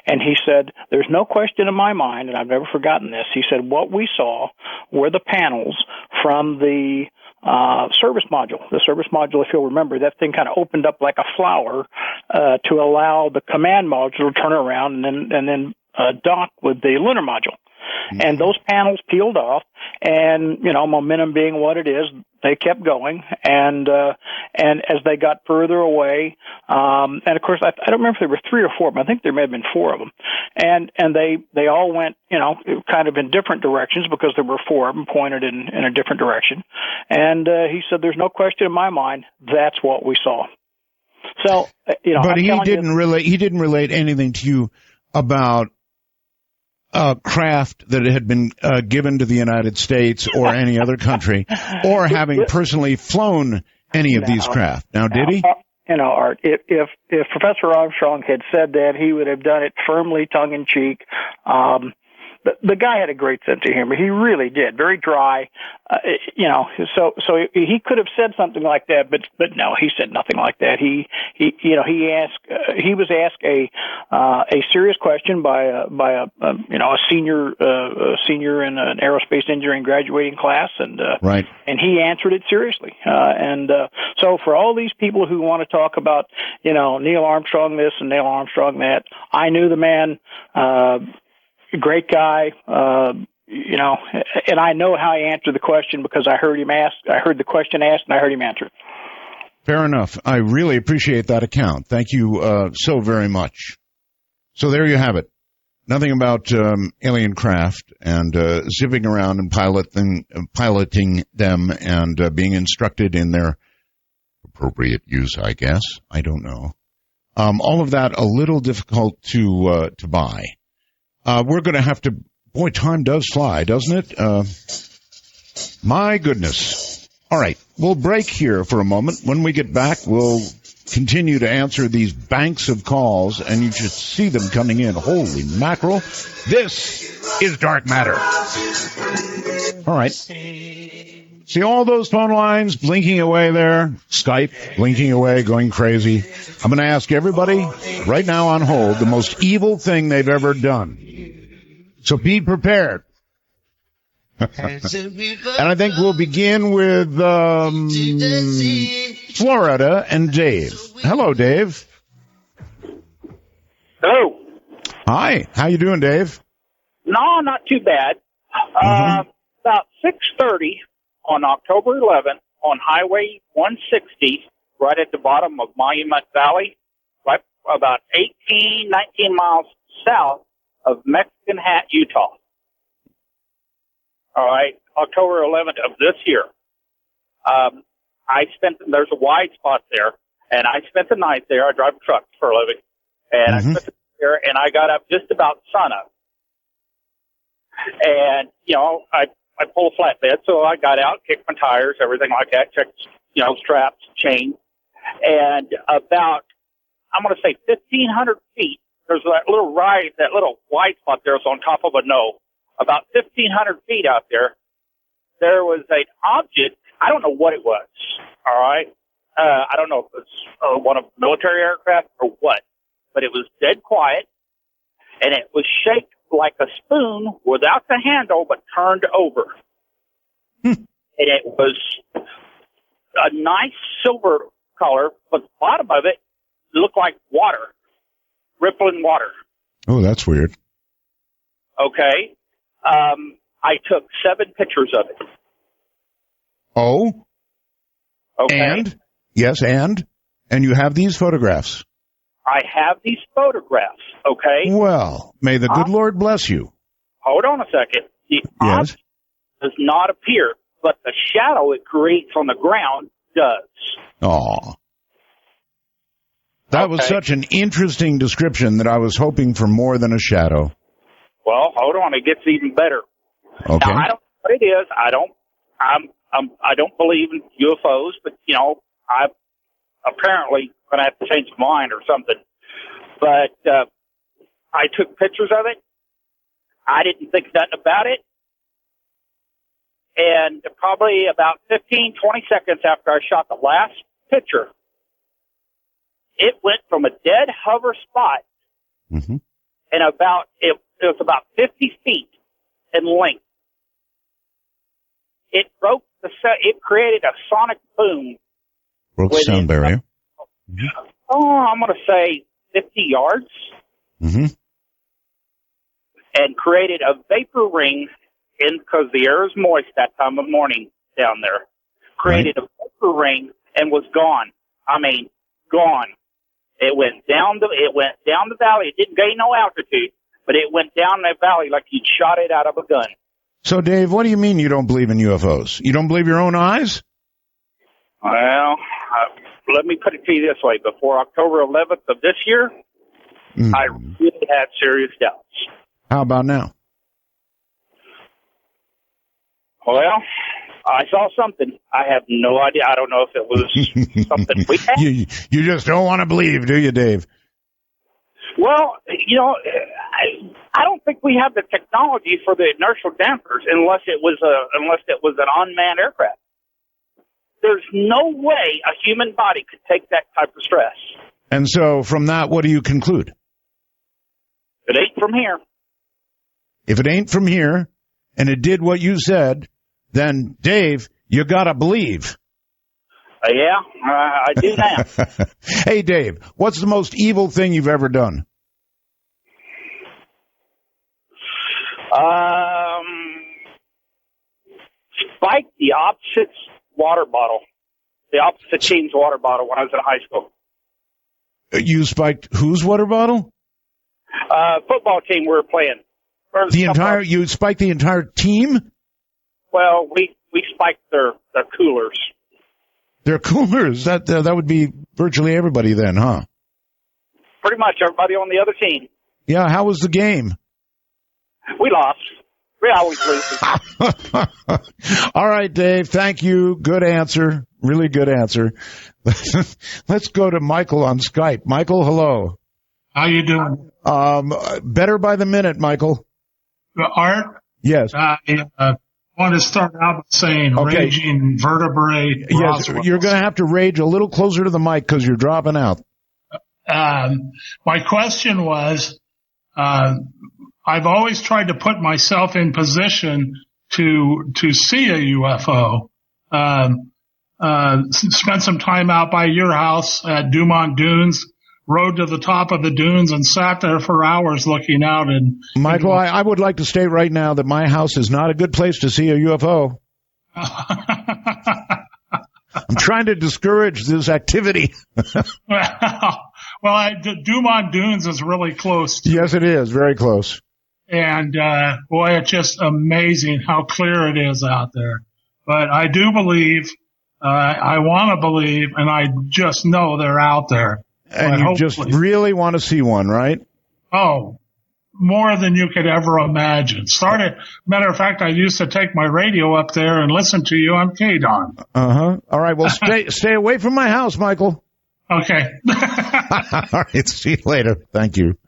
And he said, there's no question in my mind, and I've never forgotten this. He said, what we saw were the panels from the service module. The service module, if you'll remember, that thing kind of opened up like a flower to allow the command module to turn around and then dock with the lunar module. Mm-hmm. And those panels peeled off, and, momentum being what it is, they kept going, and as they got further away, and of course, I don't remember if there were 3 or 4, but I think there may have been 4 of them, and they all went, kind of in different directions, because there were 4 of them pointed in a different direction, and he said, there's no question in my mind, that's what we saw. So, but he didn't relate anything to you about craft that had been given to the United States or any other country, or having personally flown any of these craft. Now, did he? Art, if Professor Armstrong had said that, he would have done it firmly, tongue-in-cheek. The guy had a great sense of humor. He really did. Very dry, So he could have said something like that, but no, he said nothing like that. He was asked a serious question by a senior in an aerospace engineering graduating class, and right. And he answered it seriously. So for all these people who want to talk about Neil Armstrong this and Neil Armstrong that, I knew the man. Great guy, and I know how he answered the question because I heard the question asked, and I heard him answer it. Fair enough. I really appreciate that account. Thank you so very much. So there you have it. Nothing about alien craft and zipping around and piloting them and being instructed in their appropriate use, I guess. I don't know. All of that a little difficult to buy. We're going to have to, boy, time does fly, doesn't it? My goodness. All right, we'll break here for a moment. When we get back, we'll continue to answer these banks of calls, and you should see them coming in. Holy mackerel. This is Dark Matter. All right. See all those phone lines blinking away there? Skype blinking away, going crazy. I'm going to ask everybody right now on hold the most evil thing they've ever done. So be prepared. And I think we'll begin with Florida and Dave. Hello, Dave. Hello. Hi. How you doing, Dave? No, not too bad. About 6:30 on October 11th on Highway 160, right at the bottom of Monument Valley, right about 19 miles south of Mexican Hat, Utah. All right, October 11th of this year. There's a wide spot there, and I spent the night there. I drive a truck for a living, and I spent the night there, and I got up just about sunup. And, I pull a flatbed, so I got out, kicked my tires, everything like that, checked, straps, chain. And about, I'm going to say 1,500 feet, there's that little ride, that little white spot there is on top of a knoll. About 1,500 feet out there, there was an object. I don't know what it was, all right? I don't know if it was one of the military aircraft or what, but it was dead quiet, and it was shaped like a spoon without the handle, but turned over. And it was a nice silver color, but the bottom of it looked like water, rippling water. Oh, that's weird. Okay. I took 7 pictures of it. Oh? Okay. And? Yes, and? And you have these photographs? I have these photographs, okay? Well, may the good Lord bless you. Hold on a second. The object does not appear, but the shadow it creates on the ground does. Aw. That was such an interesting description that I was hoping for more than a shadow. Well, hold on. It gets even better. Okay. Now, I don't know what it is. I I don't believe in UFOs, but I apparently gonna have to change my mind or something. But I took pictures of it. I didn't think nothing about it. And probably about 15, 20 seconds after I shot the last picture, it went from a dead hover spot and it was about 50 feet in length. It broke it created a sonic boom. Broke the sound barrier. I'm going to say 50 yards. And created a vapor ring because the air is moist that time of morning down there. Created a vapor ring and was gone. I mean, gone. It went down the valley. It didn't gain no altitude, but it went down that valley like you'd shot it out of a gun. So, Dave, what do you mean you don't believe in UFOs? You don't believe your own eyes? Well, let me put it to you this way. Before October 11th of this year, I really had serious doubts. How about now? Well, I saw something. I have no idea. I don't know if it was something we had. You just don't want to believe, do you, Dave? Well, I don't think we have the technology for the inertial dampers unless it was an unmanned aircraft. There's no way a human body could take that type of stress. And so, from that, what do you conclude? It ain't from here. If it ain't from here, and it did what you said, then, Dave, you gotta believe. Yeah, I do now. Hey, Dave, what's the most evil thing you've ever done? Spike the opposite water bottle. The opposite team's water bottle when I was in high school. You spiked whose water bottle? Football team we were playing. You spiked the entire team? Well, we spiked their coolers. Their coolers? That would be virtually everybody then, huh? Pretty much everybody on the other team. Yeah, how was the game? We lost. We always lose. All right, Dave, thank you. Good answer. Really good answer. Let's go to Michael on Skype. Michael, hello. How you doing? Better by the minute, Michael. Art? Yes. I want to start out by saying raging vertebrae. Yes, you're going to have to rage a little closer to the mic because you're dropping out. My question was, I've always tried to put myself in position to see a UFO. Spent some time out by your house at Dumont Dunes, rode to the top of the dunes and sat there for hours looking out. And Michael, I would like to state right now that my house is not a good place to see a UFO. I'm trying to discourage this activity. Well, Dumont Dunes is really close. Yes, it is. Very close. And, boy, it's just amazing how clear it is out there. But I do believe, I want to believe, and I just know they're out there. And you just really want to see one, right? Oh, more than you could ever imagine. Matter of fact, I used to take my radio up there and listen to you on KDON. All right. Well, stay away from my house, Michael. Okay. All right. See you later. Thank you.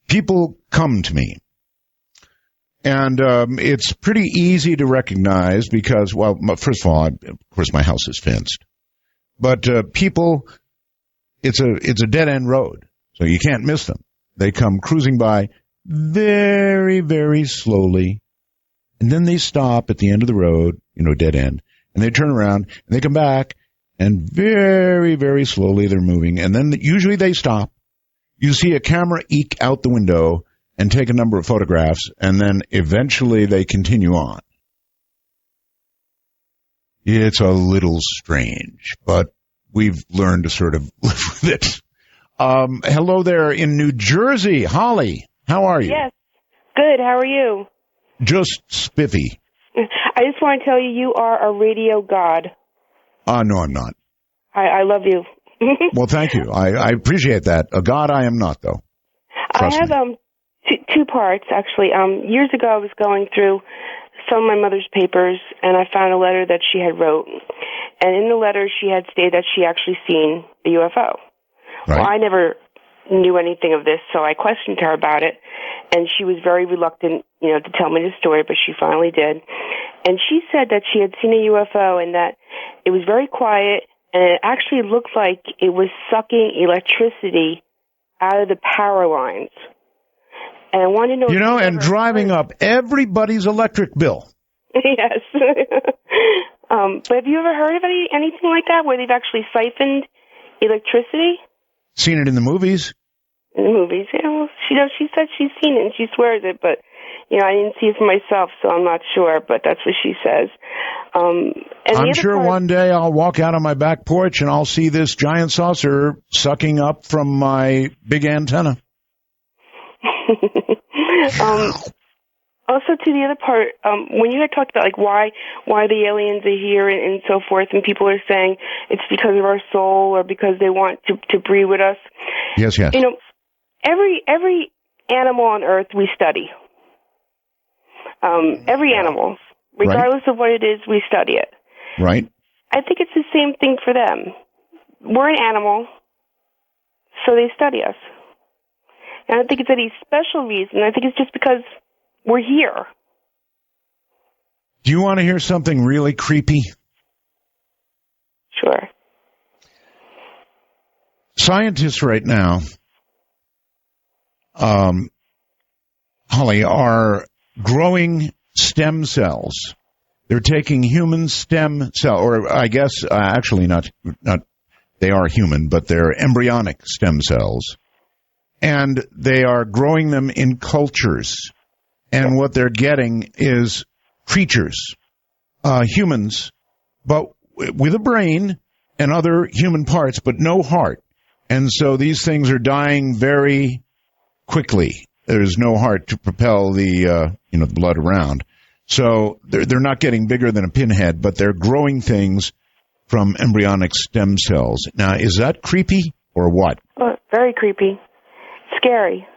People come to me. And it's pretty easy to recognize because, well, first of all, of course, my house is fenced. But it's a dead-end road, so you can't miss them. They come cruising by very, very slowly, and then they stop at the end of the road, dead end, and they turn around, and they come back, and very, very slowly they're moving, and then usually they stop. You see a camera eke out the window and take a number of photographs, and then eventually they continue on. It's a little strange, but we've learned to sort of live with it. Hello there in New Jersey. Holly, how are you? Yes, good. How are you? Just spiffy. I just want to tell you, you are a radio god. No, I'm not. I love you. Well, thank you. I appreciate that. A god I am not, though. Trust me. Two parts, actually. Years ago, I was going through some of my mother's papers, and I found a letter that she had wrote. And in the letter, she had stated that she actually seen a UFO. Right. Well, I never knew anything of this, so I questioned her about it, and she was very reluctant, to tell me the story, but she finally did. And she said that she had seen a UFO and that it was very quiet, and it actually looked like it was sucking electricity out of the power lines. And I want to know... and driving up everybody's electric bill. Yes. But have you ever heard of anything like that, where they've actually siphoned electricity? Seen it in the movies? In the movies, yeah. Well, she said she's seen it, and she swears it, but, I didn't see it for myself, so I'm not sure, but that's what she says. I'm sure one day I'll walk out on my back porch and I'll see this giant saucer sucking up from my big antenna. Also, to the other part, when you had talked about why the aliens are here and so forth, and people are saying it's because of our soul or because they want to breed with us. Yes. Every animal on Earth we study. Every animal, regardless of what it is, we study it. Right. I think it's the same thing for them. We're an animal, so they study us. And I don't think it's any special reason. I think it's just because we're here. Do you want to hear something really creepy? Sure. Scientists right now, Holly, are growing stem cells. They're taking human stem cell, or I guess actually not. They are human, but they're embryonic stem cells, and they are growing them in cultures. And what they're getting is creatures, humans, but with a brain and other human parts, but no heart. And so these things are dying very quickly. There's no heart to propel the blood around. So they're not getting bigger than a pinhead, but they're growing things from embryonic stem cells. Now, is that creepy or what? Oh, very creepy. Scary.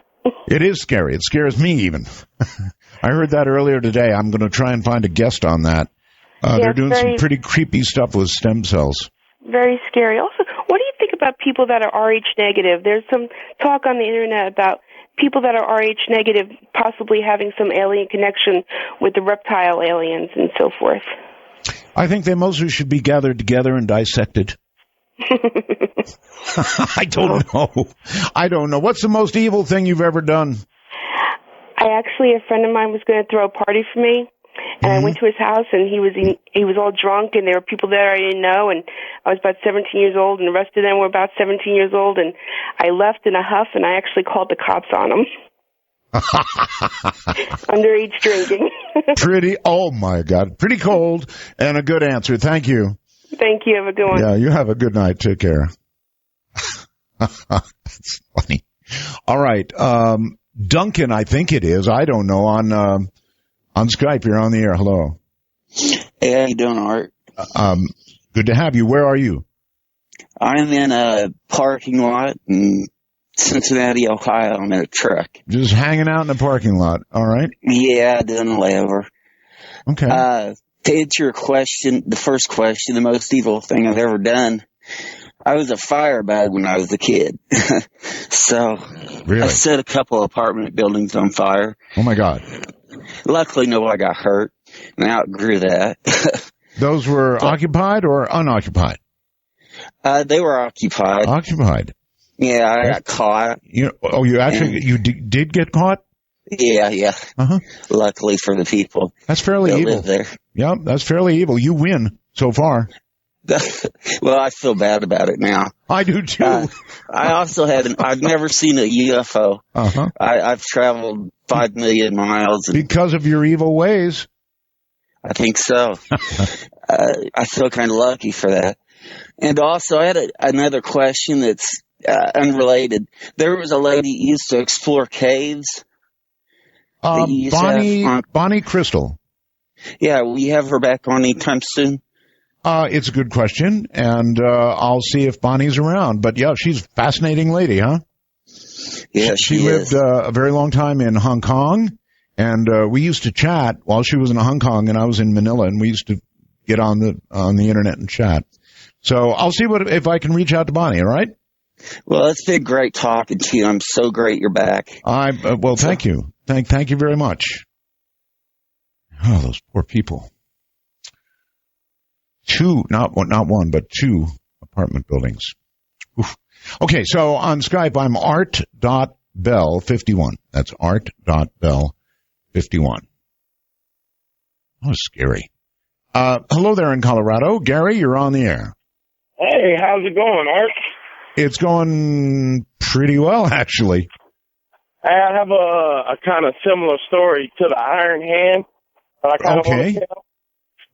It is scary. It scares me even. I heard that earlier today. I'm going to try and find a guest on that. They're doing some pretty creepy stuff with stem cells. Very scary. Also, what do you think about people that are Rh negative? There's some talk on the internet about people that are Rh negative possibly having some alien connection with the reptile aliens and so forth. I think they mostly should be gathered together and dissected. I don't know. What's the most evil thing you've ever done? A friend of mine was going to throw a party for me, and I went to his house, and he was all drunk, and there were people there I didn't know, and I was about 17 years old, and the rest of them were about 17 years old, and I left in a huff, and I actually called the cops on them. Underage drinking. Oh my God, pretty cold, and a good answer. Thank you. Thank you. Have a good one. Yeah, you have a good night. Take care. That's funny. All right. Duncan, I think it is. I don't know. On Skype, you're on the air. Hello. Hey, how you doing, Art? Good to have you. Where are you? I'm in a parking lot in Cincinnati, Ohio. I'm in a truck. Just hanging out in the parking lot. All right. Yeah, doing a layover. Okay. To answer your question, the first question, the most evil thing I've ever done, I was a firebug when I was a kid. So really? I set a couple apartment buildings on fire. Oh, my God. Luckily, nobody got hurt, and I outgrew that. Those were occupied or unoccupied? They were occupied. Occupied? Yeah, I got caught. You did get caught? Yeah. Uh-huh. Luckily for the people. That's fairly evil. Live there. Yeah, that's fairly evil. You win so far. Well, I feel bad about it now. I do too. I also I've never seen a UFO. Uh-huh. I've traveled 5 million miles. Because of your evil ways. I think so. I feel kind of lucky for that. And also, I had another question that's unrelated. There was a lady who used to explore caves. Bonnie Crystal. Yeah, will you have her back on anytime soon? It's a good question, and I'll see if Bonnie's around. But, yeah, she's a fascinating lady, huh? Yeah, she lived a very long time in Hong Kong, and we used to chat while she was in Hong Kong and I was in Manila, and we used to get on the internet and chat. So I'll see if I can reach out to Bonnie. All right. Well, it's been great talking to you. I'm so great you're back. Well, thank you. Thank you very much. Oh, those poor people. Not one, but 2 apartment buildings. Oof. Okay, so on Skype, I'm art.bell51. That's art.bell51. Oh, scary. Hello there in Colorado. Gary, you're on the air. Hey, how's it going, Art? It's going pretty well, actually. I have a kind of similar story to the Iron Hand. I kind of want to tell.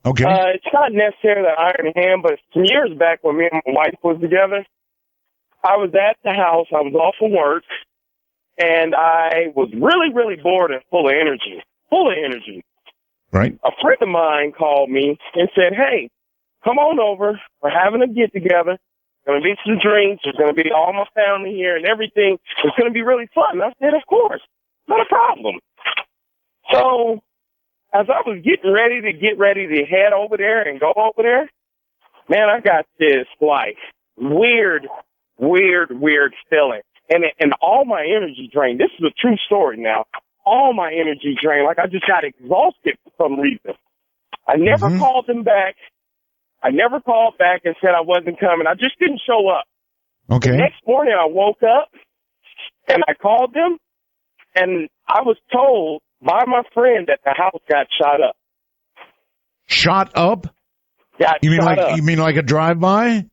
Okay. It's not necessarily the Iron Hand, but some years back when me and my wife was together, I was at the house. I was off of work, and I was really, really bored and full of energy. Right. A friend of mine called me and said, hey, come on over. We're having a get-together. Going to be some drinks. There's going to be all my family here and everything. It's going to be really fun. I said, of course. Not a problem. So as I was getting ready to head over there and go over there, man, I got this, like, weird feeling. And all my energy drained. This is a true story now. All my energy drained. Like I just got exhausted for some reason. I never called them back. I never called back and said I wasn't coming. I just didn't show up. Okay. The next morning I woke up and I called them and I was told by my friend that the house got shot up. Shot up? You mean like a drive-by?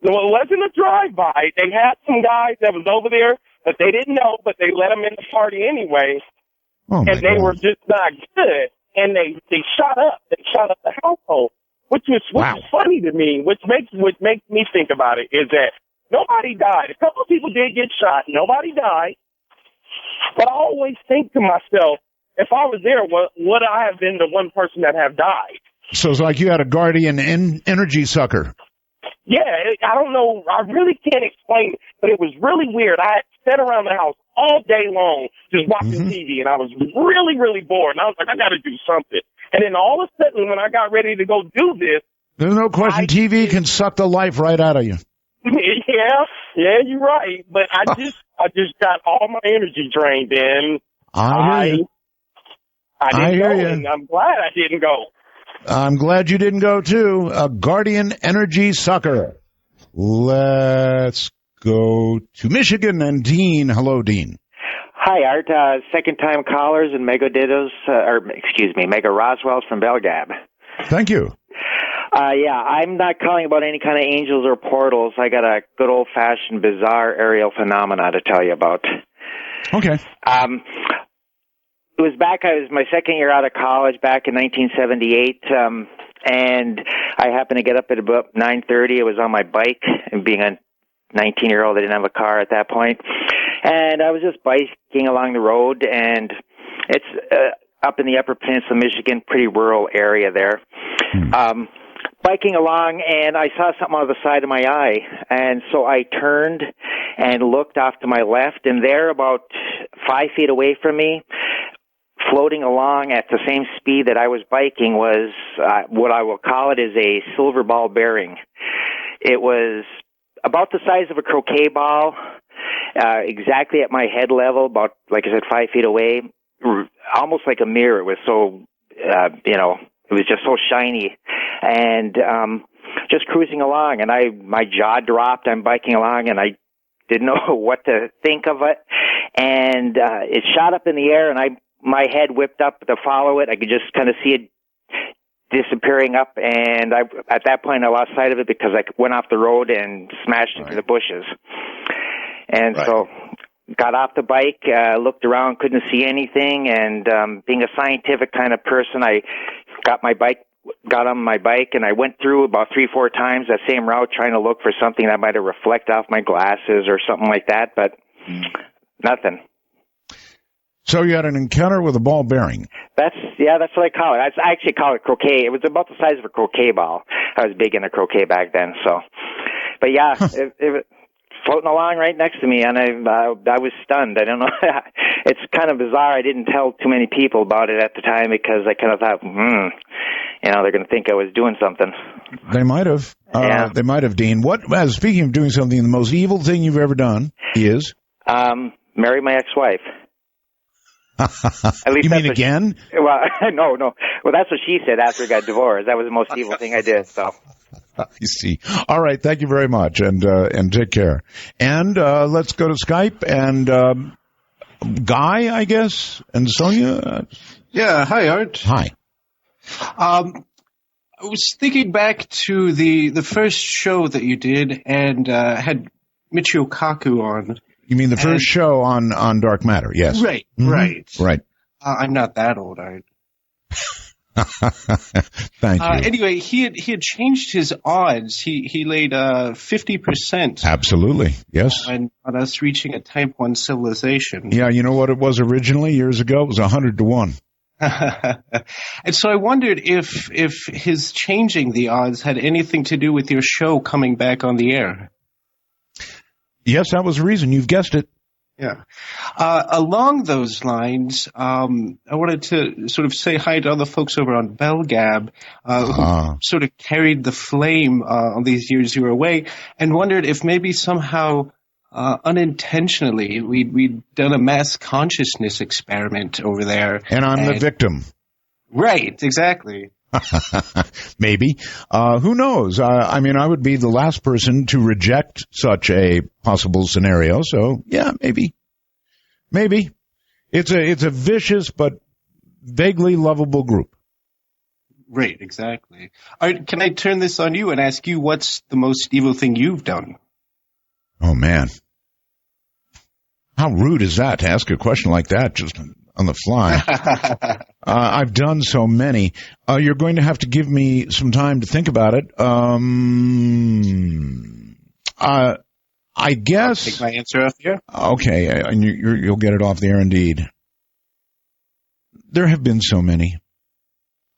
No, it wasn't a drive-by. They had some guys that was over there that they didn't know, but they let them in the party anyway. Oh, and they were just not good. And they shot up. They shot up the household, which is funny to me. What makes me think about it is that nobody died. A couple of people did get shot. Nobody died. But I always think to myself, if I was there, would I have been the one person that have died? So it's like you had a guardian energy sucker. Yeah, I don't know. I really can't explain it, but it was really weird. I sat around the house all day long just watching TV, and I was really, really bored. And I was like, I got to do something. And then all of a sudden, when I got ready to go do this, there's no question TV can suck the life right out of you. Yeah, you're right. But I just got all my energy drained, and I hear you. I didn't go, and I'm glad I didn't go. I'm glad you didn't go, too. A guardian energy sucker. Let's go to Michigan and Dean. Hello, Dean. Hi, Art. Second-time callers and Mega Roswell's from Belgab. Thank you. Yeah, I'm not calling about any kind of angels or portals. I got a good old-fashioned bizarre aerial phenomena to tell you about. Okay. It was my second year out of college back in 1978, and I happened to get up at about 9:30. I was on my bike, and being a 19-year-old, I didn't have a car at that point. And I was just biking along the road, and it's up in the Upper Peninsula, Michigan, pretty rural area there. Biking along, and I saw something on the side of my eye, and so I turned and looked off to my left, and there, about 5 feet away from me, floating along at the same speed that I was biking, was what I will call it is a silver ball bearing. It was about the size of a croquet ball, exactly at my head level, about, like I said, 5 feet away, almost like a mirror. It was so, it was just so shiny, and just cruising along, and my jaw dropped. I'm biking along, and I didn't know what to think of it, and it shot up in the air, and my head whipped up to follow it. I could just kind of see it disappearing up, and at that point I lost sight of it because I went off the road and smashed into the bushes. And so got off the bike, looked around, couldn't see anything, and being a scientific kind of person, I got on my bike, and I went through about 3-4 times that same route trying to look for something that might have reflected off my glasses or something like that, but nothing. So you had an encounter with a ball bearing. That's what I call it. I actually call it croquet. It was about the size of a croquet ball. I was big into croquet back then, so. But yeah, it floating along right next to me, and I was stunned. I don't know. It's kind of bizarre. I didn't tell too many people about it at the time because I kind of thought, they're going to think I was doing something. They might have. Yeah. They might have, Dean. Speaking of doing something, the most evil thing you've ever done is? Marry my ex-wife. At least you mean again? Well, no. Well, that's what she said after we got divorced. That was the most evil thing I did. So. You see. All right. Thank you very much, and take care. And let's go to Skype and Guy, I guess, and Sonia. Yeah. Hi, Art. Hi. I was thinking back to the first show that you did and had Michio Kaku on. You mean the first show on Dark Matter? Yes. Right. Mm-hmm. Right. I'm not that old, Art. Thank you. Anyway, he had changed his odds. He laid 50%. Absolutely, yes. On us reaching a Type 1 civilization. Yeah, you know what it was originally years ago? It was 100 to 1. And so I wondered if his changing the odds had anything to do with your show coming back on the air. Yes, that was the reason. You've guessed it. Yeah. Along those lines, I wanted to sort of say hi to all the folks over on Belgab who sort of carried the flame all these years you were away, and wondered if maybe somehow unintentionally we'd done a mass consciousness experiment over there. And I'm the victim. Right, exactly. Maybe. Who knows? I mean, I would be the last person to reject such a possible scenario. So, yeah, maybe. Maybe. It's a vicious but vaguely lovable group. Right, exactly. All right, can I turn this on you and ask you what's the most evil thing you've done? Oh, man. How rude is that to ask a question like that just on the fly? I've done so many. You're going to have to give me some time to think about it. I guess. I'll take my answer off here. Okay, and you'll get it off the air indeed. There have been so many.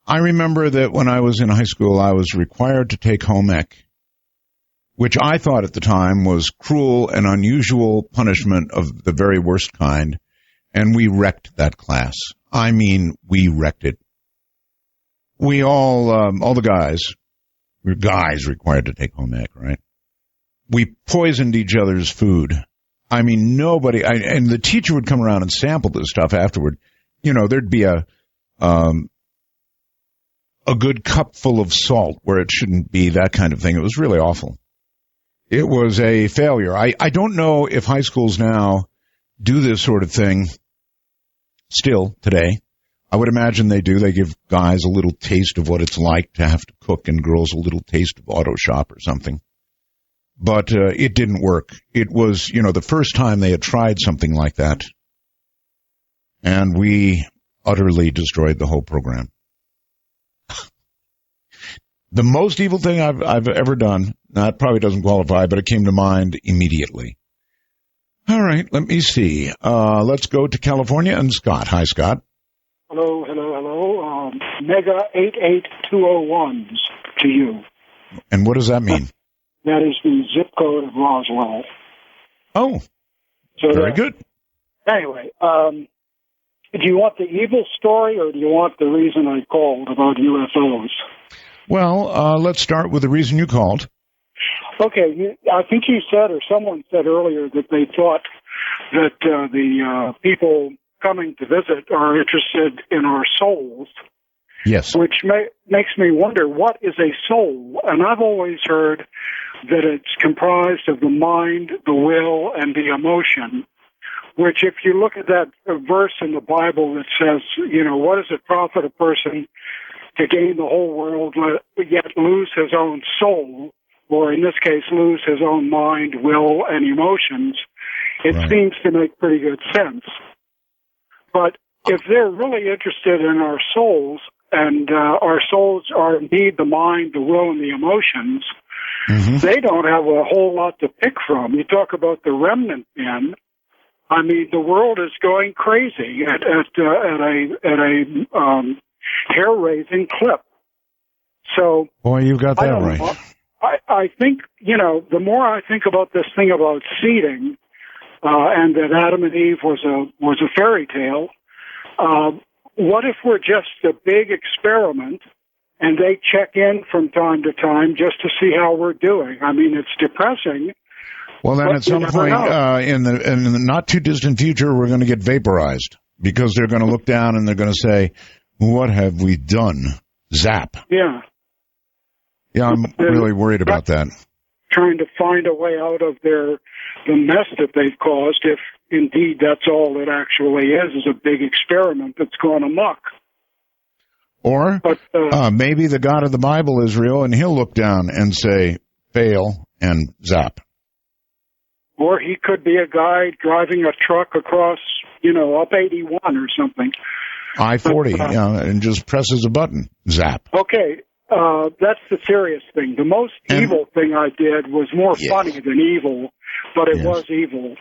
I remember that when I was in high school, I was required to take home ec, which I thought at the time was cruel and unusual punishment of the very worst kind, and we wrecked that class. I mean, we wrecked it. We all the guys, we were guys required to take home ec, right? We poisoned each other's food. I mean, nobody, and the teacher would come around and sample this stuff afterward. You know, there'd be a good cup full of salt where it shouldn't be, that kind of thing. It was really awful. It was a failure. I don't know if high schools now do this sort of thing still today. I would imagine they do. They give guys a little taste of what it's like to have to cook and girls a little taste of auto shop or something. But it didn't work. It was, the first time they had tried something like that, and we utterly destroyed the whole program. The most evil thing I've ever done, that probably doesn't qualify, but it came to mind immediately. All right, let me see. Let's go to California and Scott. Hi, Scott. Hello. Mega 88201s to you. And what does that mean? That is the zip code of Roswell. Oh, so very good. Anyway, do you want the evil story or do you want the reason I called about UFOs? Well, let's start with the reason you called. Okay, I think you said, or someone said earlier, that they thought that the people coming to visit are interested in our souls. Yes. Which makes me wonder, what is a soul? And I've always heard that it's comprised of the mind, the will, and the emotion, which if you look at that verse in the Bible that says, what does it profit a person to gain the whole world, yet lose his own soul, or in this case, lose his own mind, will, and emotions, it seems to make pretty good sense. But if they're really interested in our souls, and our souls are indeed the mind, the will, and the emotions, they don't have a whole lot to pick from. You talk about the remnant men. I mean, the world is going crazy at a hair-raising clip. So, boy, you got that right. I think, the more I think about this thing about seeding, and that Adam and Eve was a fairy tale, what if we're just a big experiment and they check in from time to time just to see how we're doing? I mean, it's depressing. Well, then at some point in the not too distant future, we're going to get vaporized because they're going to look down and they're going to say, "What have we done?" Zap. Yeah. Yeah, I'm really worried about that. Trying to find a way out of the mess that they've caused, if indeed that's all it actually is a big experiment that's gone amok. Or maybe the God of the Bible is real, and he'll look down and say, fail, and zap. Or he could be a guy driving a truck across, up 81 or something. I-40, and just presses a button, zap. Okay. That's the serious thing. The most evil thing I did was more funny than evil, but it was evil.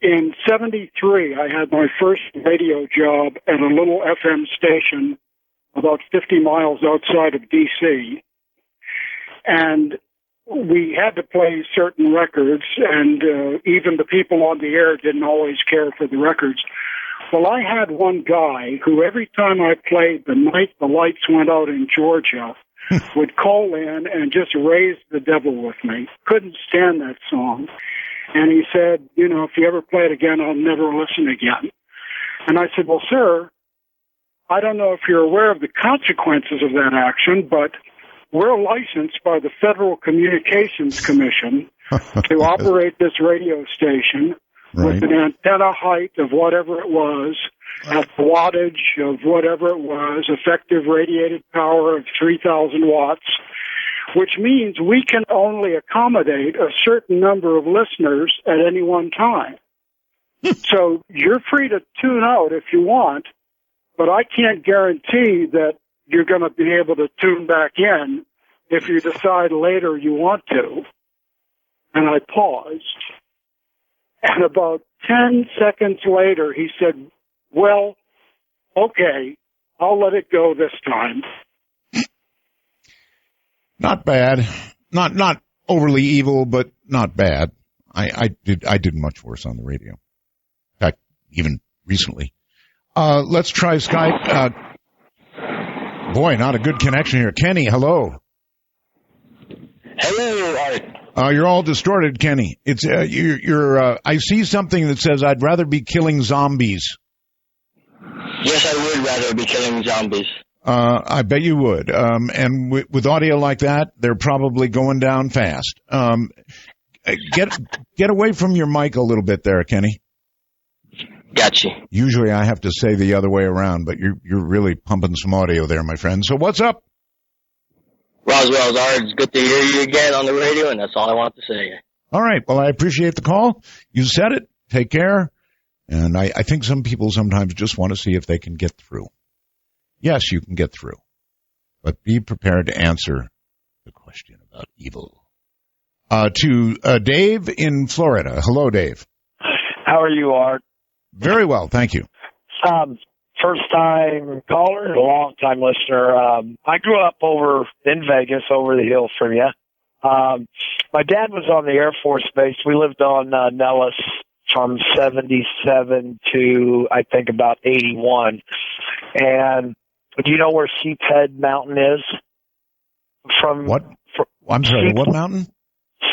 In 73, I had my first radio job at a little FM station about 50 miles outside of D.C. And we had to play certain records, and even the people on the air didn't always care for the records. Well, I had one guy who every time I played The Night the Lights Went Out in Georgia would call in and just raise the devil with me. Couldn't stand that song. And he said, if you ever play it again, I'll never listen again. And I said, well, sir, I don't know if you're aware of the consequences of that action, but we're licensed by the Federal Communications Commission to operate this radio station. Right. With an antenna height of whatever it was, a wattage of whatever it was, effective radiated power of 3,000 watts, which means we can only accommodate a certain number of listeners at any one time. So you're free to tune out if you want, but I can't guarantee that you're going to be able to tune back in if you decide later you want to. And I paused. And about 10 seconds later, he said, well, okay, I'll let it go this time. Not bad. Not overly evil, but not bad. I did much worse on the radio. In fact, even recently. Let's try Skype. Boy, not a good connection here. Kenny, hello. Hello, Art. You're all distorted, Kenny. It's I see something that says I'd rather be killing zombies. Yes, I would rather be killing zombies. I bet you would. And with audio like that, they're probably going down fast. Get away from your mic a little bit there, Kenny. Gotcha. Usually I have to say the other way around, but you're really pumping some audio there, my friend. So what's up? Roswell's Art, it's good to hear you again on the radio, and that's all I want to say. All right. Well, I appreciate the call. You said it. Take care. And I think some people sometimes just want to see if they can get through. Yes, you can get through. But be prepared to answer the question about evil. To Dave in Florida. Hello, Dave. How are you, Art? Very well, thank you. First-time caller, long-time listener. I grew up over in Vegas, over the hill from you. My dad was on the Air Force Base. We lived on Nellis from 77 to, I think, about 81. And do you know where Sheepshead Mountain is? What? I'm sorry, what mountain?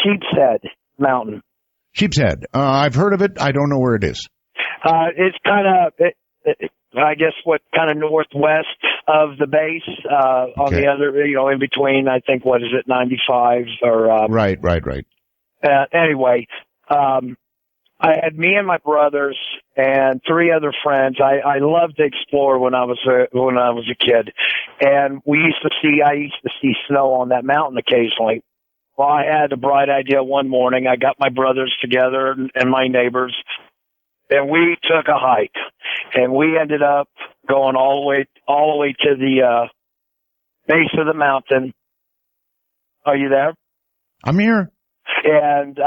Sheepshead Mountain. Sheepshead. I've heard of it. I don't know where it is. It's kind of, I guess, kind of northwest of the base, on the other, in between, I think, 95 or... Right. Anyway, I had me and my brothers and 3 other friends. I loved to explore when I was a kid, and I used to see snow on that mountain occasionally. Well, I had a bright idea one morning. I got my brothers together and my neighbors, and we took a hike, and we ended up going all the way to the base of the mountain. Are you there? I'm here. And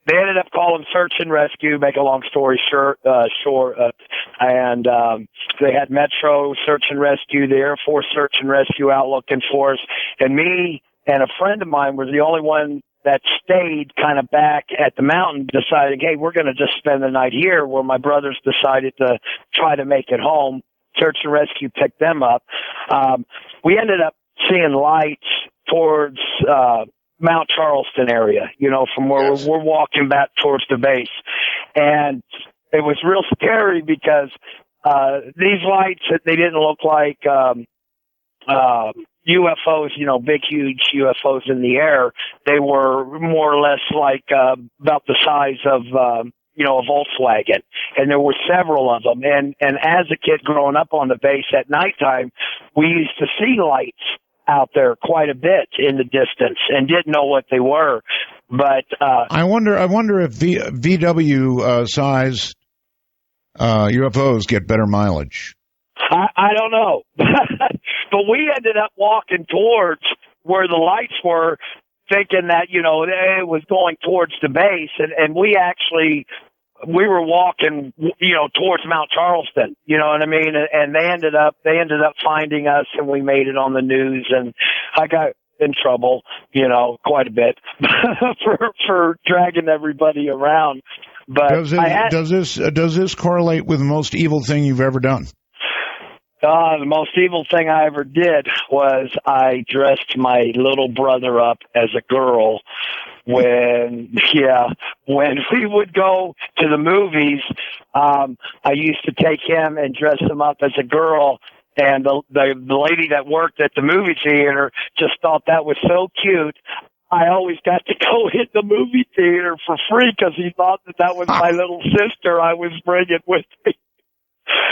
they ended up calling search and rescue, make a long story short, and they had Metro search and rescue, the Air Force search and rescue out looking for us, and me and a friend of mine was the only one that stayed kind of back at the mountain, deciding, hey, we're going to just spend the night here, where my brothers decided to try to make it home. Search and rescue picked them up. We ended up seeing lights towards Mount Charleston area, from where we're walking back towards the base. And it was real scary because these lights, they didn't look like UFOs, big, huge UFOs in the air. They were more or less like about the size of a Volkswagen. And there were several of them. And as a kid growing up on the base at nighttime, we used to see lights out there quite a bit in the distance and didn't know what they were. But I wonder if VW size UFOs get better mileage. I don't know. But we ended up walking towards where the lights were, thinking that, it was going towards the base. And we were walking, towards Mount Charleston, you know what I mean? And they ended up finding us, and we made it on the news, and I got in trouble, quite a bit for dragging everybody around. But does this correlate with the most evil thing you've ever done? The most evil thing I ever did was I dressed my little brother up as a girl when we would go to the movies. I used to take him and dress him up as a girl, and the lady that worked at the movie theater just thought that was so cute. I always got to go hit the movie theater for free because he thought that was my little sister I was bringing with me.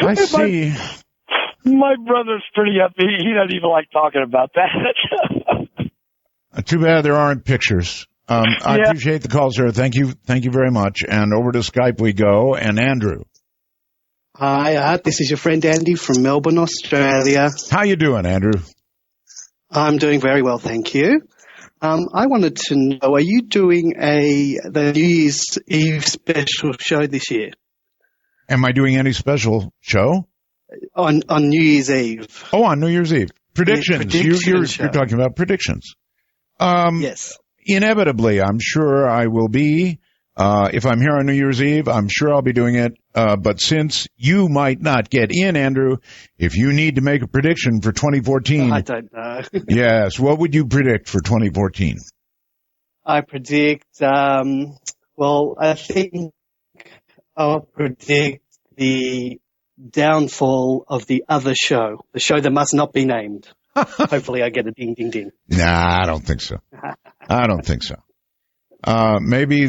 I see. My brother's pretty happy. He doesn't even like talking about that. Too bad there aren't pictures. I appreciate the call, sir. Thank you very much. And over to Skype we go. And Andrew. Hi, this is your friend Andy from Melbourne, Australia. How you doing, Andrew? I'm doing very well, thank you. I wanted to know, are you doing the New Year's Eve special show this year? Am I doing any special show? On New Year's Eve. Oh, on New Year's Eve. Predictions. You're talking about predictions. Yes. Inevitably, I'm sure I will be. If I'm here on New Year's Eve, I'm sure I'll be doing it. But since you might not get in, Andrew, if you need to make a prediction for 2014. I don't know. Yes. What would you predict for 2014? I predict, I think I'll predict the downfall of the other show, the show that must not be named. Hopefully I get a ding, ding, ding. Nah, I don't think so. Maybe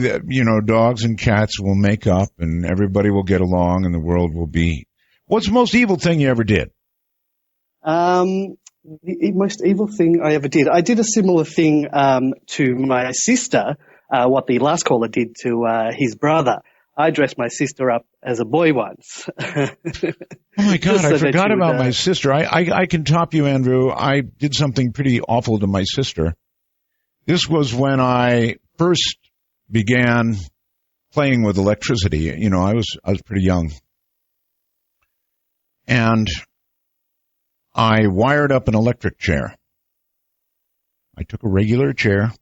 dogs and cats will make up and everybody will get along and the world will be. What's the most evil thing you ever did? The most evil thing I ever did. I did a similar thing to my sister, what the last caller did to his brother. I dressed my sister up as a boy once. Oh my God, I forgot about my sister. I can top you, Andrew. I did something pretty awful to my sister. This was when I first began playing with electricity. I was pretty young. And I wired up an electric chair. I took a regular chair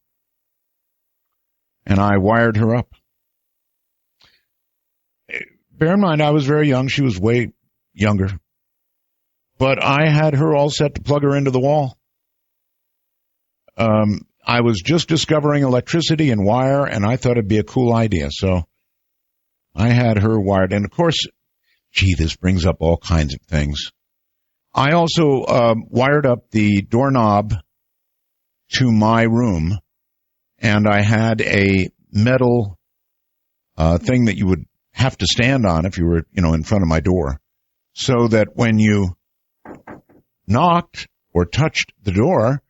and I wired her up. Bear in mind, I was very young. She was way younger. But I had her all set to plug her into the wall. I was just discovering electricity and wire, and I thought it'd be a cool idea. So I had her wired. And, of course, this brings up all kinds of things. I also wired up the doorknob to my room, and I had a metal thing that you would have to stand on if you were, in front of my door, so that when you knocked or touched the door,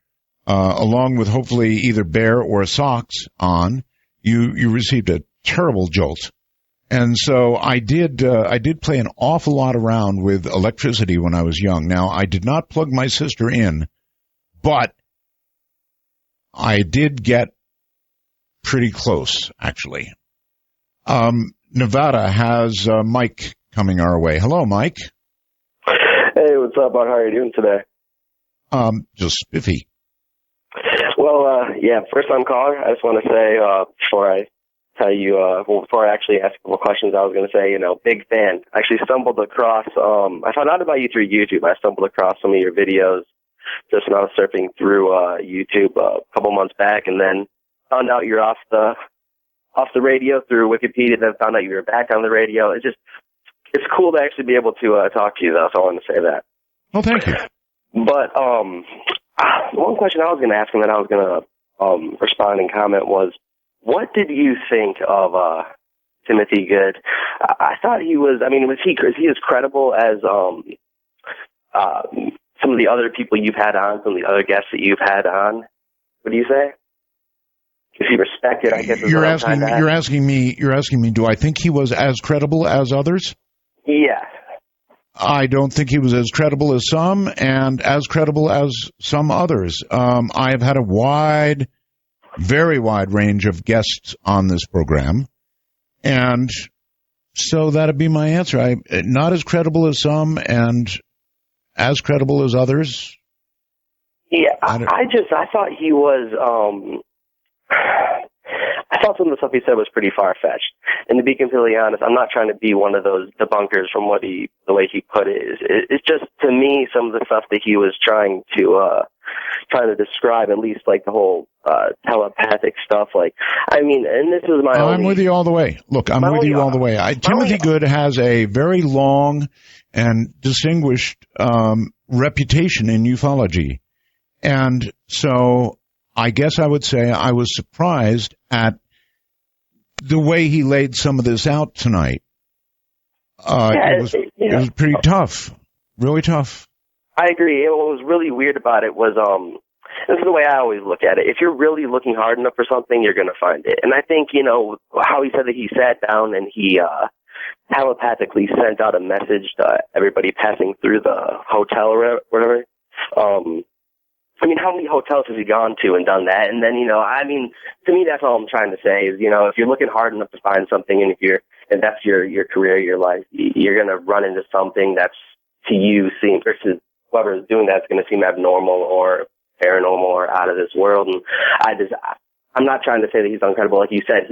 along with hopefully either bear or socks on, you received a terrible jolt. And so I did play an awful lot around with electricity when I was young. Now, I did not plug my sister in, but I did get pretty close, actually. Nevada has Mike coming our way. Hello, Mike. Hey, what's up, Bud? How are you doing today? Just spiffy. Well, first-time caller. I just want to say, before I tell you, before I actually ask a couple questions, I was going to say, big fan. I actually stumbled across, I found out about you through YouTube. I stumbled across some of your videos just when I was surfing through YouTube a couple months back, and then found out you're off the radio through Wikipedia, then found out you were back on the radio. It's cool to actually be able to talk to you, though, so I wanted to say that. Well, thank you. But one question I was going to ask and then I was going to respond and comment was, what did you think of Timothy Good? I thought he was, is he as credible as some of the other people you've had on, some of the other guests that you've had on? What do you say? Is he respected, I guess, is you're asking me, do I think he was as credible as others? Yeah. I don't think he was as credible as some and as credible as some others. I have had a very wide range of guests on this program, and so that'd be my answer. I'm not as credible as some and as credible as others. Yeah, I thought he was, I thought some of the stuff he said was pretty far-fetched. And to be completely honest, I'm not trying to be one of those debunkers from the way he put it. It's just, to me, some of the stuff that he was trying to describe, at least like the whole telepathic stuff. And this is my I'm with you all the way. Look, I'm with you all the way. Timothy Good has a very long and distinguished reputation in ufology. And so I guess I would say I was surprised at the way he laid some of this out tonight. It was pretty tough, really tough. I agree. What was really weird about it was, this is the way I always look at it. If you're really looking hard enough for something, you're going to find it. And I think, how he said that he sat down and he telepathically sent out a message to everybody passing through the hotel or whatever. How many hotels has he gone to and done that? And then, to me, that's all I'm trying to say is, if you're looking hard enough to find something and that's your career, your life, you're going to run into something that's to you versus whoever is doing that's going to seem abnormal or paranormal or out of this world. And I'm not trying to say that he's uncredible. Like you said,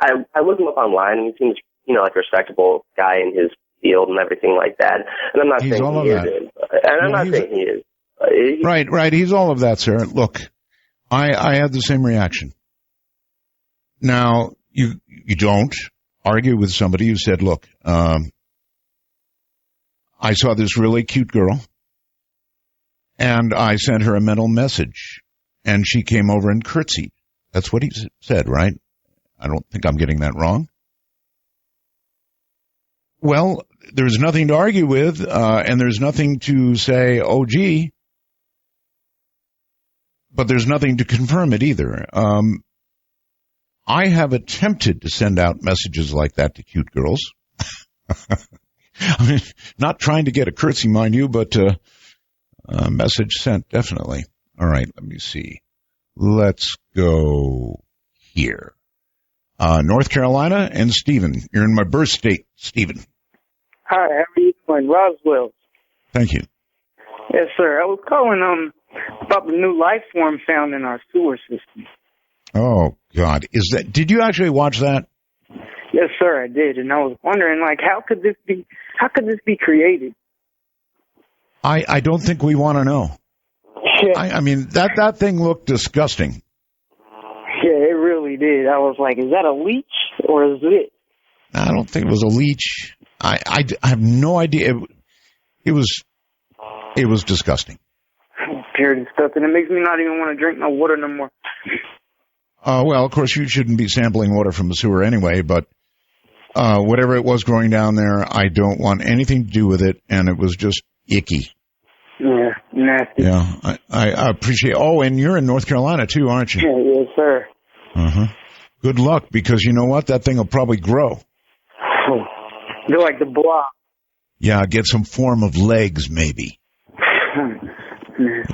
I looked him up online and he seems, like a respectable guy in his field and everything like that. And I'm not saying he is. And I'm not saying he is. Right. He's all of that, sir. Look, I had the same reaction. Now, you don't argue with somebody who said, look, I saw this really cute girl, and I sent her a mental message, and she came over and curtsied. That's what he said, right? I don't think I'm getting that wrong. Well, there's nothing to argue with, and there's nothing to say, oh, gee. But there's nothing to confirm it either. I have attempted to send out messages like that to cute girls. Not trying to get a curtsy, mind you, but a message sent, definitely. All right, let me see. Let's go here. North Carolina and Stephen. You're in my birth state, Stephen. Hi, how are you doing? Roswell. Thank you. Yes, sir. I was calling about the new life form found in our sewer system. Oh, God. Did you actually watch that? Yes, sir, I did. And I was wondering, how could this be created? I don't think we want to know. Yeah. That thing looked disgusting. Yeah, it really did. I was like, is that a leech or is it? I don't think it was a leech. I have no idea. It was disgusting. Pure disgusting. It makes me not even want to drink no water no more. Well, of course, you shouldn't be sampling water from the sewer anyway, but whatever it was growing down there, I don't want anything to do with it, and it was just icky. Yeah, nasty. Yeah, I appreciate. Oh, and you're in North Carolina too, aren't you? Yeah, yes, sir. Uh-huh. Good luck, because you know what? That thing will probably grow. They're like the blob. Yeah, get some form of legs, maybe.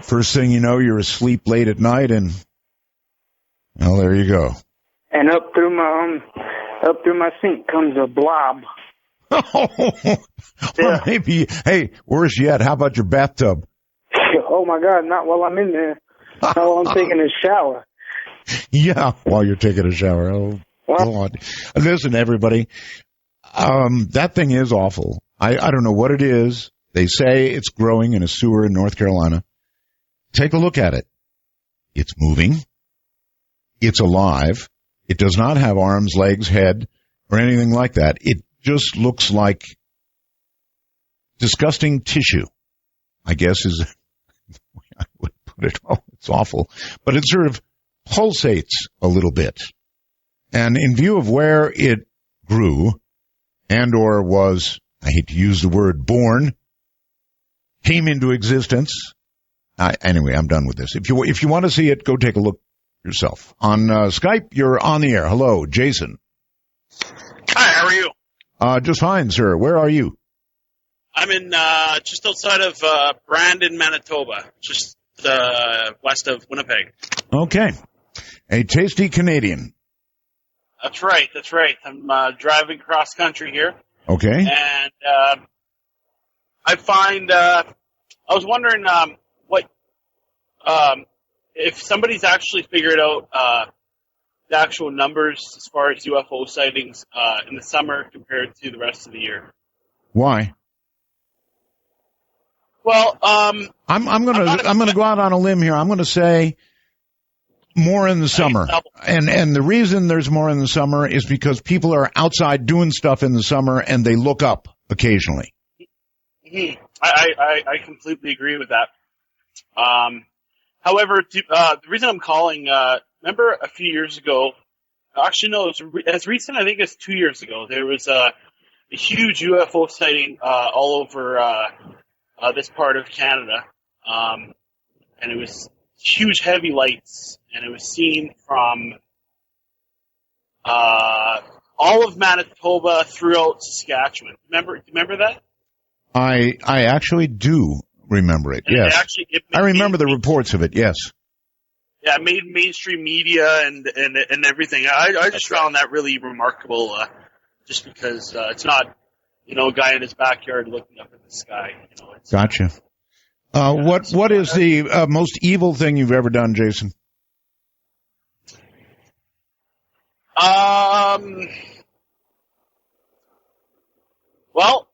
First thing you know, you're asleep late at night, and well, there you go. And up through my Up through my sink comes a blob. Or maybe, hey, worse yet, how about your bathtub? Oh my God, not while I'm in there. Not while I'm taking a shower. Yeah, while you're taking a shower. Oh, God. Listen, everybody, that thing is awful. I don't know what it is. They say it's growing in a sewer in North Carolina. Take a look at it. It's moving. It's alive. It does not have arms, legs, head, or anything like that. It just looks like disgusting tissue, I guess is the way I would put it. Oh, it's awful. But it sort of pulsates a little bit. And in view of where it grew and or was, I hate to use the word born, came into existence. Anyway, I'm done with this. If you want to see it, go take a look yourself. On Skype, you're on the air. Hello, Jason. Hi, how are you? Just fine, sir. Where are you? I'm in just outside of Brandon, Manitoba, just west of Winnipeg. Okay. A tasty Canadian. That's right. I'm driving cross country here. Okay. And I find I was wondering what if somebody's actually figured out the actual numbers as far as UFO sightings in the summer compared to the rest of the year. Why? Well, I'm gonna go out on a limb here. I'm gonna say more in the summer, and the reason there's more in the summer is because people are outside doing stuff in the summer and they look up occasionally. Mm-hmm. I completely agree with that. However, the reason I'm calling, remember a few years ago, actually no, it was as recent, I think it's 2 years ago, there was a huge UFO sighting all over this part of Canada, and it was huge heavy lights, and it was seen from all of Manitoba throughout Saskatchewan. Remember that? I actually do remember it. Yes, I remember the reports of it. Yes. Yeah, it made mainstream media and everything. I just found that really remarkable, just because it's not, a guy in his backyard looking up at the sky. Gotcha. What is the most evil thing you've ever done, Jason? Well,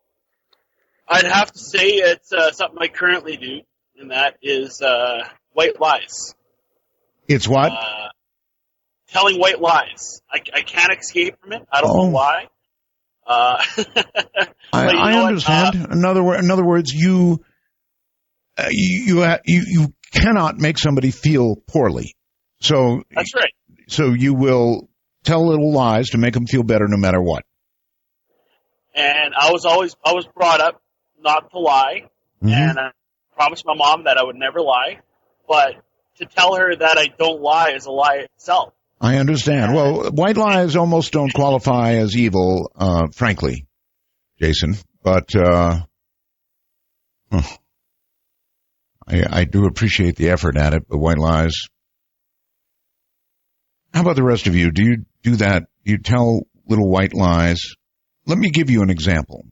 I'd have to say it's something I currently do, and that is white lies. It's what? Telling white lies. I can't escape from it. I don't know why. I understand. In other words, you cannot make somebody feel poorly. So that's right. So you will tell little lies to make them feel better, no matter what. And I was brought up not to lie, and I promised my mom that I would never lie. But to tell her that I don't lie is a lie itself. I understand. Well, white lies almost don't qualify as evil, frankly, Jason. But I do appreciate the effort at it. But white lies. How about the rest of you? Do you do that? Do you tell little white lies? Let me give you an example.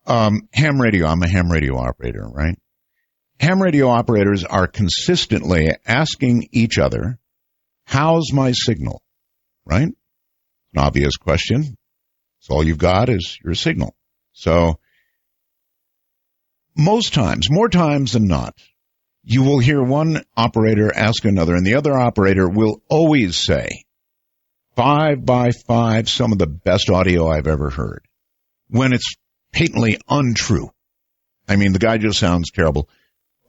Ham radio. I'm a ham radio operator, right? Ham radio operators are consistently asking each other, how's my signal? Right? An obvious question. So all you've got is your signal. So most times, more times than not, you will hear one operator ask another, and the other operator will always say, 5 by 5, some of the best audio I've ever heard, when it's patently untrue. I mean, the guy just sounds terrible.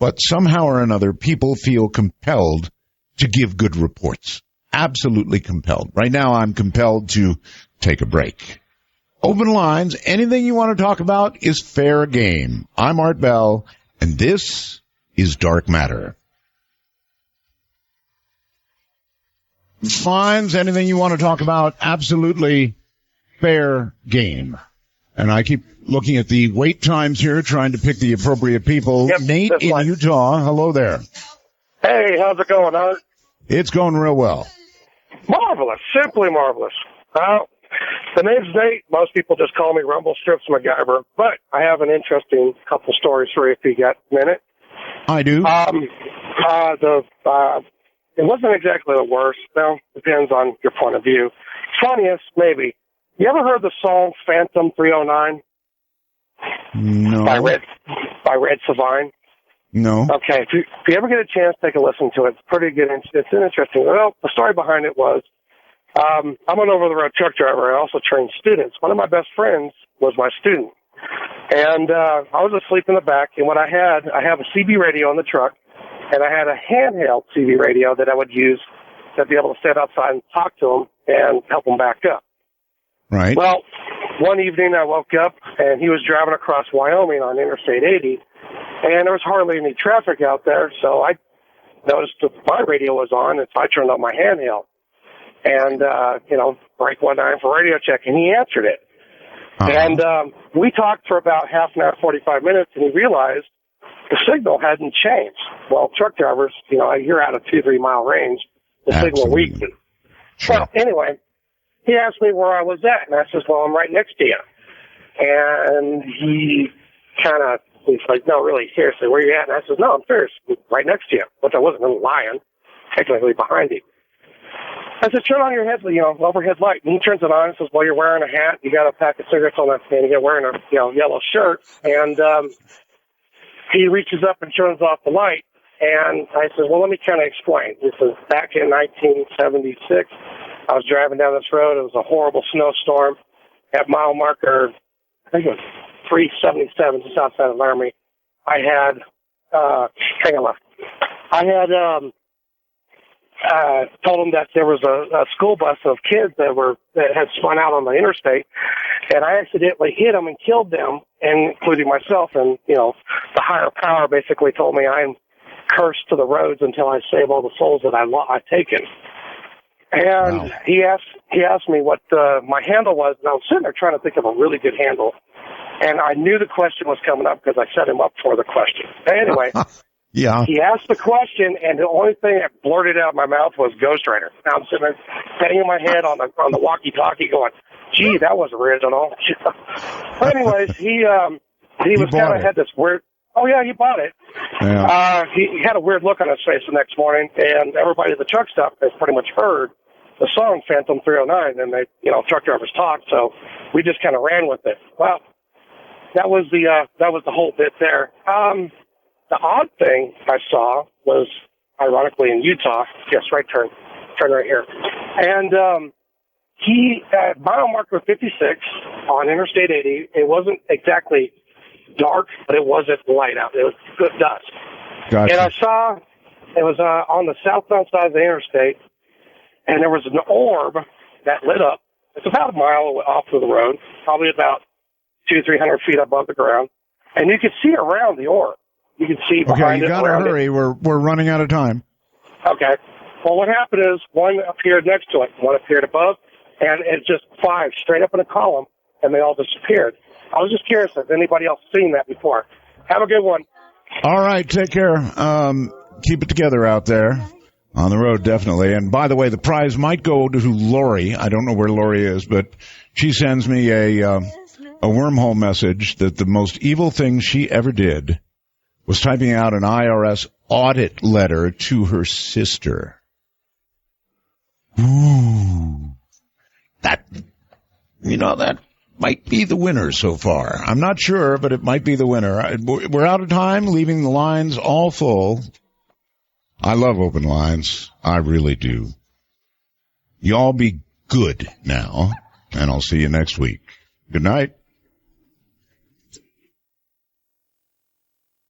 But somehow or another, people feel compelled to give good reports. Absolutely compelled. Right now, I'm compelled to take a break. Open lines. Anything you want to talk about is fair game. I'm Art Bell, and this is Dark Matter. Lines. Anything you want to talk about, absolutely fair game. And I keep looking at the wait times here, trying to pick the appropriate people. Yep, Nate in Utah, hello there. Hey, how's it going, Art? It's going real well. Marvelous, simply marvelous. The name's Nate. Most people just call me Rumble Strips MacGyver, but I have an interesting couple stories for you if you got a minute. I do. It wasn't exactly the worst. Well, depends on your point of view. Funniest, maybe. You ever heard the song Phantom 309? No. By Red Savine? No. Okay, if you ever get a chance, take a listen to it. It's pretty good. It's interesting. Well, the story behind it was, I'm an over-the-road truck driver. I also train students. One of my best friends was my student. And I was asleep in the back, and what I have a CB radio in the truck, and I had a handheld CB radio that I would use to be able to stand outside and talk to him and help him back up. Right. Well, one evening I woke up, and he was driving across Wyoming on Interstate 80, and there was hardly any traffic out there, so I noticed that my radio was on, and so I turned on my handheld. And, break 19 for radio check, and he answered it. Uh-huh. And we talked for about half an hour, 45 minutes, and he realized the signal hadn't changed. Well, truck drivers, you're out of 2-3 mile range. The signal weakens. Sure. Well, anyway, he asked me where I was at, and I said, well, I'm right next to you. And he's like, no, really, seriously, where you at? And I said, no, I'm serious, right next to you. But I wasn't really lying, technically behind him. I said, turn on your overhead light. And he turns it on and says, well, you're wearing a hat. You got a pack of cigarettes on that thing. You're wearing a, yellow shirt. And he reaches up and turns off the light. And I said, well, let me kind of explain. This is back in 1976. I was driving down this road. It was a horrible snowstorm. At mile marker, I think it was 377, just outside of Laramie. I had, told him that there was a school bus of kids that had spun out on the interstate, and I accidentally hit them and killed them, including myself. And the higher power basically told me I'm cursed to the roads until I save all the souls that I've taken. And wow. He asked me what my handle was, and I was sitting there trying to think of a really good handle, and I knew the question was coming up because I set him up for the question. Anyway. Yeah. He asked the question, and the only thing that blurted out of my mouth was Ghost Rider. And I'm sitting there banging my head on the walkie-talkie going, gee, that was original. But anyways, he was kind of had this weird, oh yeah, he bought it. Yeah. He had a weird look on his face the next morning, and everybody at the truck stop has pretty much heard the song Phantom 309, and they, truck drivers talk, so we just kind of ran with it. Well, that was the whole bit there. The odd thing I saw was, ironically, in Utah. Yes, right turn right here. And he, at mile marker 56 on Interstate 80, it wasn't exactly dark, but it wasn't light out. It was good dusk. Gotcha. And I saw, it was on the southbound side of the interstate, and there was an orb that lit up. It's about a mile off of the road, probably about 200-300 feet above the ground. And you could see around the orb. You can see behind it. Okay, you gotta hurry. We're running out of time. Okay. Well, what happened is one appeared next to it, one appeared above, and it just five straight up in a column, and they all disappeared. I was just curious if anybody else seen that before. Have a good one. All right, take care. Keep it together out there on the road, definitely. And by the way, the prize might go to Lori. I don't know where Lori is, but she sends me a wormhole message that the most evil thing she ever did was typing out an IRS audit letter to her sister. Ooh. That might be the winner so far. I'm not sure, but it might be the winner. We're out of time, leaving the lines all full. I love open lines. I really do. You all be good now, and I'll see you next week. Good night.